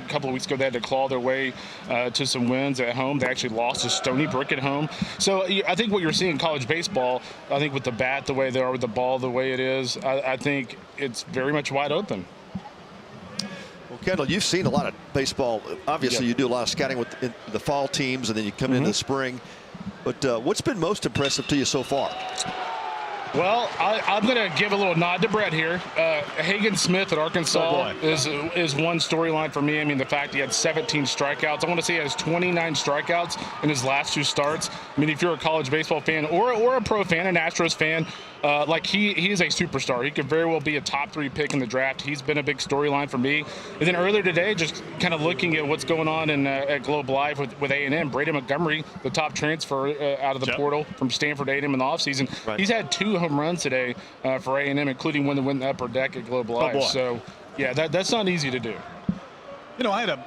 couple of weeks ago, they had to claw their way to some wins at home. They actually lost to Stony Brook at home. So I think what you're seeing in college baseball, I think with the bat the way they are, with the ball the way it is, I think it's very much wide open. Well, Kendall, you've seen a lot of baseball. Obviously, you do a lot of scouting with the fall teams, and then you come into the spring. But what's been most impressive to you so far? Well, I'm going to give a little nod to Brett here. Hagen Smith at Arkansas is one storyline for me. I mean, the fact he had 17 strikeouts. I want to say he has 29 strikeouts in his last 2 starts. I mean, if you're a college baseball fan or a pro fan, an Astros fan, like he is a superstar. He could very well be a top 3 pick in the draft. He's been a big storyline for me. And then earlier today, just kind of looking at what's going on at Globe Live with A&M, Brady Montgomery, the top transfer out of the portal from Stanford A&M in the offseason. Right. He's had 2 home runs today for A&M, including one to win the upper deck at Globe Live. So, yeah, that's not easy to do. You know, I had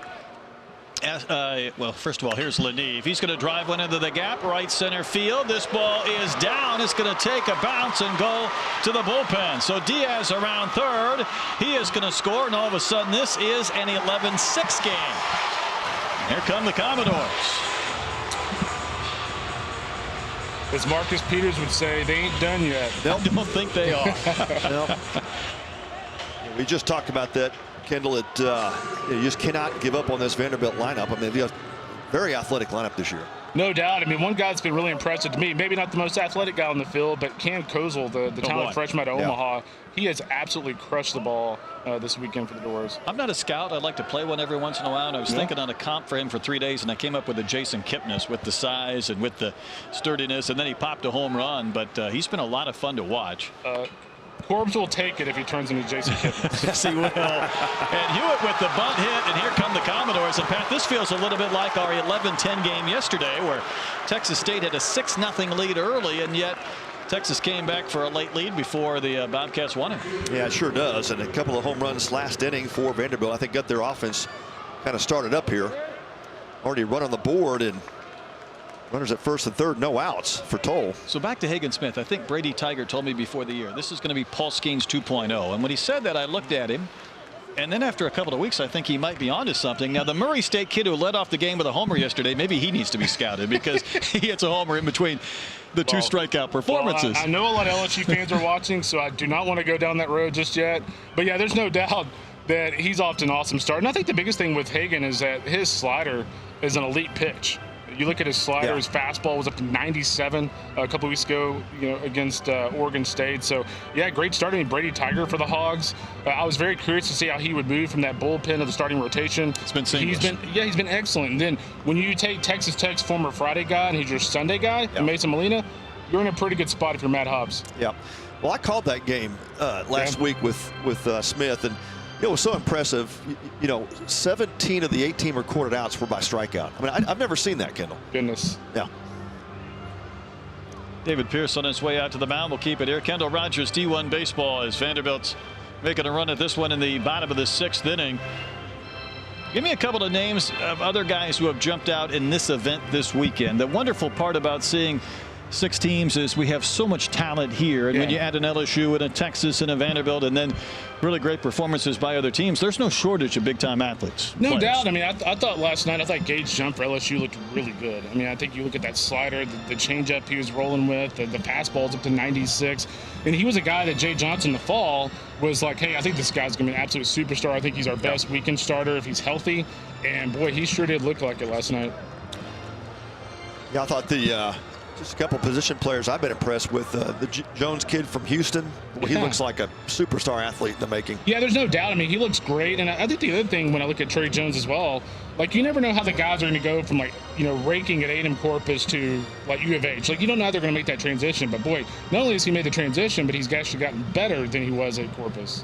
well, first of all, here's Leneve. He's going to drive one into the gap, right center field. This ball is down. It's going to take a bounce and go to the bullpen. So Diaz around third. He is going to score, and all of a sudden this is an 11-6 game. Here come the Commodores. As Marcus Peters would say, they ain't done yet. I don't think they are. Nope. We just talked about that, Kendall. You just cannot give up on this Vanderbilt lineup. I mean, they have a very athletic lineup this year. No doubt. I mean, one guy that's been really impressive to me, maybe not the most athletic guy on the field, but Cam Kozel, the talented freshman out of Omaha, he has absolutely crushed the ball this weekend for the Doors. I'm not a scout. I'd like to play one every once in a while. And I was thinking on a comp for him for 3 days, and I came up with a Jason Kipnis with the size and with the sturdiness, and then he popped a home run. But he's been a lot of fun to watch. Corbs will take it if he turns into Jason Kipnis. Yes, he will. And Hewitt with the bunt hit, and here come the Commodores. And Pat, this feels a little bit like our 11-10 game yesterday, where Texas State had a 6-0 lead early, and yet Texas came back for a late lead before the Bobcats won it. Yeah, it sure does. And a couple of home runs last inning for Vanderbilt. I think got their offense kind of started up here. Already run on the board, and runners at first and third, no outs for Toll. So back to Hagen Smith. I think Brady Tiger told me before the year this is going to be Paul Skeens 2.0. And when he said that, I looked at him, And then after a couple of weeks, I think he might be onto something. Now, the Murray State kid who led off the game with a homer yesterday, maybe he needs to be scouted because he hits a homer in between the two strikeout performances. Well, I know a lot of LSU fans are watching, so I do not want to go down that road just yet. But, yeah, there's no doubt that he's off to an awesome start. And I think the biggest thing with Hagan is that his slider is an elite pitch. You look at his slider, his fastball was up to 97 a couple weeks ago, against Oregon State. So, yeah, great start. I mean, Brady Tiger for the Hogs. I was very curious to see how he would move from that bullpen of the starting rotation. It's been seamless. He's been excellent. And then when you take Texas Tech's former Friday guy and he's your Sunday guy, Mason Molina, you're in a pretty good spot if you're Matt Hobbs. Yeah. Well, I called that game last week with Smith, and it was so impressive. 17 of the 18 recorded outs were by strikeout. I mean, I've never seen that, Kendall. Goodness. Yeah. David Pierce on his way out to the mound. We'll keep it here. Kendall Rogers, D1 Baseball, as Vanderbilt's making a run at this one in the bottom of the 6th inning. Give me a couple of names of other guys who have jumped out in this event this weekend. The wonderful part about seeing 6 teams is we have so much talent here, and when you add an LSU and a Texas and a Vanderbilt and then really great performances by other teams, there's no shortage of big-time athletes. No doubt. I mean, I thought last night, Gage Jump for LSU looked really good. I mean, I think you look at that slider, the changeup he was rolling with, the fastball's up to 96, and he was a guy that Jay Johnson in the fall was like, hey, I think this guy's going to be an absolute superstar. I think he's our best weekend starter if he's healthy, and boy, he sure did look like it last night. Yeah, I thought just a couple position players I've been impressed with. The Jones kid from Houston. He looks like a superstar athlete in the making. Yeah, there's no doubt. I mean, he looks great. And I think the other thing when I look at Trey Jones as well, you never know how the guys are going to go from, raking at A&M Corpus to, U of H. You don't know how they're going to make that transition. But, boy, not only has he made the transition, but he's actually gotten better than he was at Corpus.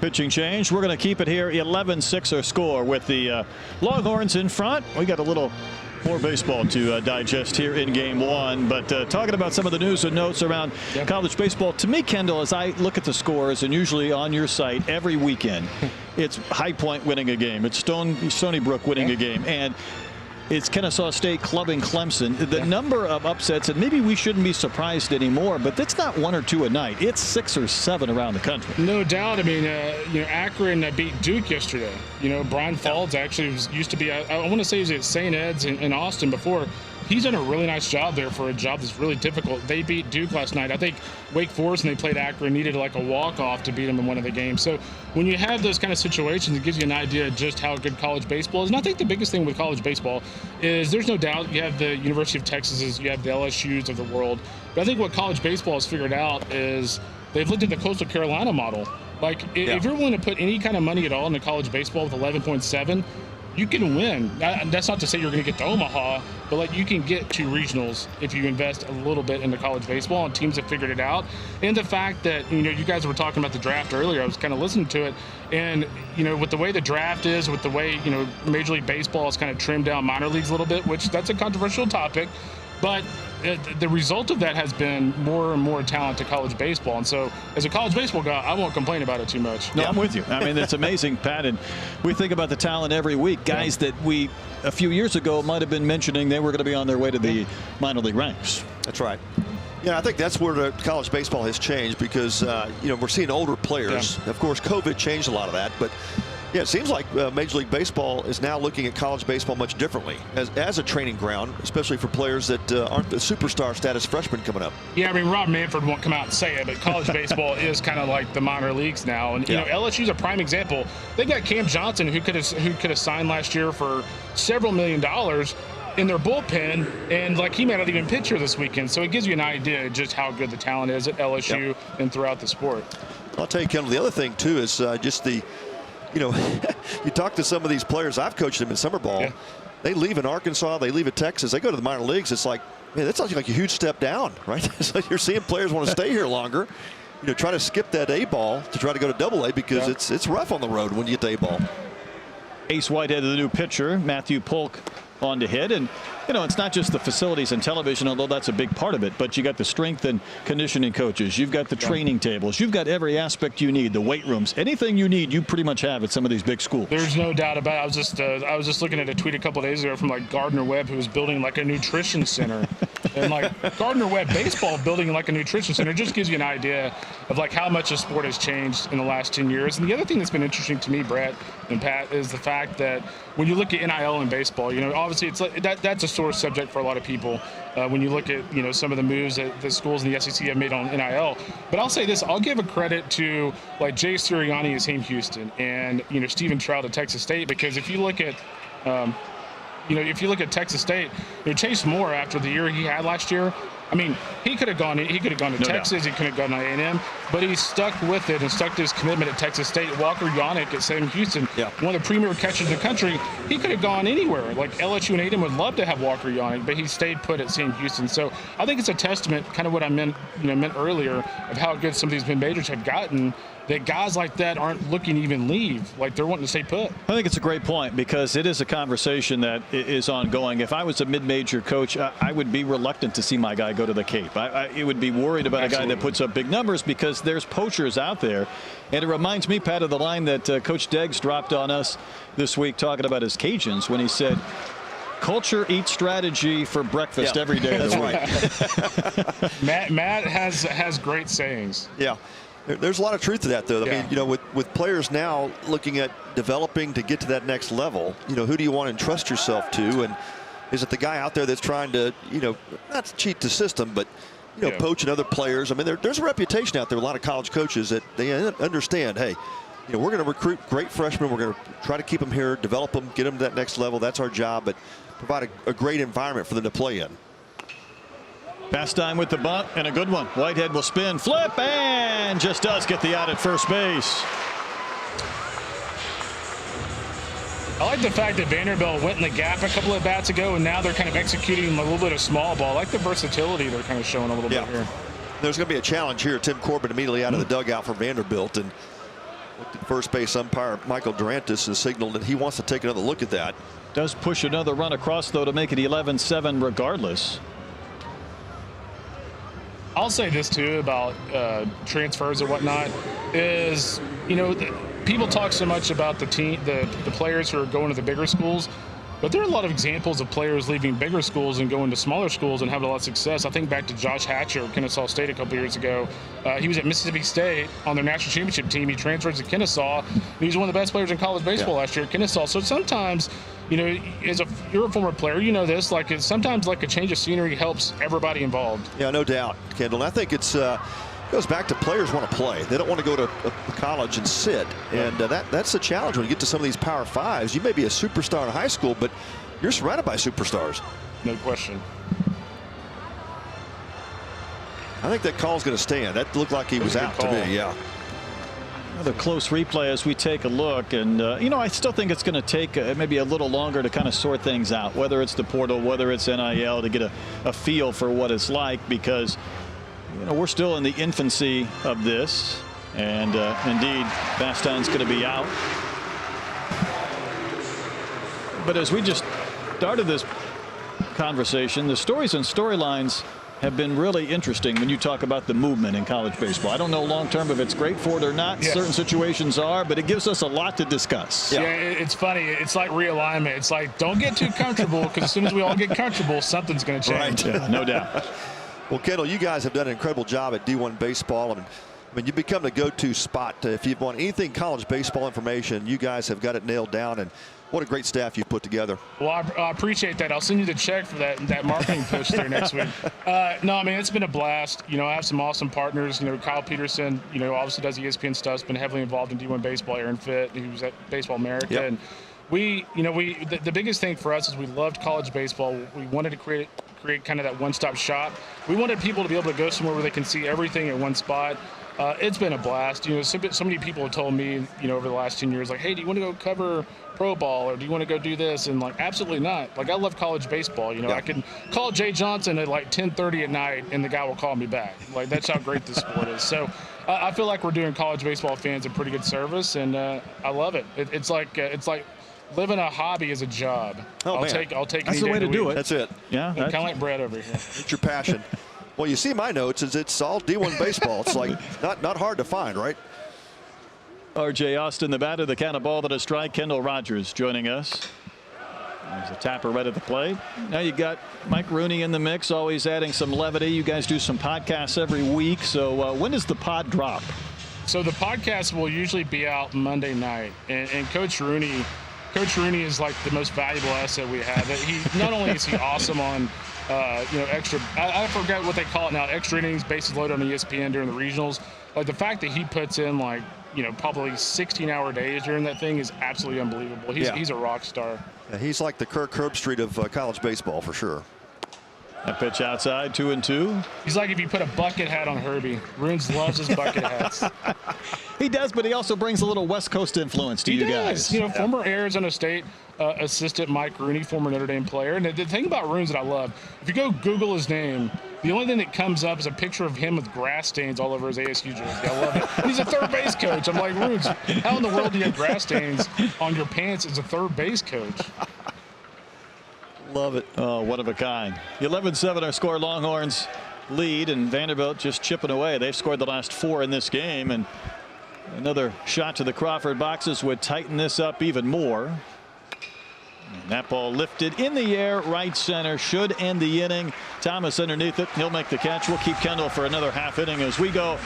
Pitching change. We're going to keep it here 11-6 our score with the Longhorns in front. We got a little more baseball to digest here in game 1, but talking about some of the news and notes around college baseball, to me, Kendall, as I look at the scores, and usually on your site every weekend, it's High Point winning a game, it's Stony Brook winning a game, and it's Kennesaw State clubbing Clemson. The number of upsets, and maybe we shouldn't be surprised anymore, but that's not 1 or 2 a night. It's 6 or 7 around the country. No doubt. I mean, Akron beat Duke yesterday. Brian Falls actually used to be, I want to say he was at St. Ed's in Austin before. He's done a really nice job there for a job that's really difficult. They beat Duke last night. I think Wake Forest, and they played Akron, needed a walk-off to beat them in one of the games. So when you have those kind of situations, it gives you an idea of just how good college baseball is. And I think the biggest thing with college baseball is there's no doubt you have the University of Texas's, you have the LSU's of the world. But I think what college baseball has figured out is they've looked at the Coastal Carolina model. If you're willing to put any kind of money at all into college baseball with 11.7, you can win. That's not to say you're going to get to Omaha, but you can get to regionals if you invest a little bit into college baseball, and teams have figured it out. And the fact that, you guys were talking about the draft earlier, I was kind of listening to it, and, with the way the draft is, with the way, Major League Baseball has kind of trimmed down minor leagues a little bit, which that's a controversial topic, but the result of that has been more and more talent to college baseball. And so as a college baseball guy, I won't complain about it too much. No, I'm with you. I mean, it's amazing, Pat. And we think about the talent every week. Guys that we, a few years ago, might have been mentioning they were going to be on their way to the minor league ranks. That's right. Yeah, I think that's where the college baseball has changed because, we're seeing older players. Yeah. Of course, COVID changed a lot of that. But, yeah, it seems like Major League Baseball is now looking at college baseball much differently as a training ground, especially for players that aren't the superstar status freshmen coming up. Yeah, I mean, Rob Manfred won't come out and say it, but college baseball is kind of like the minor leagues now. And, LSU's a prime example. They got Cam Johnson, who could have signed last year for several $1 million in their bullpen, and he may not even pitch here this weekend. So it gives you an idea of just how good the talent is at LSU and throughout the sport. I'll tell you, Kendall, the other thing, too, is just the you talk to some of these players. I've coached them in summer ball. Yeah. They leave in Arkansas. They leave at Texas. They go to the minor leagues. It's like, man, that sounds like a huge step down, right? So you're seeing players want to stay here longer. Try to skip that A ball to try to go to Double A because it's rough on the road when you get to A ball. Ace Whitehead, the new pitcher, Matthew Polk on to hit, and it's not just the facilities and television, although that's a big part of it, but you got the strength and conditioning coaches, you've got the training tables, you've got every aspect you need, the weight rooms, anything you need, you pretty much have at some of these big schools. There's no doubt about it. I was just looking at a tweet a couple of days ago from Gardner Webb, who was building a nutrition center And like Gardner-Webb baseball building like a nutrition center just gives you an idea of like how much the sport has changed in the last 10 years. And the other thing that's been interesting to me, Brett and Pat, is the fact that when you look at NIL in baseball, obviously it's like that's a sore subject for a lot of people. When you look at some of the moves that the schools in the SEC have made on NIL. But I'll say this: I'll give a credit to like Jay Sirianni at Sam Houston and Stephen Trout at Texas State, because if you look at Texas State, Chase Moore, after the year he had last year, I mean, he could have gone to Texas, he could have gone to A&M, but he stuck with it and stuck to his commitment at Texas State. Walker Yannick at Sam Houston, one of the premier catchers in the country, he could have gone anywhere. Like LSU and A&M would love to have Walker Yannick, but he stayed put at Sam Houston. So I think it's a testament, kind of what I meant earlier, of how good some of these mid-majors have gotten, that guys like that aren't looking to even leave. Like, they're wanting to stay put. I think it's a great point, because it is a conversation that is ongoing. If I was a mid-major coach, I would be reluctant to see my guy go to the Cape. I would be worried about a guy that puts up big numbers, because there's poachers out there. And it reminds me, Pat, of the line that Coach Deggs dropped on us this week talking about his Cajuns, when he said, culture eats strategy for breakfast every day of the week. Matt has great sayings. Yeah. There's a lot of truth to that, though. I mean, with players now looking at developing to get to that next level, who do you want to entrust yourself to? And is it the guy out there that's trying to, not to cheat the system, but, poaching other players? I mean, there's a reputation out there, a lot of college coaches, that they understand, hey, we're going to recruit great freshmen. We're going to try to keep them here, develop them, get them to that next level. That's our job, but provide a great environment for them to play in. Pastime with the bunt, and a good one. Whitehead will spin, flip, and just does get the out at first base. I like the fact that Vanderbilt went in the gap a couple of bats ago, and now they're kind of executing a little bit of small ball. I like the versatility they're kind of showing a little bit here. There's going to be a challenge here. Tim Corbin immediately out of the dugout for Vanderbilt, and first base umpire Michael Durantis has signaled that he wants to take another look at that. Does push another run across, though, to make it 11-7 regardless. I'll say this too about transfers and whatnot is, people talk so much about the players who are going to the bigger schools, but there are a lot of examples of players leaving bigger schools and going to smaller schools and having a lot of success. I think back to Josh Hatcher at Kennesaw State a couple years ago. He was at Mississippi State on their national championship team. He transferred to Kennesaw, and he was one of the best players in college baseball last year at Kennesaw. So sometimes, you're a former player, this, like, sometimes like a change of scenery helps everybody involved. Yeah, no doubt, Kendall. And I think it goes back to players want to play. They don't want to go to college and sit. And that's the challenge when you get to some of these Power Fives. You may be a superstar in high school, but you're surrounded by superstars. No question. I think that call's going to stand. That looked like he was out to me. Yeah. Another close replay as we take a look, and I still think it's going to take maybe a little longer to kind of sort things out, whether it's the portal, whether it's NIL, to get a feel for what it's like, because we're still in the infancy of this, and indeed Bastian's going to be out. But as we just started this conversation, the stories and storylines have been really interesting when you talk about the movement in college baseball. I don't know long term if it's great for it or not. Certain situations are, but it gives us a lot to discuss. Yeah, it's funny. It's like realignment. It's like, don't get too comfortable, because as soon as we all get comfortable, something's going to change. Right. Yeah, no doubt. Well, Kendall, you guys have done an incredible job at D1 baseball. I mean, you've become the go-to spot. If you want anything college baseball information, you guys have got it nailed down. And what a great staff you've put together. Well, I appreciate that. I'll send you the check for that marketing push there next week. No, I mean, it's been a blast. I have some awesome partners. Kyle Peterson, obviously does ESPN stuff. Has been heavily involved in D1 baseball. Aaron Fitt, he was at Baseball America. And the biggest thing for us is we loved college baseball. We wanted to create kind of that one-stop shop. We wanted people to be able to go somewhere where they can see everything in one spot. It's been a blast. So many people have told me, over the last 10 years, like, hey, do you want to go cover pro ball, or do you want to go do this? And like, absolutely not. Like, I love college baseball. I can call Jay Johnson at like 10:30 at night, and the guy will call me back. Like, that's how great this sport is. So I feel like we're doing college baseball fans a pretty good service, and I love it. It's like living a hobby is a job. I'll take. That's the way to do it. That's it. Yeah, kind of like Brett over here. It's your passion. Well, you see my notes is it's all D1 baseball. It's like not hard to find, right? R.J. Austin, the batter, the count of ball that a strike. Kendall Rogers joining us. There's a tapper right at the plate. Now you got Mike Rooney in the mix, always adding some levity. You guys do some podcasts every week. So when does the pod drop? So the podcast will usually be out Monday night, and Coach Rooney is like the most valuable asset we have. He not only is he awesome on extra, I forget what they call it now, extra innings, bases loaded on ESPN during the regionals. Like the fact that he puts in probably 16-hour days during that thing is absolutely unbelievable. He's a rock star. Yeah, he's like the Kirk Herbstreit of college baseball for sure. That pitch outside, 2-2. He's like if you put a bucket hat on Herbie. Runes loves his bucket hats. He does, but he also brings a little West Coast influence to you guys. Former Arizona State assistant Mike Rooney, former Notre Dame player. And the thing about Runes that I love, if you go Google his name, the only thing that comes up is a picture of him with grass stains all over his ASU jersey. I love it. And he's a third base coach. I'm like, Runes, how in the world do you have grass stains on your pants as a third base coach? Love it. Oh, one of a kind. 11-7 our score. Longhorns lead, and Vanderbilt just chipping away. They've scored the last 4 in this game, and another shot to the Crawford boxes would tighten this up even more. And that ball lifted in the air, right center, should end the inning. Thomas underneath it. He'll make the catch. We'll keep Kendall for another half inning as we go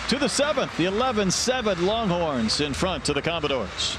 to the 7th. The 11-7 Longhorns in front to the Commodores.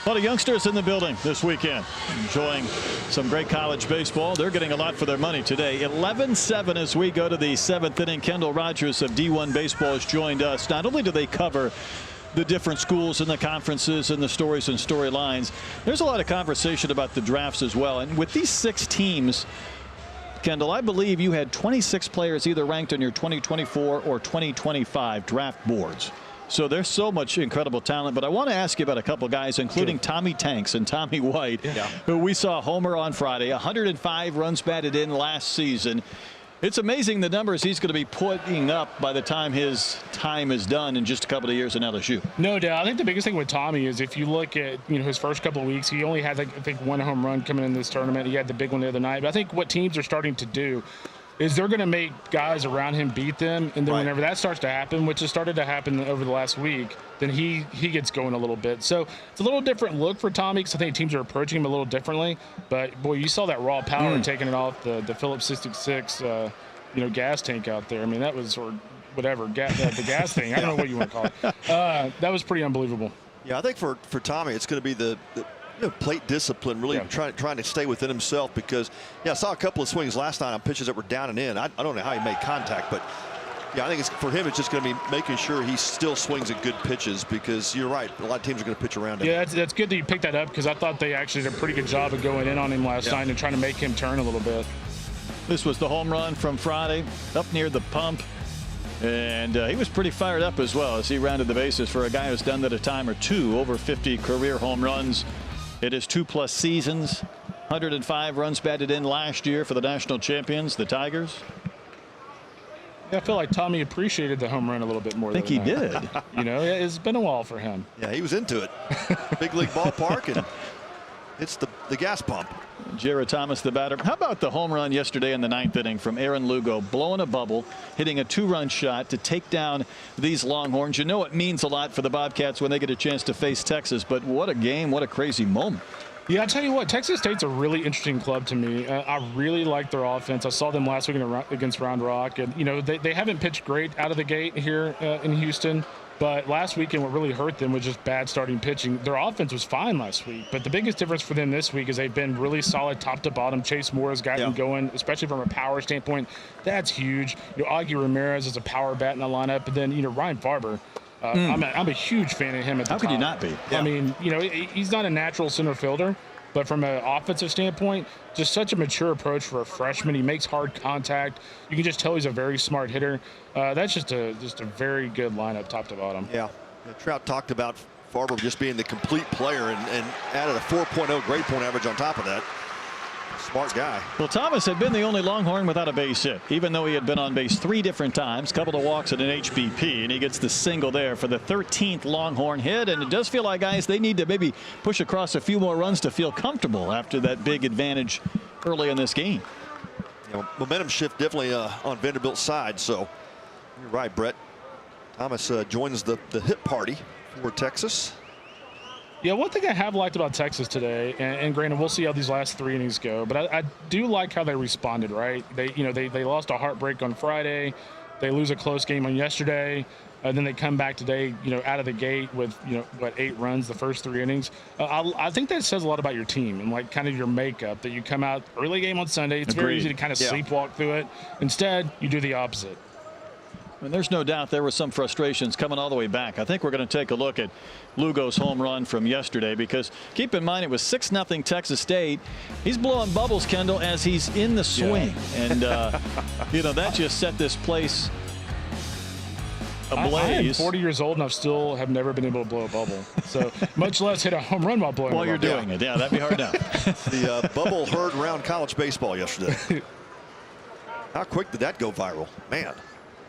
A lot of youngsters in the building this weekend, enjoying some great college baseball. They're getting a lot for their money today. 11-7 as we go to the 7th inning. Kendall Rogers of D1 Baseball has joined us. Not only do they cover the different schools and the conferences and the stories and storylines, there's a lot of conversation about the drafts as well. And with these 6 teams, Kendall, I believe you had 26 players either ranked on your 2024 or 2025 draft boards. So there's so much incredible talent. But I want to ask you about a couple guys, including Tommy Tanks and Tommy White, who we saw homer on Friday, 105 runs batted in last season. It's amazing the numbers he's going to be putting up by the time his time is done in just a couple of years in LSU. No doubt. I think the biggest thing with Tommy is if you look at his first couple of weeks, he only had, I think, 1 home run coming in this tournament. He had the big one the other night. But I think what teams are starting to do is they're going to make guys around him beat them, and then whenever that starts to happen, which has started to happen over the last week, then he gets going a little bit. So it's a little different look for Tommy because I think teams are approaching him a little differently. But boy, you saw that raw power taking it off the Phillips 66 gas tank out there. I mean, that was, or whatever, the gas thing. I don't know what you want to call it. That was pretty unbelievable. Yeah, I think for Tommy, it's going to be the plate discipline, really trying to stay within himself, because I saw a couple of swings last night on pitches that were down and in. I don't know how he made contact, but I think for him it's just going to be making sure he still swings at good pitches, because you're right, a lot of teams are going to pitch around him. Yeah, that's good that you picked that up, because I thought they actually did a pretty good job of going in on him last night and trying to make him turn a little bit. This was the home run from Friday up near the pump, and he was pretty fired up as well as he rounded the bases for a guy who's done that a time or two, over 50 career home runs. It is 2+ seasons, 105 runs batted in last year for the national champions, the Tigers. I feel like Tommy appreciated the home run a little bit more. I think he did. You know, it's been a while for him. Yeah, he was into it. Big league ballpark, and it's the gas pump. Jared Thomas, the batter. How about the home run yesterday in the 9th inning from Aaron Lugo, blowing a bubble, hitting a 2-run shot to take down these Longhorns? You know it means a lot for the Bobcats when they get a chance to face Texas, but what a game, what a crazy moment. Yeah, I'll tell you what, Texas State's a really interesting club to me. I really like their offense. I saw them last week against Round Rock, and you know they haven't pitched great out of the gate here in Houston. But last weekend, what really hurt them was just bad starting pitching. Their offense was fine last week, but the biggest difference for them this week is they've been really solid top to bottom. Chase Moore has gotten going, especially from a power standpoint. That's huge. You know, Augie Ramirez is a power bat in the lineup, and then you know Ryan Farber. I'm a huge fan of him at the top. How could you not be? Yeah. I mean, you know, he's not a natural center fielder, but from an offensive standpoint, just such a mature approach for a freshman. He makes hard contact. You can just tell he's a very smart hitter. That's just a very good lineup, top to bottom. Yeah. Trout talked about Farber just being the complete player and added a 4.0 grade point average on top of that. Smart guy. Well, Thomas had been the only Longhorn without a base hit, even though he had been on base 3 different times, couple of walks and an HBP, and he gets the single there for the 13th Longhorn hit. And it does feel like, guys, they need to maybe push across a few more runs to feel comfortable after that big advantage early in this game. You know, momentum shift definitely on Vanderbilt's side. So you're right, Brett. Thomas joins the hit party for Texas. Yeah, one thing I have liked about Texas today, and granted, we'll see how these last 3 innings go, but I do like how they responded. Right? They lost a heartbreak on Friday, they lose a close game on yesterday, and then they come back today, you know, out of the gate with 8 runs the first 3 innings. I think that says a lot about your team and like kind of your makeup, that you come out early game on Sunday. It's very easy to kind of sleepwalk through it. Instead, you do the opposite. And there's no doubt there were some frustrations coming all the way back. I think we're going to take a look at Lugo's home run from yesterday, because keep in mind it was 6-0 Texas State. He's blowing bubbles, Kendall, as he's in the swing. And, you know, that just set this place ablaze. I am 40 years old and I still have never been able to blow a bubble. So much less hit a home run while blowing a bubble. While you're doing it. Yeah, that'd be hard now. The bubble heard around college baseball yesterday. How quick did that go viral? Man.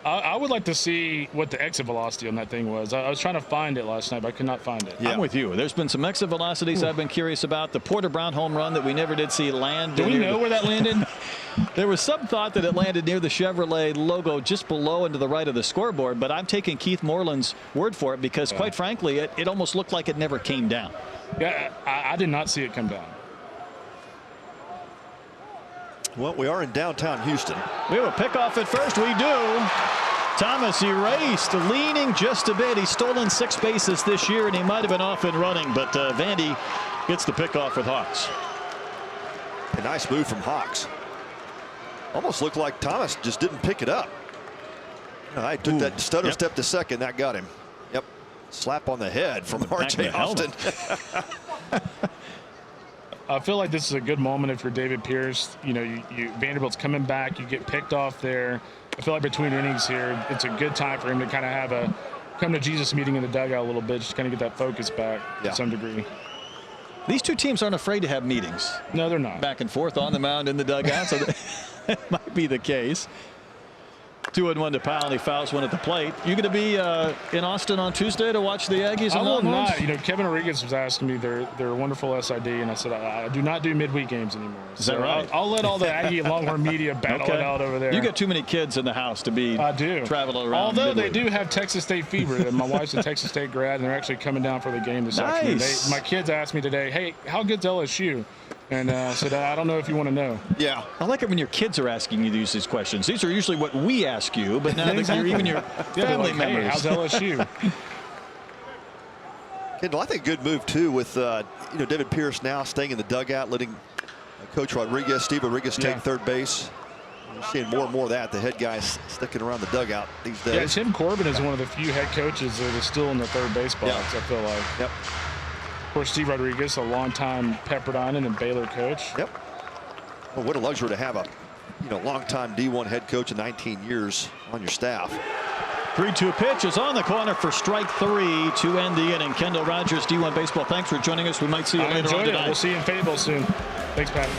I would like to see what the exit velocity on that thing was. I was trying to find it last night, but I could not find it. Yeah. I'm with you. There's been some exit velocities I've been curious about. The Porter Brown home run that we never did see land. Do we know where that landed? There was some thought that it landed near the Chevrolet logo just below and to the right of the scoreboard, but I'm taking Keith Moreland's word for it, because quite frankly, it almost looked like it never came down. Yeah, I did not see it come down. Well, we are in downtown Houston. We have a pickoff at first. We do. Thomas erased, leaning just a bit. He's stolen 6 bases this year, and he might have been off and running, but Vandy gets the pickoff with Hawks. A nice move from Hawks. Almost looked like Thomas just didn't pick it up. I took that stutter step to second. That got him. Yep. Slap on the head from R.J. Austin. I feel like this is a good moment if you're David Pierce. You know, Vanderbilt's coming back. You get picked off there. I feel like between innings here, it's a good time for him to kind of have a come to Jesus meeting in the dugout a little bit, just kind of get that focus back to some degree. These two teams aren't afraid to have meetings. No, they're not. Back and forth on the mound in the dugout, so that might be the case. 2-1 to Powell, and he fouls one at the plate. You going to be in Austin on Tuesday to watch the Aggies? I will not. You know, Kevin Rodriguez was asking me their wonderful SID, and I said I do not do midweek games anymore. Is that right? I'll let all the Aggie and Longhorn media battle it out over there. You got too many kids in the house to be traveling around. Although they do have Texas State fever. My wife's a Texas State grad, and they're actually coming down for the game this afternoon. My kids asked me today, hey, how good's LSU? And I said, I don't know if you want to know. Yeah. I like it when your kids are asking you these questions. These are usually what we ask you, but now even your family members. Hey, how's LSU? Kendall, I think good move, too, with David Pierce now staying in the dugout, letting Coach Steve Rodriguez take third base. We're seeing more and more of that. The head guys sticking around the dugout these days. Yeah, Tim Corbin is one of the few head coaches that is still in the third base box, I feel like. Yep. Of course, Steve Rodriguez, a longtime Pepperdine and Baylor coach. Yep. Well, what a luxury to have a longtime D1 head coach in 19 years on your staff. 3-2 pitch is on the corner for strike 3 to end the inning. Kendall Rogers, D1 Baseball, thanks for joining us. We might see you later on tonight. We'll see you in Fayetteville soon. Thanks, Pat.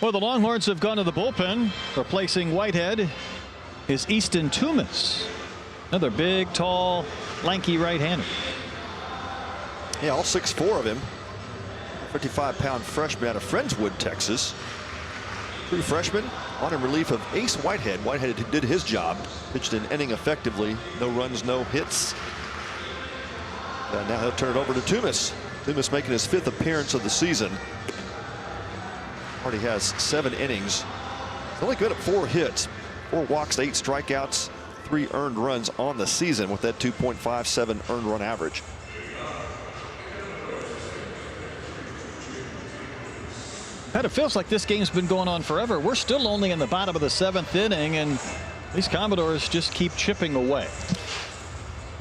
Well, the Longhorns have gone to the bullpen. Replacing Whitehead is Easton Toomas. Another big, tall, lanky right-hander. Yeah, all 6'4" of him. 55-pound freshman out of Friendswood, Texas. True freshman on in relief of Ace Whitehead. Whitehead did his job. Pitched an inning effectively. No runs, no hits. And now he'll turn it over to Toomas. Toomas making his 5th appearance of the season. Already has 7 innings. He's only good at 4 hits, 4 walks, 8 strikeouts, 3 earned runs on the season with that 2.57 earned run average. Pat, it feels like this game's been going on forever. We're still only in the bottom of the 7th inning, and these Commodores just keep chipping away.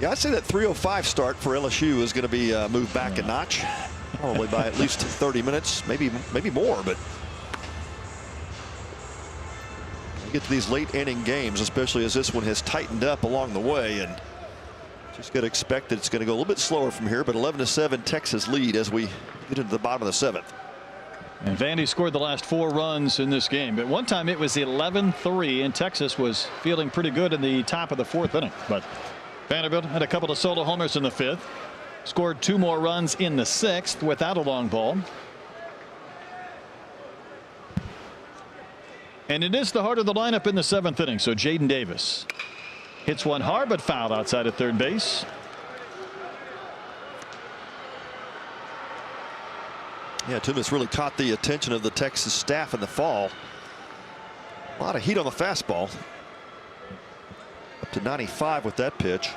Yeah, I'd say that 3:05 start for LSU is going to be moved back a notch, probably by at least 30 minutes, maybe more. But you get to these late inning games, especially as this one has tightened up along the way, and just got to expect that it's going to go a little bit slower from here. But 11-7 Texas lead as we get into the bottom of the 7th. And Vandy scored the last 4 runs in this game. But one time it was 11-3, and Texas was feeling pretty good in the top of the 4th inning. But Vanderbilt had a couple of solo homers in the 5th. Scored 2 more runs in the 6th without a long ball. And it is the heart of the lineup in the 7th inning. So Jaden Davis hits one hard but fouled outside of third base. Yeah, Toomas really caught the attention of the Texas staff in the fall. A lot of heat on the fastball. Up to 95 with that pitch.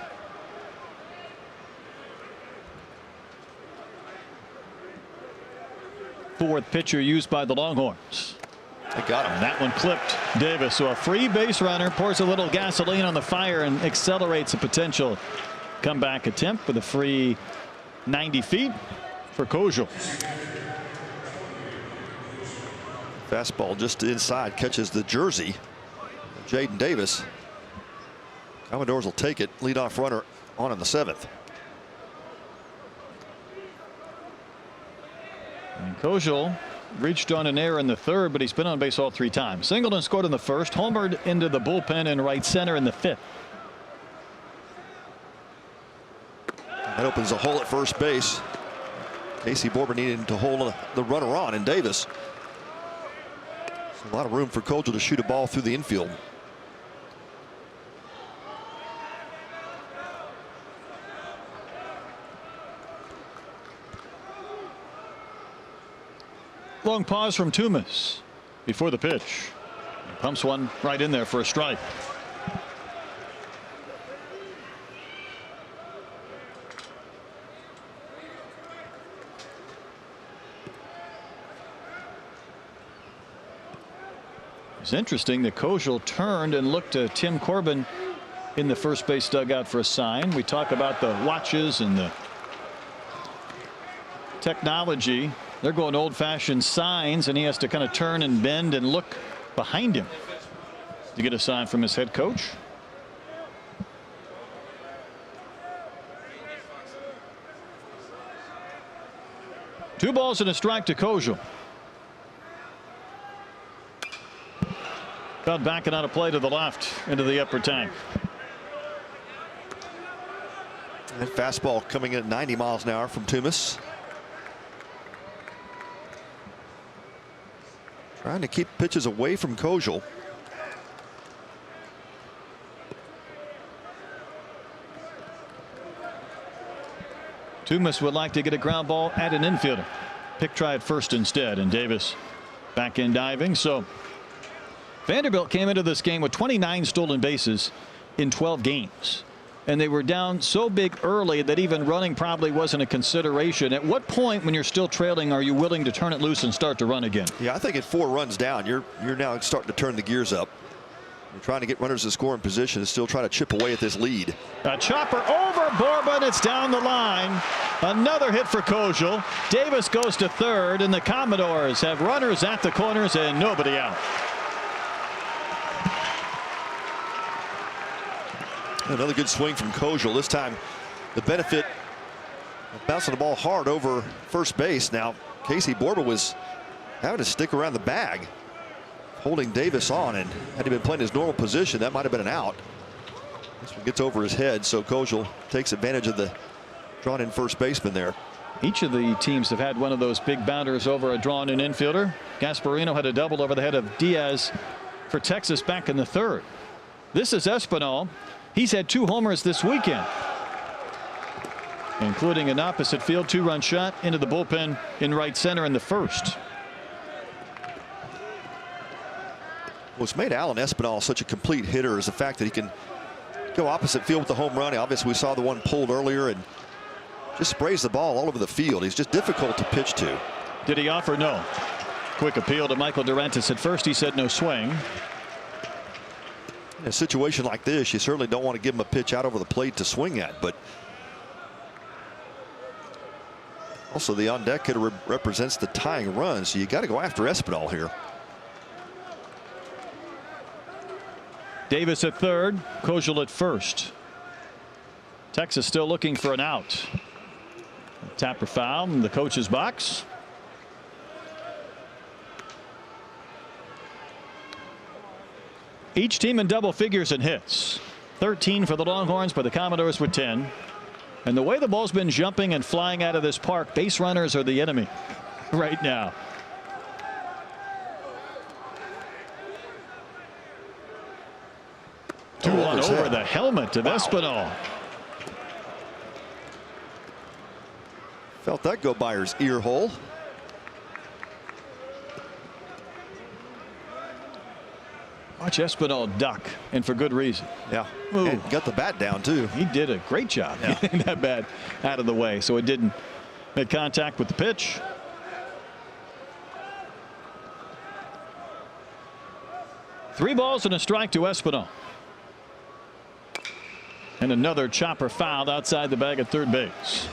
Fourth pitcher used by the Longhorns. They got him. And that one clipped Davis. So a free base runner pours a little gasoline on the fire and accelerates a potential comeback attempt with a free 90 feet for Kojal. Fastball just inside, catches the jersey of Jaden Davis. Commodores will take it. Leadoff runner on in the 7th. And Kojal reached on an error in the 3rd, but he's been on base all 3 times. Singleton scored in the 1st, homered into the bullpen in right center in the 5th. That opens a hole at first base. Casey Borber needed to hold the runner on, and Davis. A lot of room for Kojal to shoot a ball through the infield. Long pause from Toomas before the pitch. Pumps one right in there for a strike. It's interesting that Kojal turned and looked to Tim Corbin in the first base dugout for a sign. We talk about the watches and the technology. They're going old-fashioned signs, and he has to kind of turn and bend and look behind him to get a sign from his head coach. Two balls and a strike to Kojal. Got back and out of play to the left into the upper tank. That fastball coming in at 90 miles an hour from Toomas. Trying to keep pitches away from Kojal. Toomas would like to get a ground ball at an infielder. Pick try at first instead, and Davis back in diving. So Vanderbilt came into this game with 29 stolen bases in 12 games. And they were down so big early that even running probably wasn't a consideration. At what point, when you're still trailing, are you willing to turn it loose and start to run again? Yeah, I think at 4 runs down, you're now starting to turn the gears up. You're trying to get runners in scoring position and still try to chip away at this lead. A chopper over Borba, and it's down the line. Another hit for Kojal. Davis goes to third, and the Commodores have runners at the corners and nobody out. Another good swing from Kojal. This time the benefit of bouncing the ball hard over first base. Now Casey Borba was having to stick around the bag. holding Davis on, and had he been playing his normal position, that might have been an out. This one gets over his head, so Kojal takes advantage of the drawn in first baseman there. Each of the teams have had one of those big bounders over a drawn in infielder. Gasparino had a double over the head of Diaz for Texas back in the third. This is Espinal. He's had 2 homers this weekend, including an opposite field 2-run shot into the bullpen in right center in the first. What's made Alan Espinal such a complete hitter is the fact that he can go opposite field with the home run. Obviously, we saw the one pulled earlier, and just sprays the ball all over the field. He's just difficult to pitch to. Did he offer? No. Quick appeal to Michael Durantis at first. He said no swing. In a situation like this, you certainly don't want to give him a pitch out over the plate to swing at, but also the on deck hitter represents the tying run, so you got to go after Espinal here. Davis at third, Kojal at first. Texas still looking for an out. Tapper foul in the coach's box. Each team in double figures in hits. 13 for the Longhorns, but the Commodores with 10. And the way the ball's been jumping and flying out of this park, base runners are the enemy right now. Two-one over the helmet of Espinal. Felt that go by his ear hole. Watch Espinal duck, and for good reason. Yeah, and got the bat down too. He did a great job getting that bat out of the way, so it didn't make contact with the pitch. Three balls and a strike to Espinal. And another chopper fouled outside the bag at third base.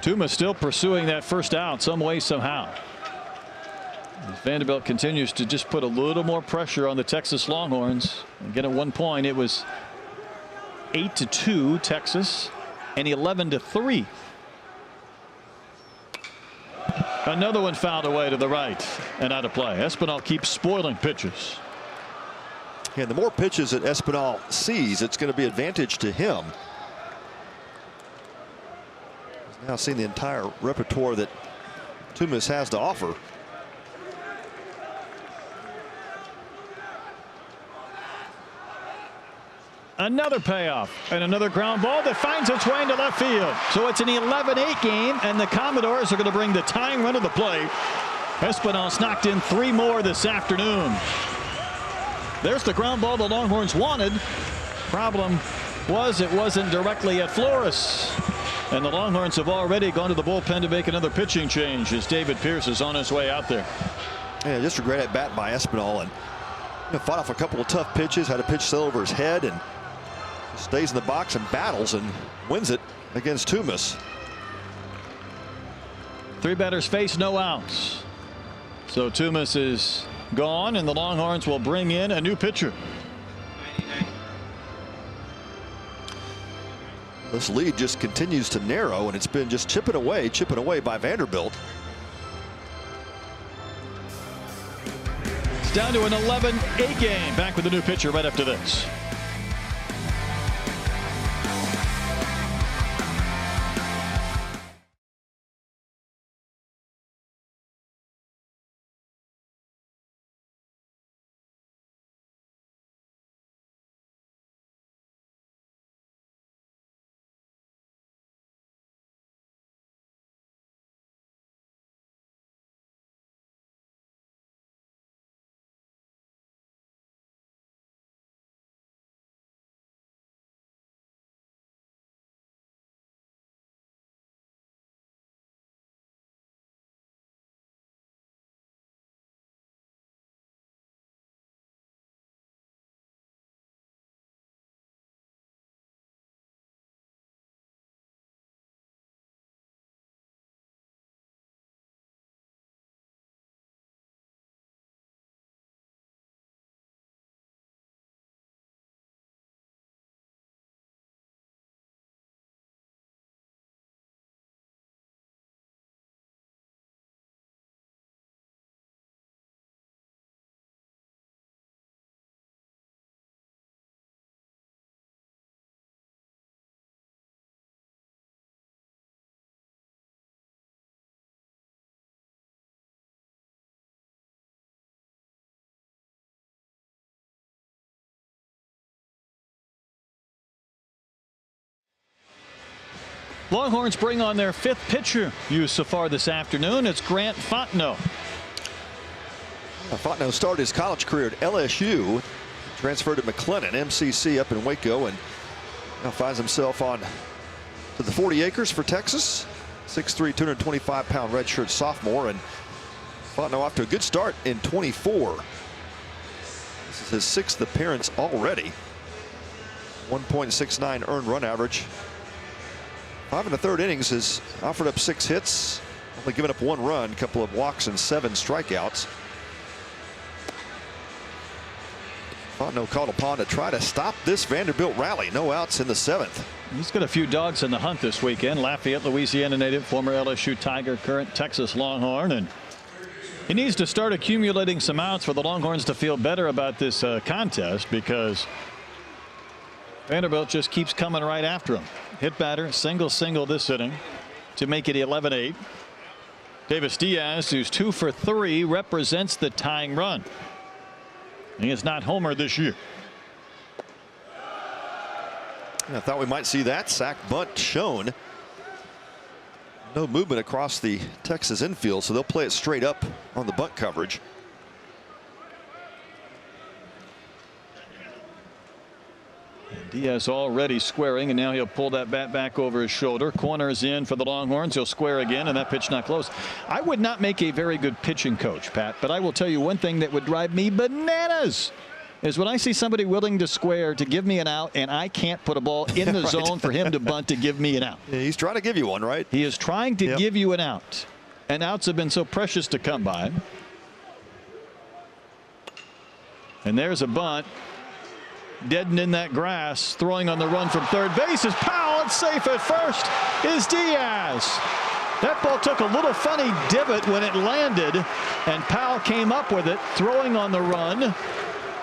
Tuma still pursuing that first out some way, somehow. As Vanderbilt continues to just put a little more pressure on the Texas Longhorns. Again, at one point, it was 8-2 Texas and 11-3. Another one fouled away to the right and out of play. Espinal keeps spoiling pitches. And the more pitches that Espinal sees, it's going to be advantage to him. He's now seen the entire repertoire that Tumis has to offer. Another payoff and another ground ball that finds its way into left field. So it's an 11-8 game, and the Commodores are going to bring the tying run to the plate. Espinal's knocked in 3 more this afternoon. There's the ground ball the Longhorns wanted. Problem was it wasn't directly at Flores. And the Longhorns have already gone to the bullpen to make another pitching change as David Pierce is on his way out there. Yeah, just a great at bat by Espinal, and fought off a couple of tough pitches, had a pitch sail over his head, and stays in the box and battles and wins it against Tumis. 3 batters face, no outs. So Tumis is gone, and the Longhorns will bring in a new pitcher. This lead just continues to narrow, and it's been just chipping away by Vanderbilt. It's down to an 11-8 game. Back with a new pitcher right after this. Longhorns bring on their 5th pitcher used so far this afternoon. It's Grant Fontenot. Fontenot started his college career at LSU, transferred to McLennan, MCC up in Waco, and now finds himself on to the 40 acres for Texas. 6'3", 225-pound redshirt sophomore, and Fontenot off to a good start in 24. This is his 6th appearance already. 1.69 earned run average. 5 1/3 innings, has offered up 6 hits, only given up 1 run, a couple of walks and 7 strikeouts. Fontenot called upon to try to stop this Vanderbilt rally. No outs in the 7th. He's got a few dogs in the hunt this weekend. Lafayette, Louisiana native, former LSU Tiger, current Texas Longhorn, and he needs to start accumulating some outs for the Longhorns to feel better about this contest, because Vanderbilt just keeps coming right after him. Hit batter, single this inning to make it 11-8. Davis Diaz, who's 2 for 3, represents the tying run. He is not homered this year. I thought we might see that sack bunt shown. No movement across the Texas infield, so they'll play it straight up on the bunt coverage. And Diaz already squaring, and now he'll pull that bat back over his shoulder. Corners in for the Longhorns. He'll square again, and that pitch not close. I would not make a very good pitching coach, Pat, but I will tell you one thing that would drive me bananas is when I see somebody willing to square to give me an out, and I can't put a ball in the right. zone for him to bunt to give me an out. Yeah, he's trying to give you one, right? He is trying to give you an out, and outs have been so precious to come by. And there's a bunt. Deadened in that grass, throwing on the run from third base is Powell. It's safe at first is Diaz. That ball took a little funny divot when it landed, and Powell came up with it, throwing on the run,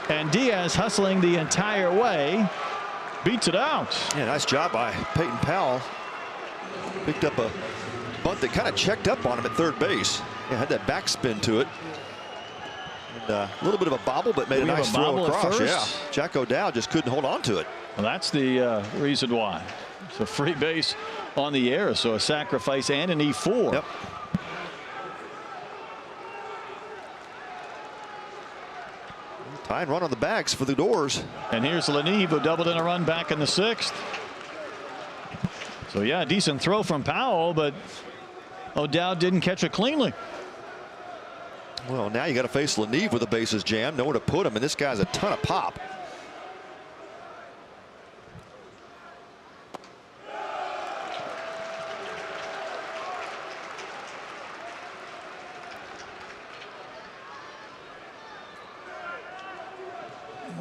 and Diaz hustling the entire way beats it out. Yeah, nice job by Peyton Powell. Picked up a bunt that kind of checked up on him at third base. Yeah, had that backspin to it. And a little bit of a bobble, but made a nice throw across. Yeah, Jack O'Dowd just couldn't hold on to it. Well, that's the reason why. It's a free base on the air, so a sacrifice and an E4. Yep. Tying run on the backs for the Doors. And here's Leneve, who doubled in a run back in the 6th. So yeah, decent throw from Powell, but O'Dowd didn't catch it cleanly. Well, now you got to face Leneve with the bases jammed, nowhere to put him, and this guy's a ton of pop.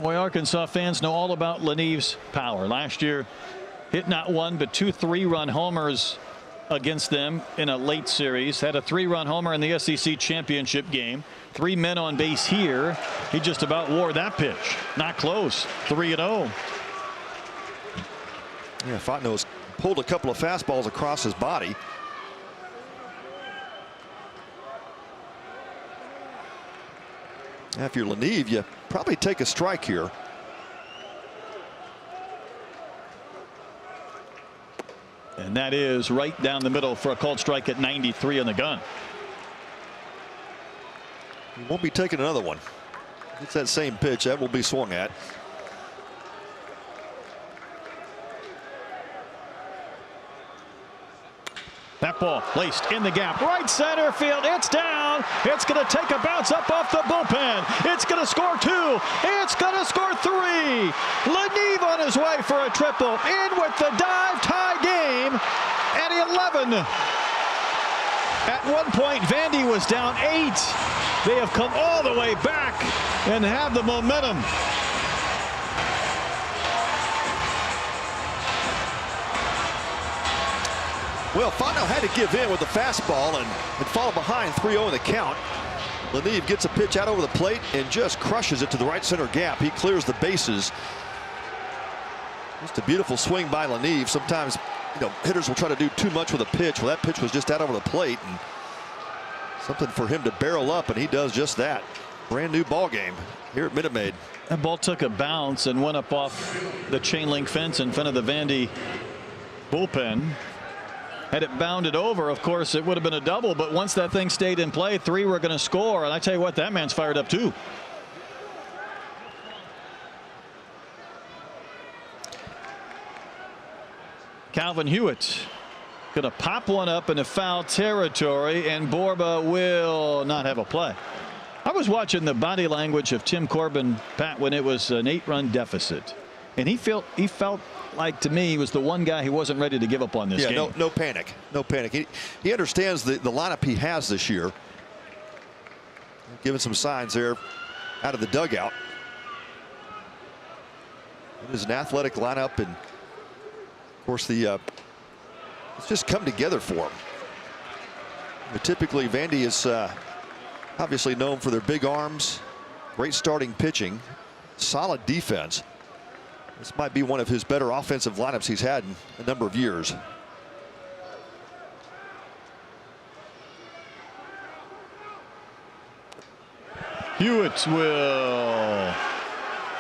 Boy, Arkansas fans know all about Leneve's power. Last year, hit not 1 but 2 3-run homers against them in a late series. Had a 3-run homer in the SEC championship game. 3 men on base here. He just about wore that pitch. Not close. 3-0. Yeah, Fontenot's pulled a couple of fastballs across his body. Now, if you're Leneve, you probably take a strike here. And that is right down the middle for a called strike at 93 on the gun. He won't be taking another one. It's that same pitch that will be swung at. That ball placed in the gap, right center field. It's down. It's going to take a bounce up off the bullpen. It's going to score 2. It's going to score 3. Leneve on his way for a triple. In with the dive, tie game at 11. At one point, Vandy was down 8. They have come all the way back and have the momentum. Well, Fontenot had to give in with the fastball and fall behind 3-0 in the count. Leneve gets a pitch out over the plate and just crushes it to the right center gap. He clears the bases. Just a beautiful swing by Leneve. Sometimes, hitters will try to do too much with a pitch. Well, that pitch was just out over the plate, and something for him to barrel up, and he does just that. Brand new ball game here at Minute Maid. That ball took a bounce and went up off the chain link fence in front of the Vandy bullpen. Had it bounded over, of course, it would have been a double. But once that thing stayed in play, 3 were going to score. And I tell you what, that man's fired up too. Calvin Hewitt going to pop one up into foul territory, and Borba will not have a play. I was watching the body language of Tim Corbin, Pat, when it was an 8-run deficit, and he felt like, to me, he was the one guy who wasn't ready to give up on this game. Yeah, no panic. No panic. He understands the lineup he has this year. Giving some signs there out of the dugout. It is an athletic lineup, and of course it's just come together for him. But typically Vandy is obviously known for their big arms, great starting pitching, solid defense. This might be one of his better offensive lineups he's had in a number of years. Hewitt will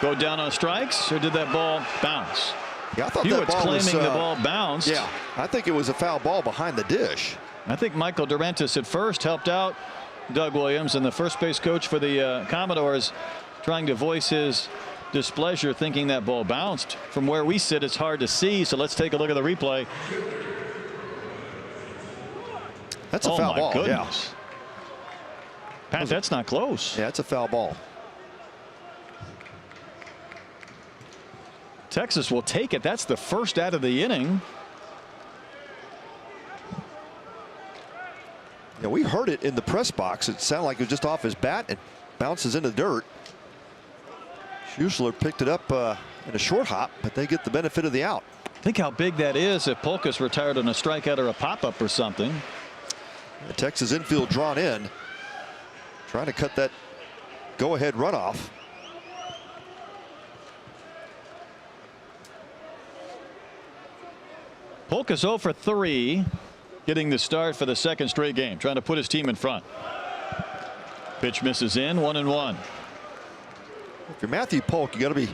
go down on strikes, or did that ball bounce? Yeah, I thought Hewitt's that ball was, claiming the ball bounced. Yeah, I think it was a foul ball behind the dish. I think Michael Durantis at first helped out Doug Williams, and the first base coach for the Commodores trying to voice his displeasure, thinking that ball bounced. From where we sit, it's hard to see, so let's take a look at the replay. That's a foul ball. Goodness. Yeah. Pat, that's not close. Yeah, it's a foul ball. Texas will take it. That's the first out of the inning. Yeah, we heard it in the press box. It sounded like it was just off his bat. It bounces into the dirt. Schuessler picked it up in a short hop, but they get the benefit of the out. Think how big that is if Polka's retired on a strikeout or a pop-up or something. The Texas infield drawn in, trying to cut that go-ahead runoff. Polka's 0 for 3, getting the start for the second straight game, trying to put his team in front. Pitch misses in, 1-1. If you're Matthew Polk, you got to be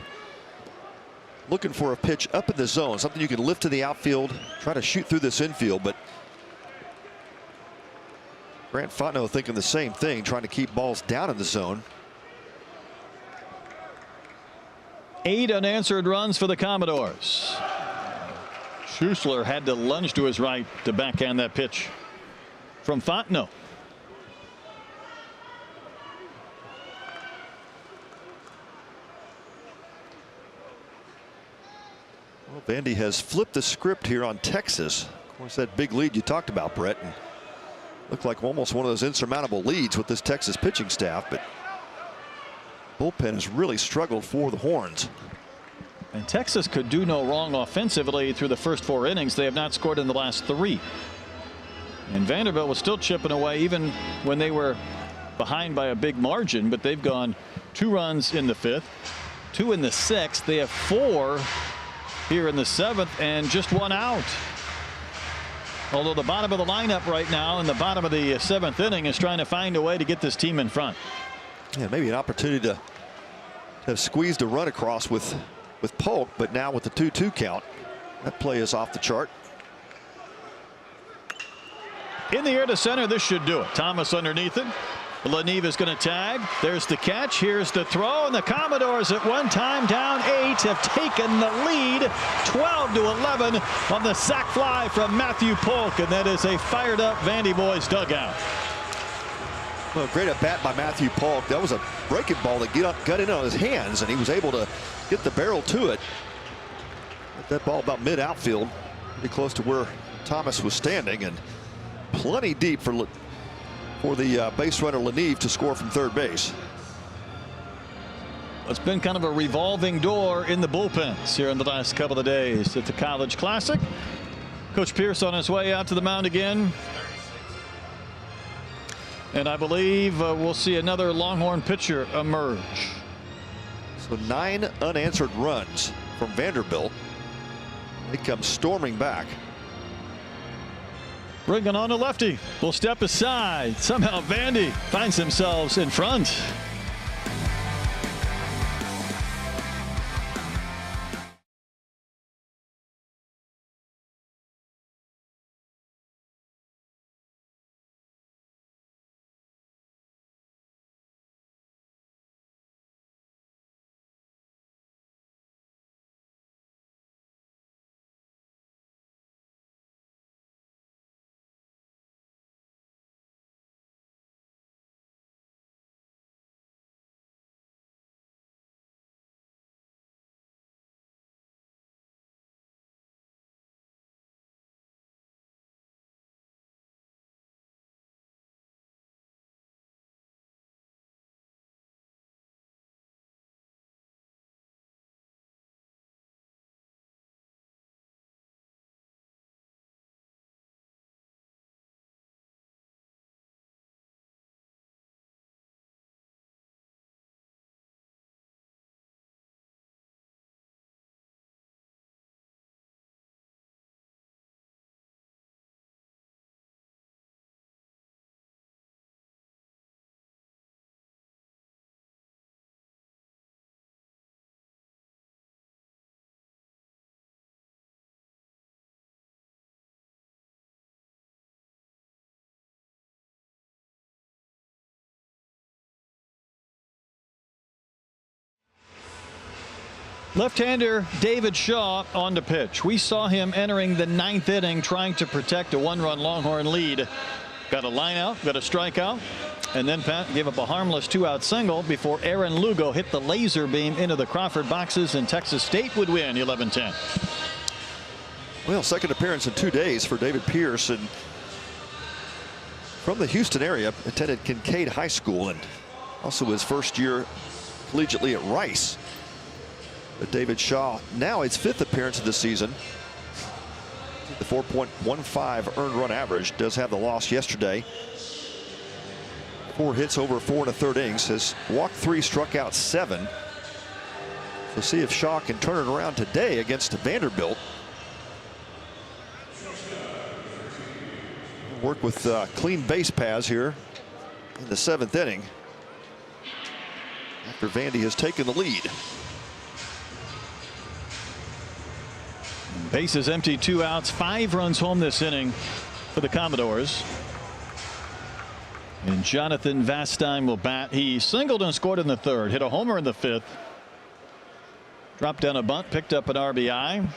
looking for a pitch up in the zone, something you can lift to the outfield, try to shoot through this infield. But Grant Fontenot thinking the same thing, trying to keep balls down in the zone. 8 unanswered runs for the Commodores. Schuessler had to lunge to his right to backhand that pitch from Fontenot. Well, Vandy has flipped the script here on Texas. Of course, that big lead you talked about, Brett, and looked like almost one of those insurmountable leads with this Texas pitching staff, but bullpen has really struggled for the Horns. And Texas could do no wrong offensively through the first 4 innings. They have not scored in the last 3. And Vanderbilt was still chipping away even when they were behind by a big margin, but they've gone 2 runs in the 5th, 2 in the 6th. They have 4 here in the 7th, and just 1 out. Although the bottom of the lineup right now in the bottom of the 7th inning is trying to find a way to get this team in front. Yeah, maybe an opportunity to have squeezed a run across with Polk, but now with the 2-2 count, that play is off the chart. In the air to center, this should do it. Thomas underneath it. Laniv is going to tag. There's the catch. Here's the throw, and the Commodores at one time down 8 have taken the lead 12-11 on the sac fly from Matthew Polk, and that is a fired up Vandy boys dugout. Well, great at bat by Matthew Polk. That was a breaking ball that got in on his hands, and he was able to get the barrel to it. Hit that ball about mid outfield, pretty close to where Thomas was standing, and plenty deep for the base runner Laniv to score from third base. It's been kind of a revolving door in the bullpens here in the last couple of days at the College Classic. Coach Pierce on his way out to the mound again. And I believe we'll see another Longhorn pitcher emerge. So 9 unanswered runs from Vanderbilt. They come storming back. Bringing on a lefty. Will step aside. Somehow Vandy finds themselves in front. Left-hander David Shaw on the pitch. We saw him entering the 9th inning trying to protect a 1-run Longhorn lead. Got a line out, got a strikeout, and then Pat gave up a harmless 2-out single before Aaron Lugo hit the laser beam into the Crawford boxes, and Texas State would win 11-10. Well, second appearance in 2 days for David Pierce, and from the Houston area, attended Kincaid High School and also his first year collegiately at Rice. But David Shaw, now his 5th appearance of the season. The 4.15 earned run average, does have the loss yesterday. 4 hits over 4 1/3 innings, has walked 3, struck out 7. We'll see if Shaw can turn it around today against Vanderbilt. Work with clean base paths here in the 7th inning after Vandy has taken the lead. Bases empty, 2 outs, 5 runs home this inning for the Commodores. And Jonathan Vastine will bat. He singled and scored in the 3rd, hit a homer in the 5th, dropped down a bunt, picked up an RBI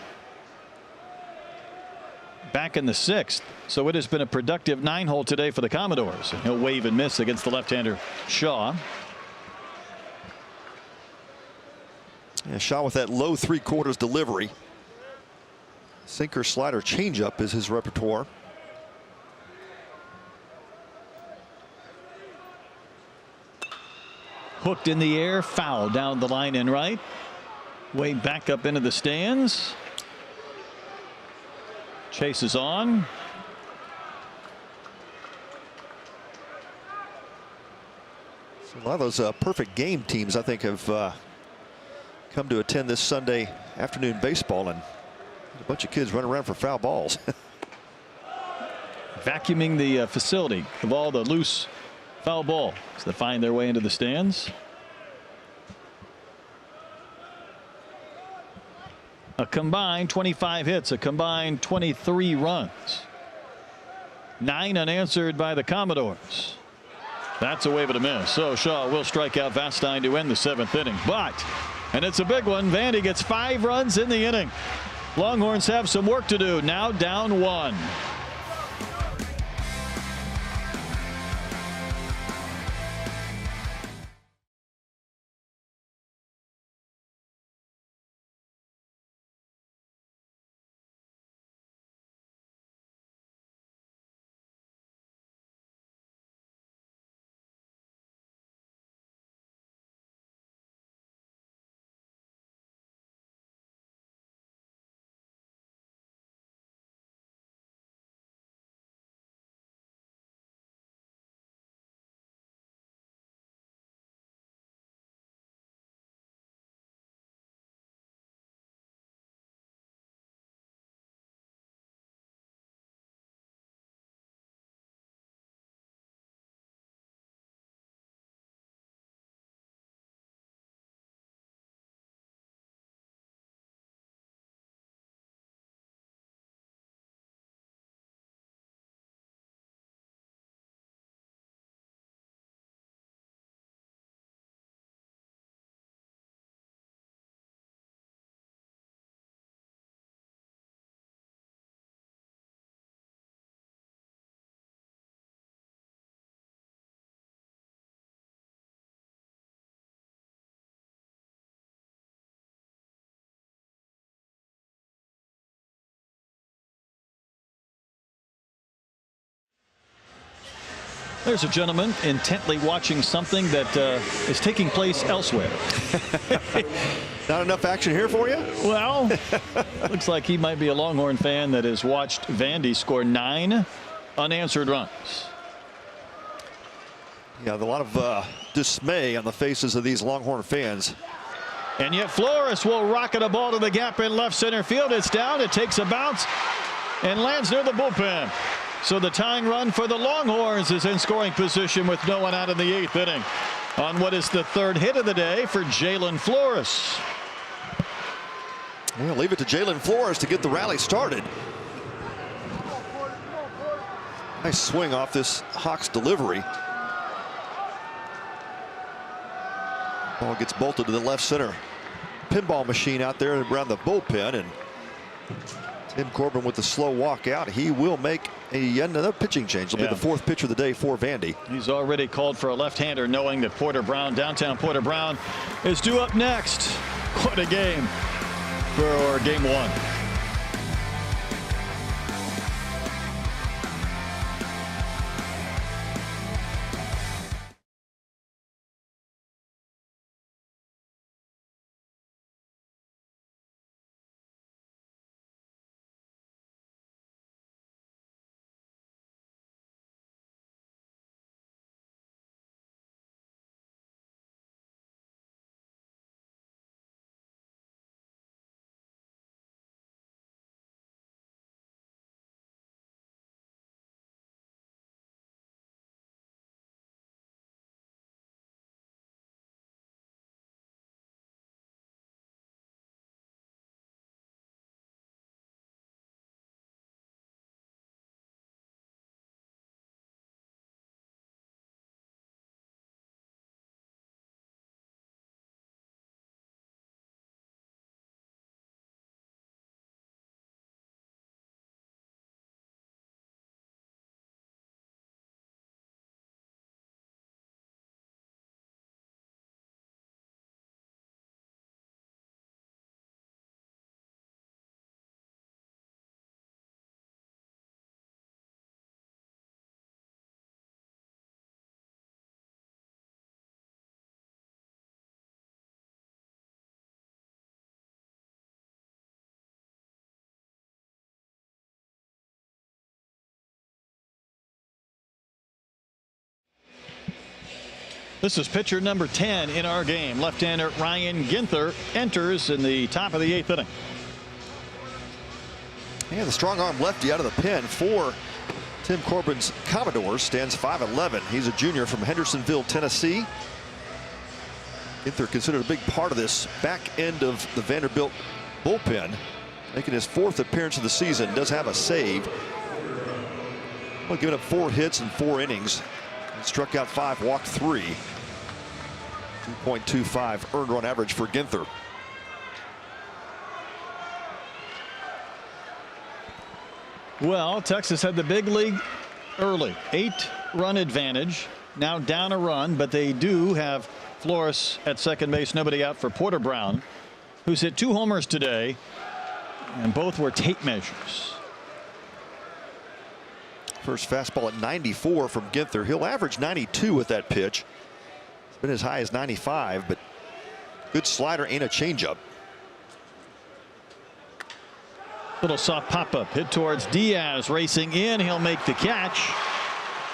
back in the 6th. So it has been a productive 9-hole today for the Commodores. And he'll wave and miss against the left-hander Shaw. Yeah, Shaw with that low 3/4 delivery. Sinker, slider, changeup is his repertoire. Hooked in the air, foul down the line and right. Way back up into the stands. Chases on. So a lot of those perfect game teams, I think, have come to attend this Sunday afternoon baseball, and a bunch of kids running around for foul balls. Vacuuming the facility of all the loose foul balls that find their way into the stands. A combined 25 hits, a combined 23 runs. 9 unanswered by the Commodores. That's a wave and a miss. So Shaw will strike out Vastine to end the 7th inning. But, and it's a big one, Vandy gets 5 runs in the inning. Longhorns have some work to do, now down 1. There's a gentleman intently watching something that is taking place elsewhere. Not enough action here for you? Well, looks like he might be a Longhorn fan that has watched Vandy score 9 unanswered runs. Yeah, a lot of dismay on the faces of these Longhorn fans. And yet Flores will rocket a ball to the gap in left center field. It's down. It takes a bounce and lands near the bullpen. So the tying run for the Longhorns is in scoring position with no one out in the 8th inning on what is the 3rd hit of the day for Jalen Flores. Well, leave it to Jalen Flores to get the rally started. Nice swing off this Hawks delivery. Ball gets bolted to the left center pinball machine out there around the bullpen, and Tim Corbin with the slow walk out. He will make another pitching change. It'll be the fourth pitch of the day for Vandy. He's already called for a left-hander, knowing that Porter Brown, downtown Porter Brown, is due up next. What a game for game one. This is pitcher number 10 in our game. Left-hander Ryan Ginther enters in the top of the 8th inning. And the strong arm lefty out of the pen for Tim Corbin's Commodores stands 5'11". He's a junior from Hendersonville, Tennessee. Ginther considered a big part of this back end of the Vanderbilt bullpen, making his 4th appearance of the season. Does have a save. Well, giving up 4 hits in 4 innings. Struck out 5, walked 3. 2.25 earned run average for Ginther. Well, Texas had the big league early. 8-run advantage. Now down a run, but they do have Flores at second base. Nobody out for Porter Brown, who's hit 2 homers today, and both were tape measures. First fastball at 94 from Ginther. He'll average 92 with that pitch. It's been as high as 95, but good slider and a changeup. Little soft pop-up hit towards Diaz, racing in. He'll make the catch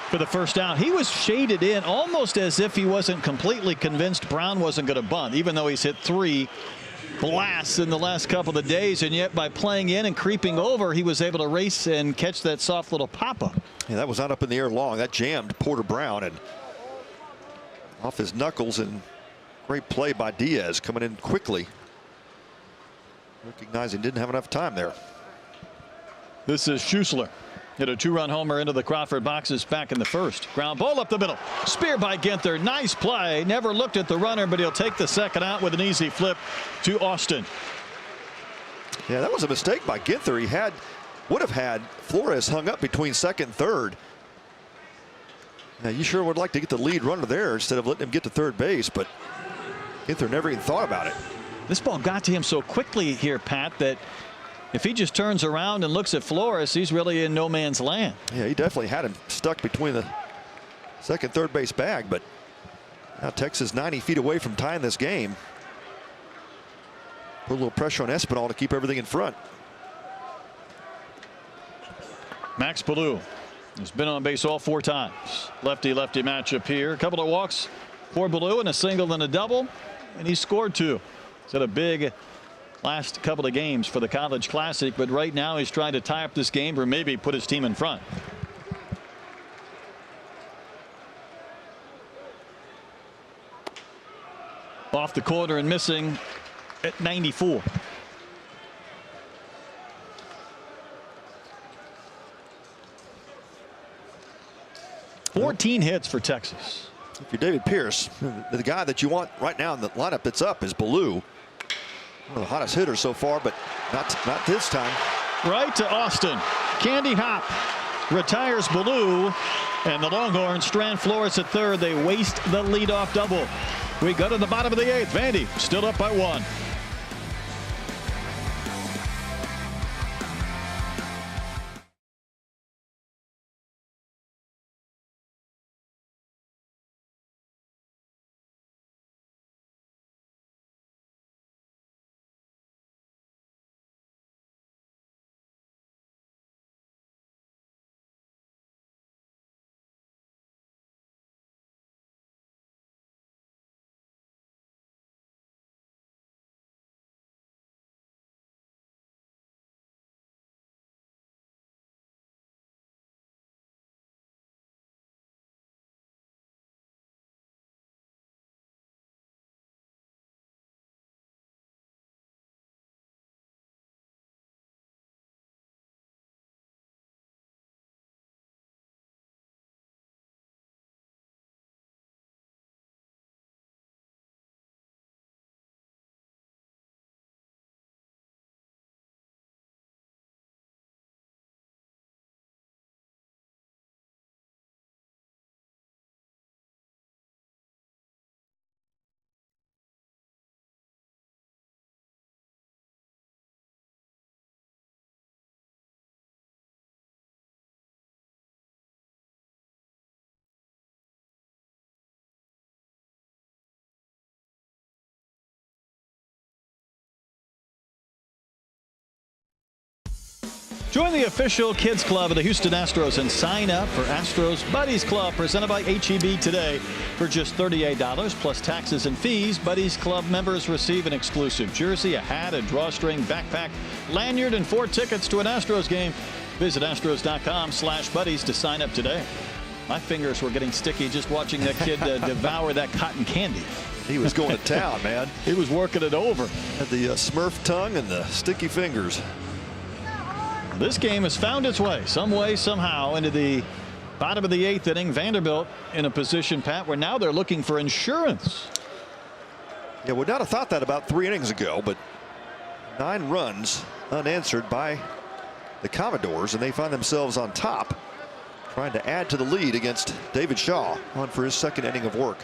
for the first out. He was shaded in almost as if he wasn't completely convinced Brown wasn't going to bunt, even though he's hit 3 blasts in the last couple of days, and yet by playing in and creeping over, he was able to race and catch that soft little pop-up. Yeah, that was not up in the air long. That jammed Porter Brown and off his knuckles, and great play by Diaz coming in quickly, recognizing didn't have enough time there. This is Schussler. Hit a 2-run homer into the Crawford boxes back in the first. Ground ball up the middle. Spear by Ginther. Nice play. Never looked at the runner, but he'll take the second out with an easy flip to Austin. Yeah, that was a mistake by Ginther. He would have had Flores hung up between second and third. Now, you sure would like to get the lead runner there instead of letting him get to third base, but Ginther never even thought about it. This ball got to him so quickly here, Pat, that if he just turns around and looks at Flores, he's really in no man's land. Yeah, he definitely had him stuck between the second, third base bag, but now Texas 90 feet away from tying this game. Put a little pressure on Espinal to keep everything in front. Max Ballou has been on base all 4 times. Lefty-lefty matchup here. A couple of walks for Ballou and a single and a double, and he scored 2. He's had a big last couple of games for the College Classic, but right now he's trying to tie up this game or maybe put his team in front. Off the corner and missing at 94. $14 hits for Texas. If you're David Pierce, the guy that you want right now in the lineup that's up is Ballou. One of the hottest hitters so far, but not this time. Right to Austin. Candy Hop retires Ballou, and the Longhorns strand Flores at third. They waste the leadoff double. We go to the bottom of the 8th. Vandy still up by 1. Join the official kids club of the Houston Astros and sign up for Astros Buddies Club presented by HEB today for just $38 plus taxes and fees. Buddies Club members receive an exclusive jersey, a hat, a drawstring, backpack, lanyard, and 4 tickets to an Astros game. Visit astros.com/buddies to sign up today. My fingers were getting sticky just watching that kid devour that cotton candy. He was going to town, man. He was working it over. Had the Smurf tongue and the sticky fingers. This game has found its way, some way, somehow, into the bottom of the 8th inning. Vanderbilt in a position, Pat, where now they're looking for insurance. Yeah, would not have thought that about 3 innings ago, but 9 runs unanswered by the Commodores, and they find themselves on top, trying to add to the lead against David Shaw, on for his 2nd inning of work.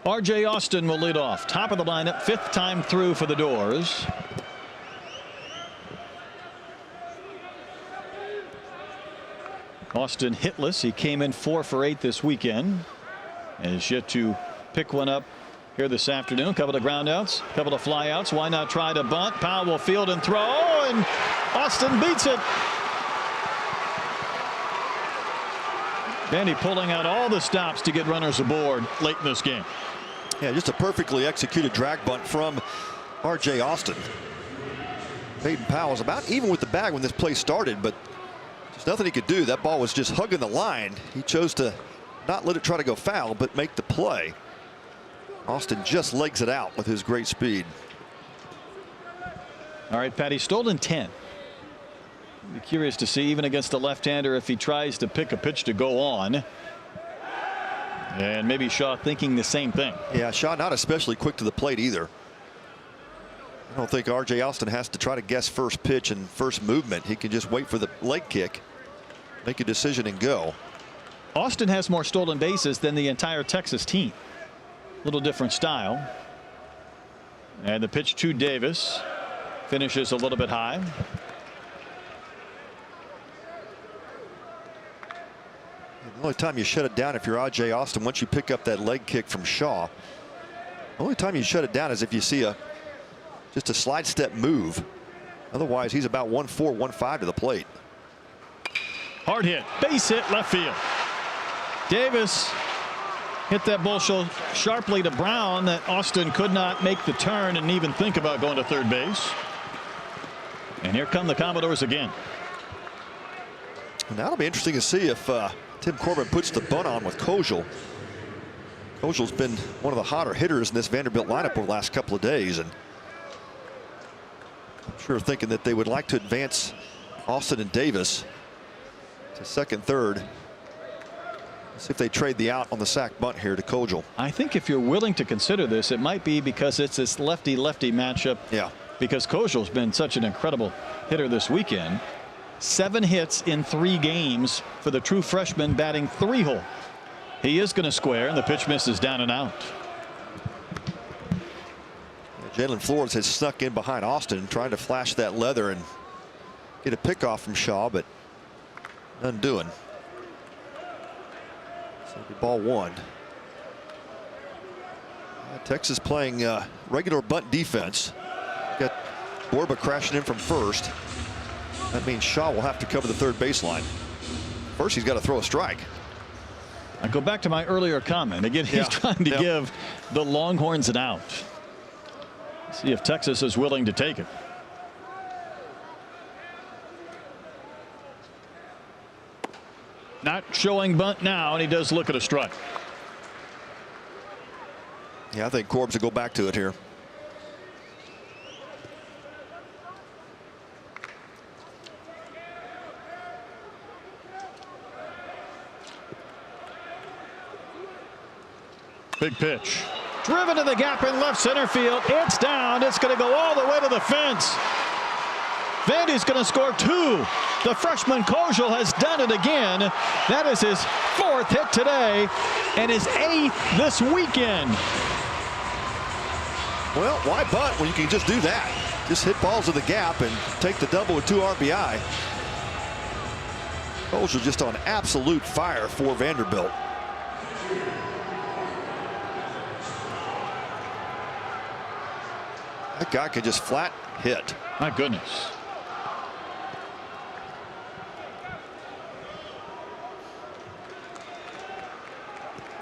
R.J. Austin will lead off. Top of the lineup, 5th time through for the Doors. Austin hitless. He came in 4 for 8 this weekend and is yet to pick one up here this afternoon. A couple of groundouts, a couple of flyouts. Why not try to bunt? Powell will field and throw, and Austin beats it. Vandy pulling out all the stops to get runners aboard late in this game. Yeah, just a perfectly executed drag bunt from R.J. Austin. Peyton Powell was about even with the bag when this play started, but there's nothing he could do. That ball was just hugging the line. He chose to not let it try to go foul, but make the play. Austin just legs it out with his great speed. All right, Patty, stolen 10. Be curious to see, even against the left-hander, if he tries to pick a pitch to go on. And maybe Shaw thinking the same thing. Yeah, Shaw not especially quick to the plate either. I don't think R.J. Austin has to try to guess first pitch and first movement. He can just wait for the leg kick, make a decision, and go. Austin has more stolen bases than the entire Texas team. Little different style. And the pitch to Davis finishes a little bit high. The only time you shut it down if you're R.J. Austin, once you pick up that leg kick from Shaw, the only time you shut it down is if you see just a slide step move. Otherwise, he's about 1-4, 1-5 to the plate. Hard hit, base hit, left field. Davis hit that ball so sharply to Brown that Austin could not make the turn and even think about going to third base. And here come the Commodores again. And that'll be interesting to see if Tim Corbin puts the bunt on with Kojal. Kojal's been one of the hotter hitters in this Vanderbilt lineup over the last couple of days, and I'm sure thinking that they would like to advance Austin and Davis to second, third, See if they trade the out on the sack bunt here to Kogel. I think if you're willing to consider this, it might be because it's this lefty-lefty matchup. Yeah. Because Kogel's been such an incredible hitter this weekend. 7 hits in 3 games for the true freshman, batting 3-hole. He is going to square, and the pitch misses down and out. Jalen Flores has snuck in behind Austin, trying to flash that leather and get a pickoff from Shaw, but none doing. So ball 1. Texas playing regular bunt defense. Got Borba crashing in from first. That means Shaw will have to cover the third baseline. First, he's got to throw a strike. I go back to my earlier comment. Again, he's trying to give the Longhorns an out. See if Texas is willing to take it. Not showing bunt now, and he does look at a strike. Yeah, I think Corbs will go back to it here. Big pitch. Driven to the gap in left center field. It's down. It's going to go all the way to the fence. Vandy's going to score 2. The freshman Kogel has done it again. That is his 4th hit today and his 8th this weekend. Well, why bunt when you can just do that? Just hit balls to the gap and take the double with 2 RBI. Kogel just on absolute fire for Vanderbilt. That guy can just flat hit. My goodness.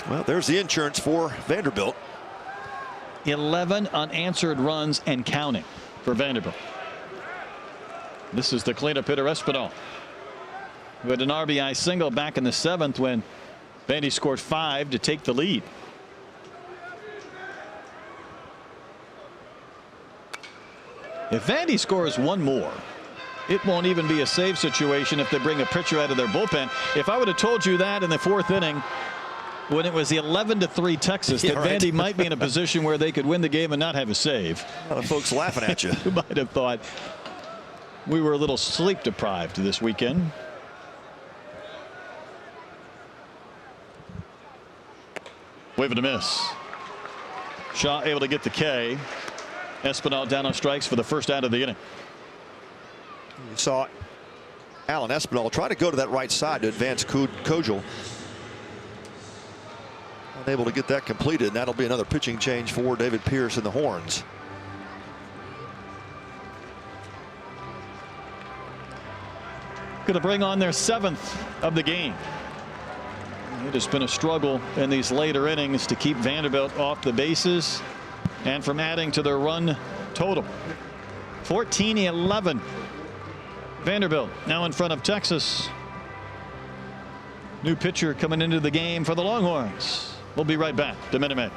Well, there's the insurance for Vanderbilt. 11 unanswered runs and counting for Vanderbilt. This is the cleanup hitter Espinal, who had an RBI single back in the 7th when Vandy scored 5 to take the lead. If Vandy scores 1 more, it won't even be a save situation if they bring a pitcher out of their bullpen. If I would have told you that in the 4th inning, when it was the 11-3 Texas, that Vandy might be in a position where they could win the game and not have a save. A lot of folks laughing at you. You might have thought we were a little sleep deprived this weekend. Wave and a miss. Shaw able to get the K. Espinal down on strikes for the first out of the inning. You saw Alan Espinal try to go to that right side to advance Kogel. Unable to get that completed, and that'll be another pitching change for David Pierce and the Horns. Going to bring on their 7th of the game. It has been a struggle in these later innings to keep Vanderbilt off the bases and from adding to their run total. 14-11. Vanderbilt now in front of Texas. New pitcher coming into the game for the Longhorns. We'll be right back to Minute Maid.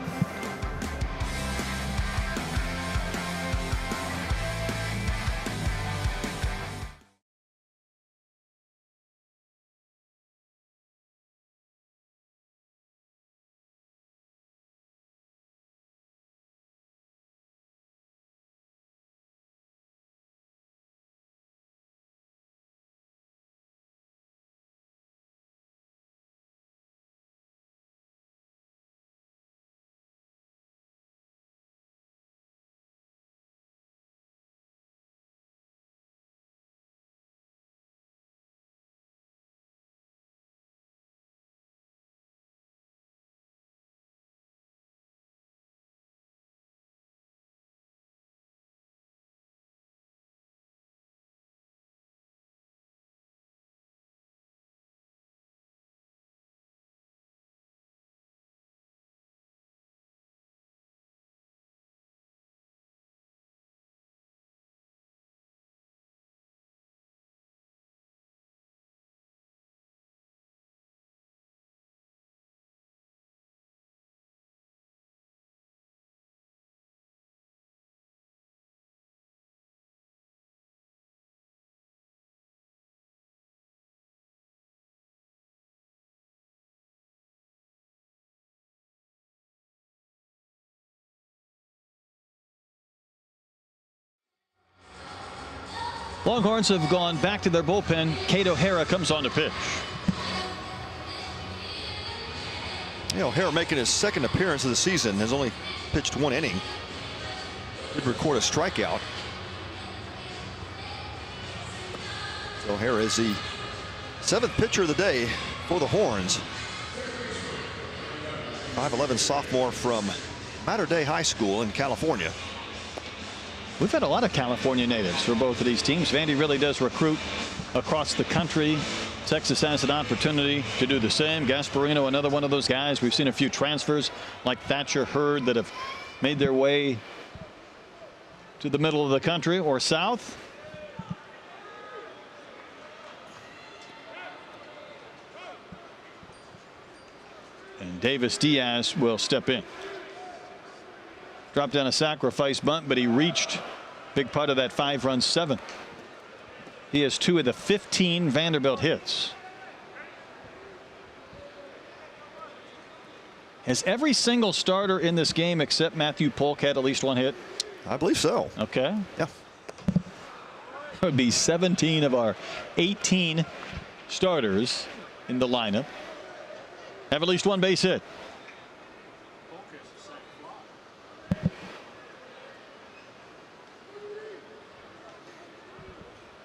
Longhorns have gone back to their bullpen. Cade O'Hara comes on to pitch. O'Hara making his second appearance of the season, has only pitched 1 inning. Did record a strikeout. So O'Hara is the 7th pitcher of the day for the Horns. 5'11" sophomore from Mater Dei High School in California. We've had a lot of California natives for both of these teams. Vandy really does recruit across the country. Texas has an opportunity to do the same. Gasparino, another one of those guys. We've seen a few transfers like Thatcher Hurd that have made their way to the middle of the country or south. And Davis Diaz will step in. Dropped down a sacrifice bunt, but he reached big part of that 5-run 7th. He has 2 of the 15 Vanderbilt hits. Has every single starter in this game except Matthew Polk had at least 1 hit? I believe so. Okay. Yeah. That would be 17 of our 18 starters in the lineup have at least 1 base hit.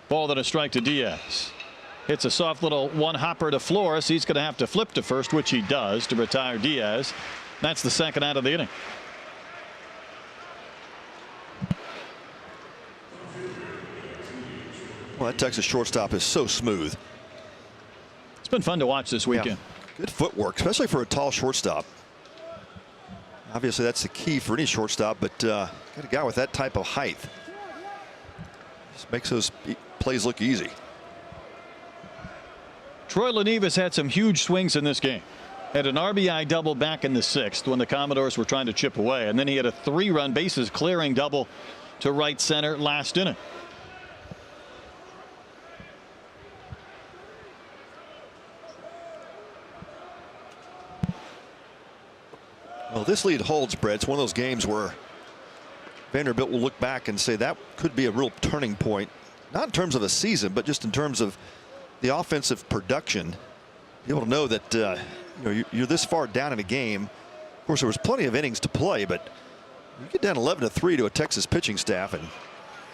Ball that a strike to Diaz. Hits a soft little 1-hopper to Flores. He's going to have to flip to first, which he does, to retire Diaz. That's the 2nd out of the inning. Well, that Texas shortstop is so smooth. It's been fun to watch this weekend. Yeah. Good footwork, especially for a tall shortstop. Obviously, that's the key for any shortstop, but got a guy with that type of height. Just makes those plays look easy. Troy LaNeve has had some huge swings in this game. Had an RBI double back in the 6th when the Commodores were trying to chip away, and then he had a 3-run bases clearing double to right center last inning. Well, this lead holds, Brett. It's one of those games where Vanderbilt will look back and say that could be a real turning point, not in terms of a season, but just in terms of the offensive production. Be able to know that you're this far down in a game. Of course, there was plenty of innings to play, but you get down 11-3 to a Texas pitching staff, and in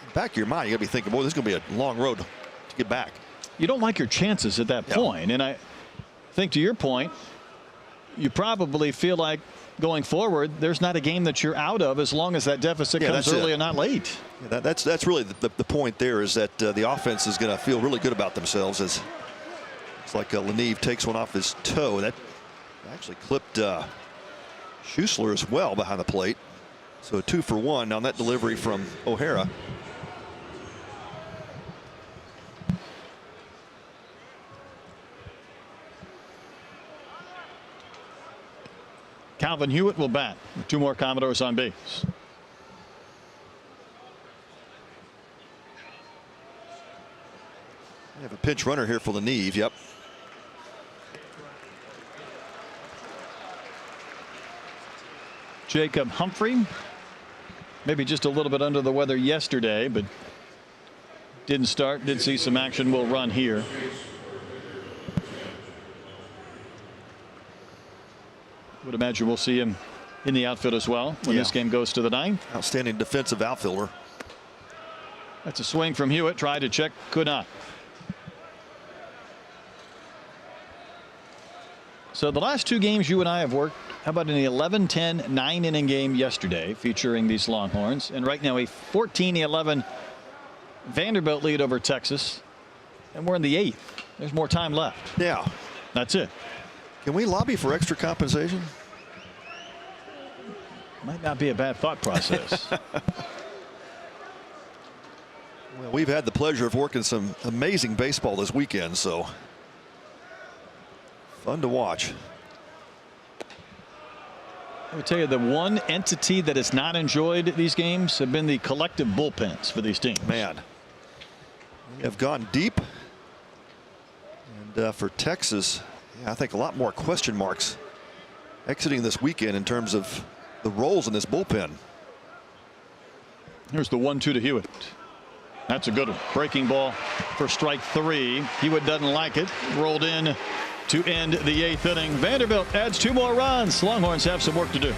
the back of your mind, you got to be thinking, boy, this is going to be a long road to get back. You don't like your chances at that point, and I think to your point, you probably feel like going forward, there's not a game that you're out of as long as that deficit comes early and not late. Yeah, that's really the point there, is that the offense is going to feel really good about themselves, as it's like LaNeve takes one off his toe. That actually clipped Schussler as well behind the plate. So 2 for 1 on that delivery from O'Hara. Calvin Hewitt will bat. 2 more Commodores on base. We have a pinch runner here for LaNeve. Yep. Jacob Humphrey, maybe just a little bit under the weather yesterday, but didn't start. Did see some action. Will run here. Would imagine we'll see him in the outfield as well when this game goes to the 9th. Outstanding defensive outfielder. That's a swing from Hewitt. Tried to check, could not. So the last 2 games you and I have worked, how about an 11-10 9-inning game yesterday featuring these Longhorns, and right now a 14-11 Vanderbilt lead over Texas, and we're in the 8th. There's more time left. Yeah. That's it. Can we lobby for extra compensation? Might not be a bad thought process. Well, we've had the pleasure of working some amazing baseball this weekend, so fun to watch. I would tell you the one entity that has not enjoyed these games have been the collective bullpens for these teams. Man, we have gone deep, and for Texas, I think a lot more question marks exiting this weekend in terms of the roles in this bullpen. Here's the 1-2 to Hewitt. That's a good one. Breaking ball for strike 3. Hewitt doesn't like it. Rolled in to end the 8th inning. Vanderbilt adds 2 more runs. Longhorns have some work to do.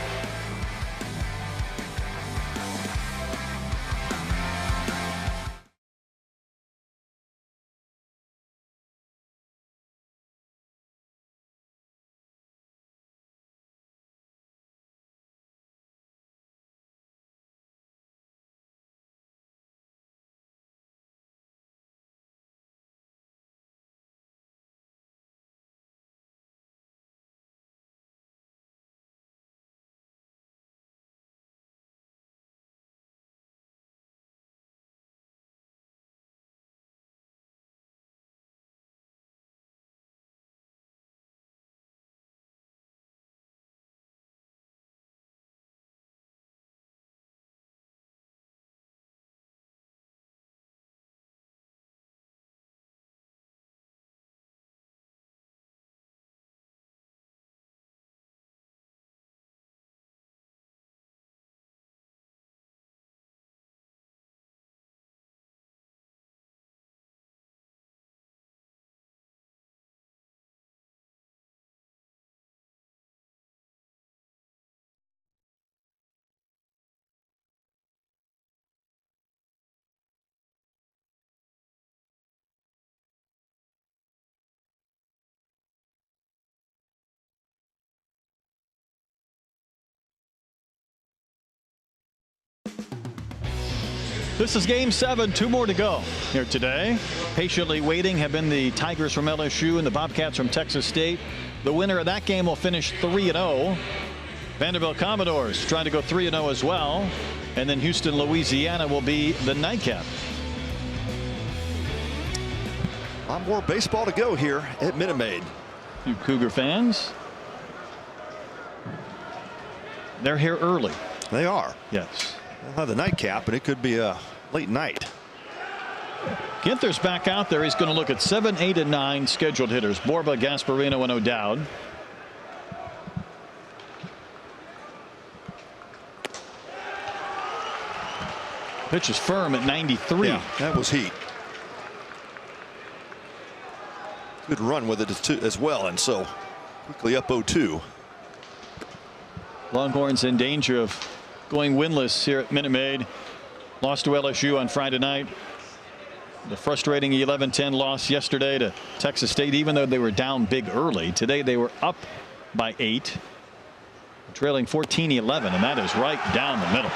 This is game 7. 2 more to go here today. Patiently waiting have been the Tigers from LSU and the Bobcats from Texas State. The winner of that game will finish 3-0. Vanderbilt Commodores trying to go 3-0 as well. And then Houston, Louisiana will be the nightcap. A lot more baseball to go here at Minute Maid. You Cougar fans, they're here early. They are. Yes. They'll have the nightcap, and it could be a late night. Ginther's back out there. He's going to look at 7, 8, and 9 scheduled hitters. Borba, Gasparino, and O'Dowd. Pitch is firm at 93. Yeah, that was heat. Good run with it as well, and so quickly up 0-2. Longhorns in danger of going winless here at Minute Maid. Lost to LSU on Friday night. The frustrating 11-10 loss yesterday to Texas State, even though they were down big early. Today they were up by 8, trailing 14-11, and that is right down the middle.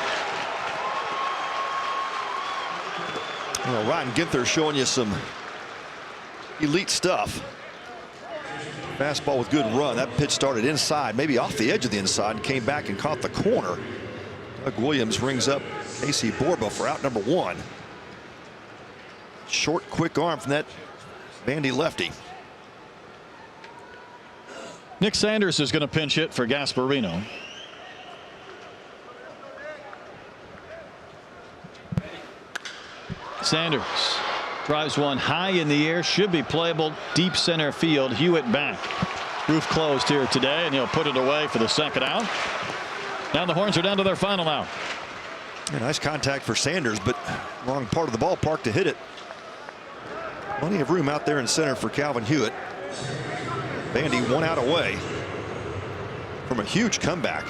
Well, Ryan Ginther showing you some elite stuff. Fastball with good run. That pitch started inside, maybe off the edge of the inside, and came back and caught the corner. Doug Williams rings up Casey Borba for out number 1. Short, quick arm from that Vandy lefty. Nick Sanders is going to pinch hit for Gasparino. Sanders drives one high in the air, should be playable deep center field. Hewitt back. Roof closed here today, and he'll put it away for the second out. Now the Horns are down to their final out. Yeah, nice contact for Sanders, but wrong part of the ballpark to hit it. Plenty of room out there in center for Calvin Hewitt. Vandy 1 out away from a huge comeback.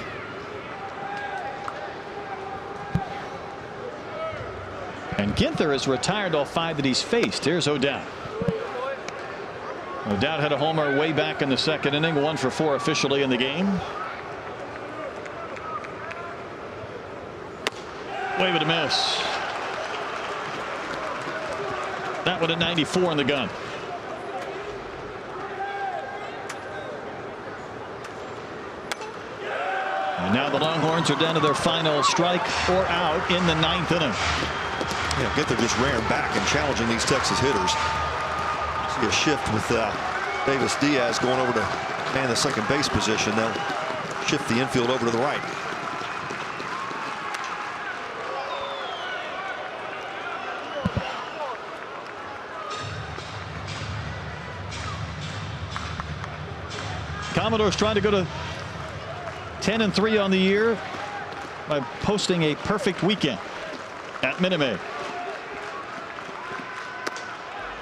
And Ginther has retired all 5 that he's faced. Here's O'Dowd. O'Dowd had a homer way back in the second inning. 1 for 4 officially in the game. Wave it a miss. That one at 94 in the gun. And now the Longhorns are down to their final strike or out in the 9th inning. Yeah, Ginther just ran back and challenging these Texas hitters. See a shift with Davis Diaz going over to man the second base position. They'll shift the infield over to the right. Commodores trying to go to 10-3 on the year by posting a perfect weekend at Minute Maid.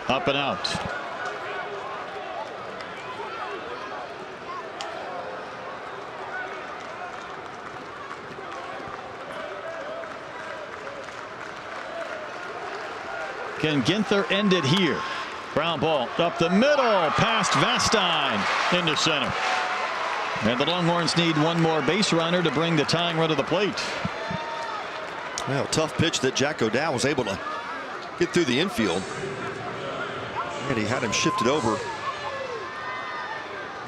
Up and out. Can Ginther end it here? Ground ball up the middle, past Vastine into center. And the Longhorns need one more base runner to bring the tying run to the plate. Well, tough pitch that Jack O'Dowd was able to get through the infield. And he had him shifted over.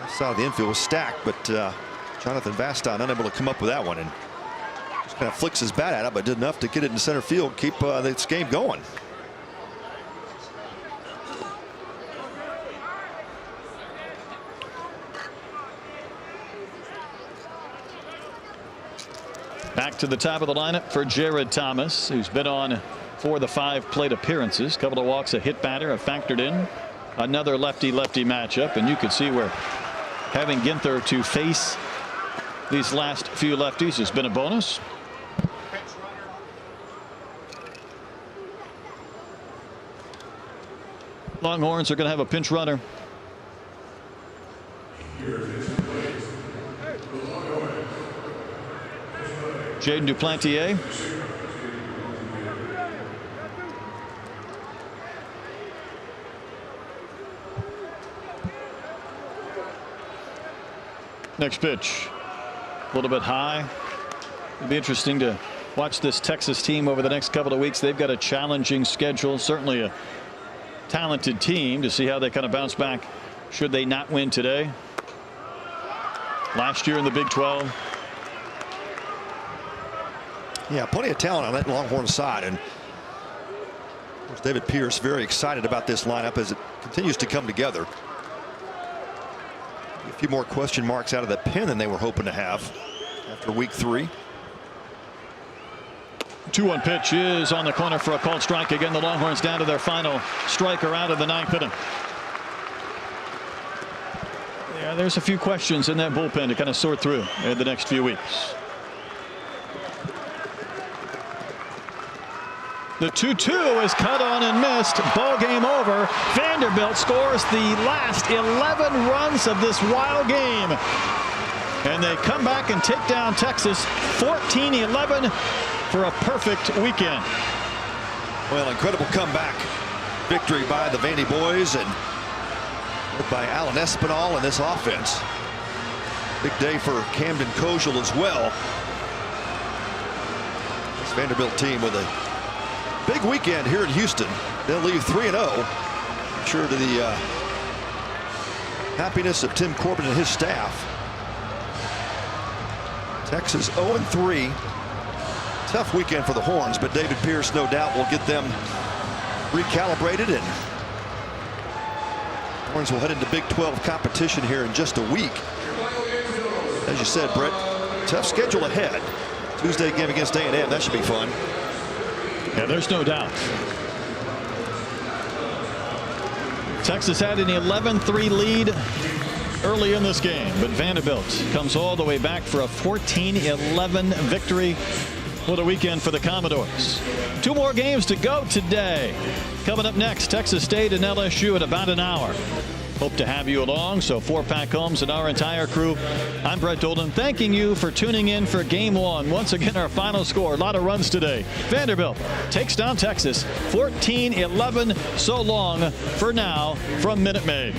That side of the infield was stacked, but Jonathan Vastine unable to come up with that one, and just kind of flicks his bat at it, but did enough to get it in center field, keep this game going. Back to the top of the lineup for Jared Thomas, who's been on 4 of the 5 plate appearances. Couple of walks, a hit batter have factored in. Another lefty-lefty matchup, and you could see where having Ginther to face these last few lefties has been a bonus. Longhorns are going to have a pinch runner. Jaden Duplantier. Next pitch, a little bit high. It'll be interesting to watch this Texas team over the next couple of weeks. They've got a challenging schedule, certainly a talented team, to see how they kind of bounce back should they not win today. Last year in the Big 12. Yeah, plenty of talent on that Longhorn side, and of course David Pierce very excited about this lineup as it continues to come together. A few more question marks out of the pen than they were hoping to have after week 3. 2-1 pitch is on the corner for a called strike. Again, the Longhorns down to their final striker out of the 9th inning. Yeah, there's a few questions in that bullpen to kind of sort through in the next few weeks. The 2-2 is cut on and missed. Ball game over. Vanderbilt scores the last 11 runs of this wild game. And they come back and take down Texas 14-11 for a perfect weekend. Well, incredible comeback victory by the Vandy boys and by Alan Espinal and this offense. Big day for Camden Kozel as well. This Vanderbilt team with a big weekend here in Houston. They'll leave 3-0. Sure to the happiness of Tim Corbin and his staff. Texas 0-3. Tough weekend for the Horns, but David Pierce no doubt will get them recalibrated, and Horns will head into Big 12 competition here in just a week. As you said, Brett, tough schedule ahead. Tuesday game against A&M. That should be fun. Yeah, there's no doubt. Texas had an 11-3 lead early in this game, but Vanderbilt comes all the way back for a 14-11 victory. What a weekend for the Commodores. 2 more games to go today. Coming up next, Texas State and LSU at about an hour. Hope to have you along. So for Pat Combs and our entire crew, I'm Brett Dolden, thanking you for tuning in for Game 1. Once again, our final score, a lot of runs today. Vanderbilt takes down Texas 14-11. So long for now from Minute Maid.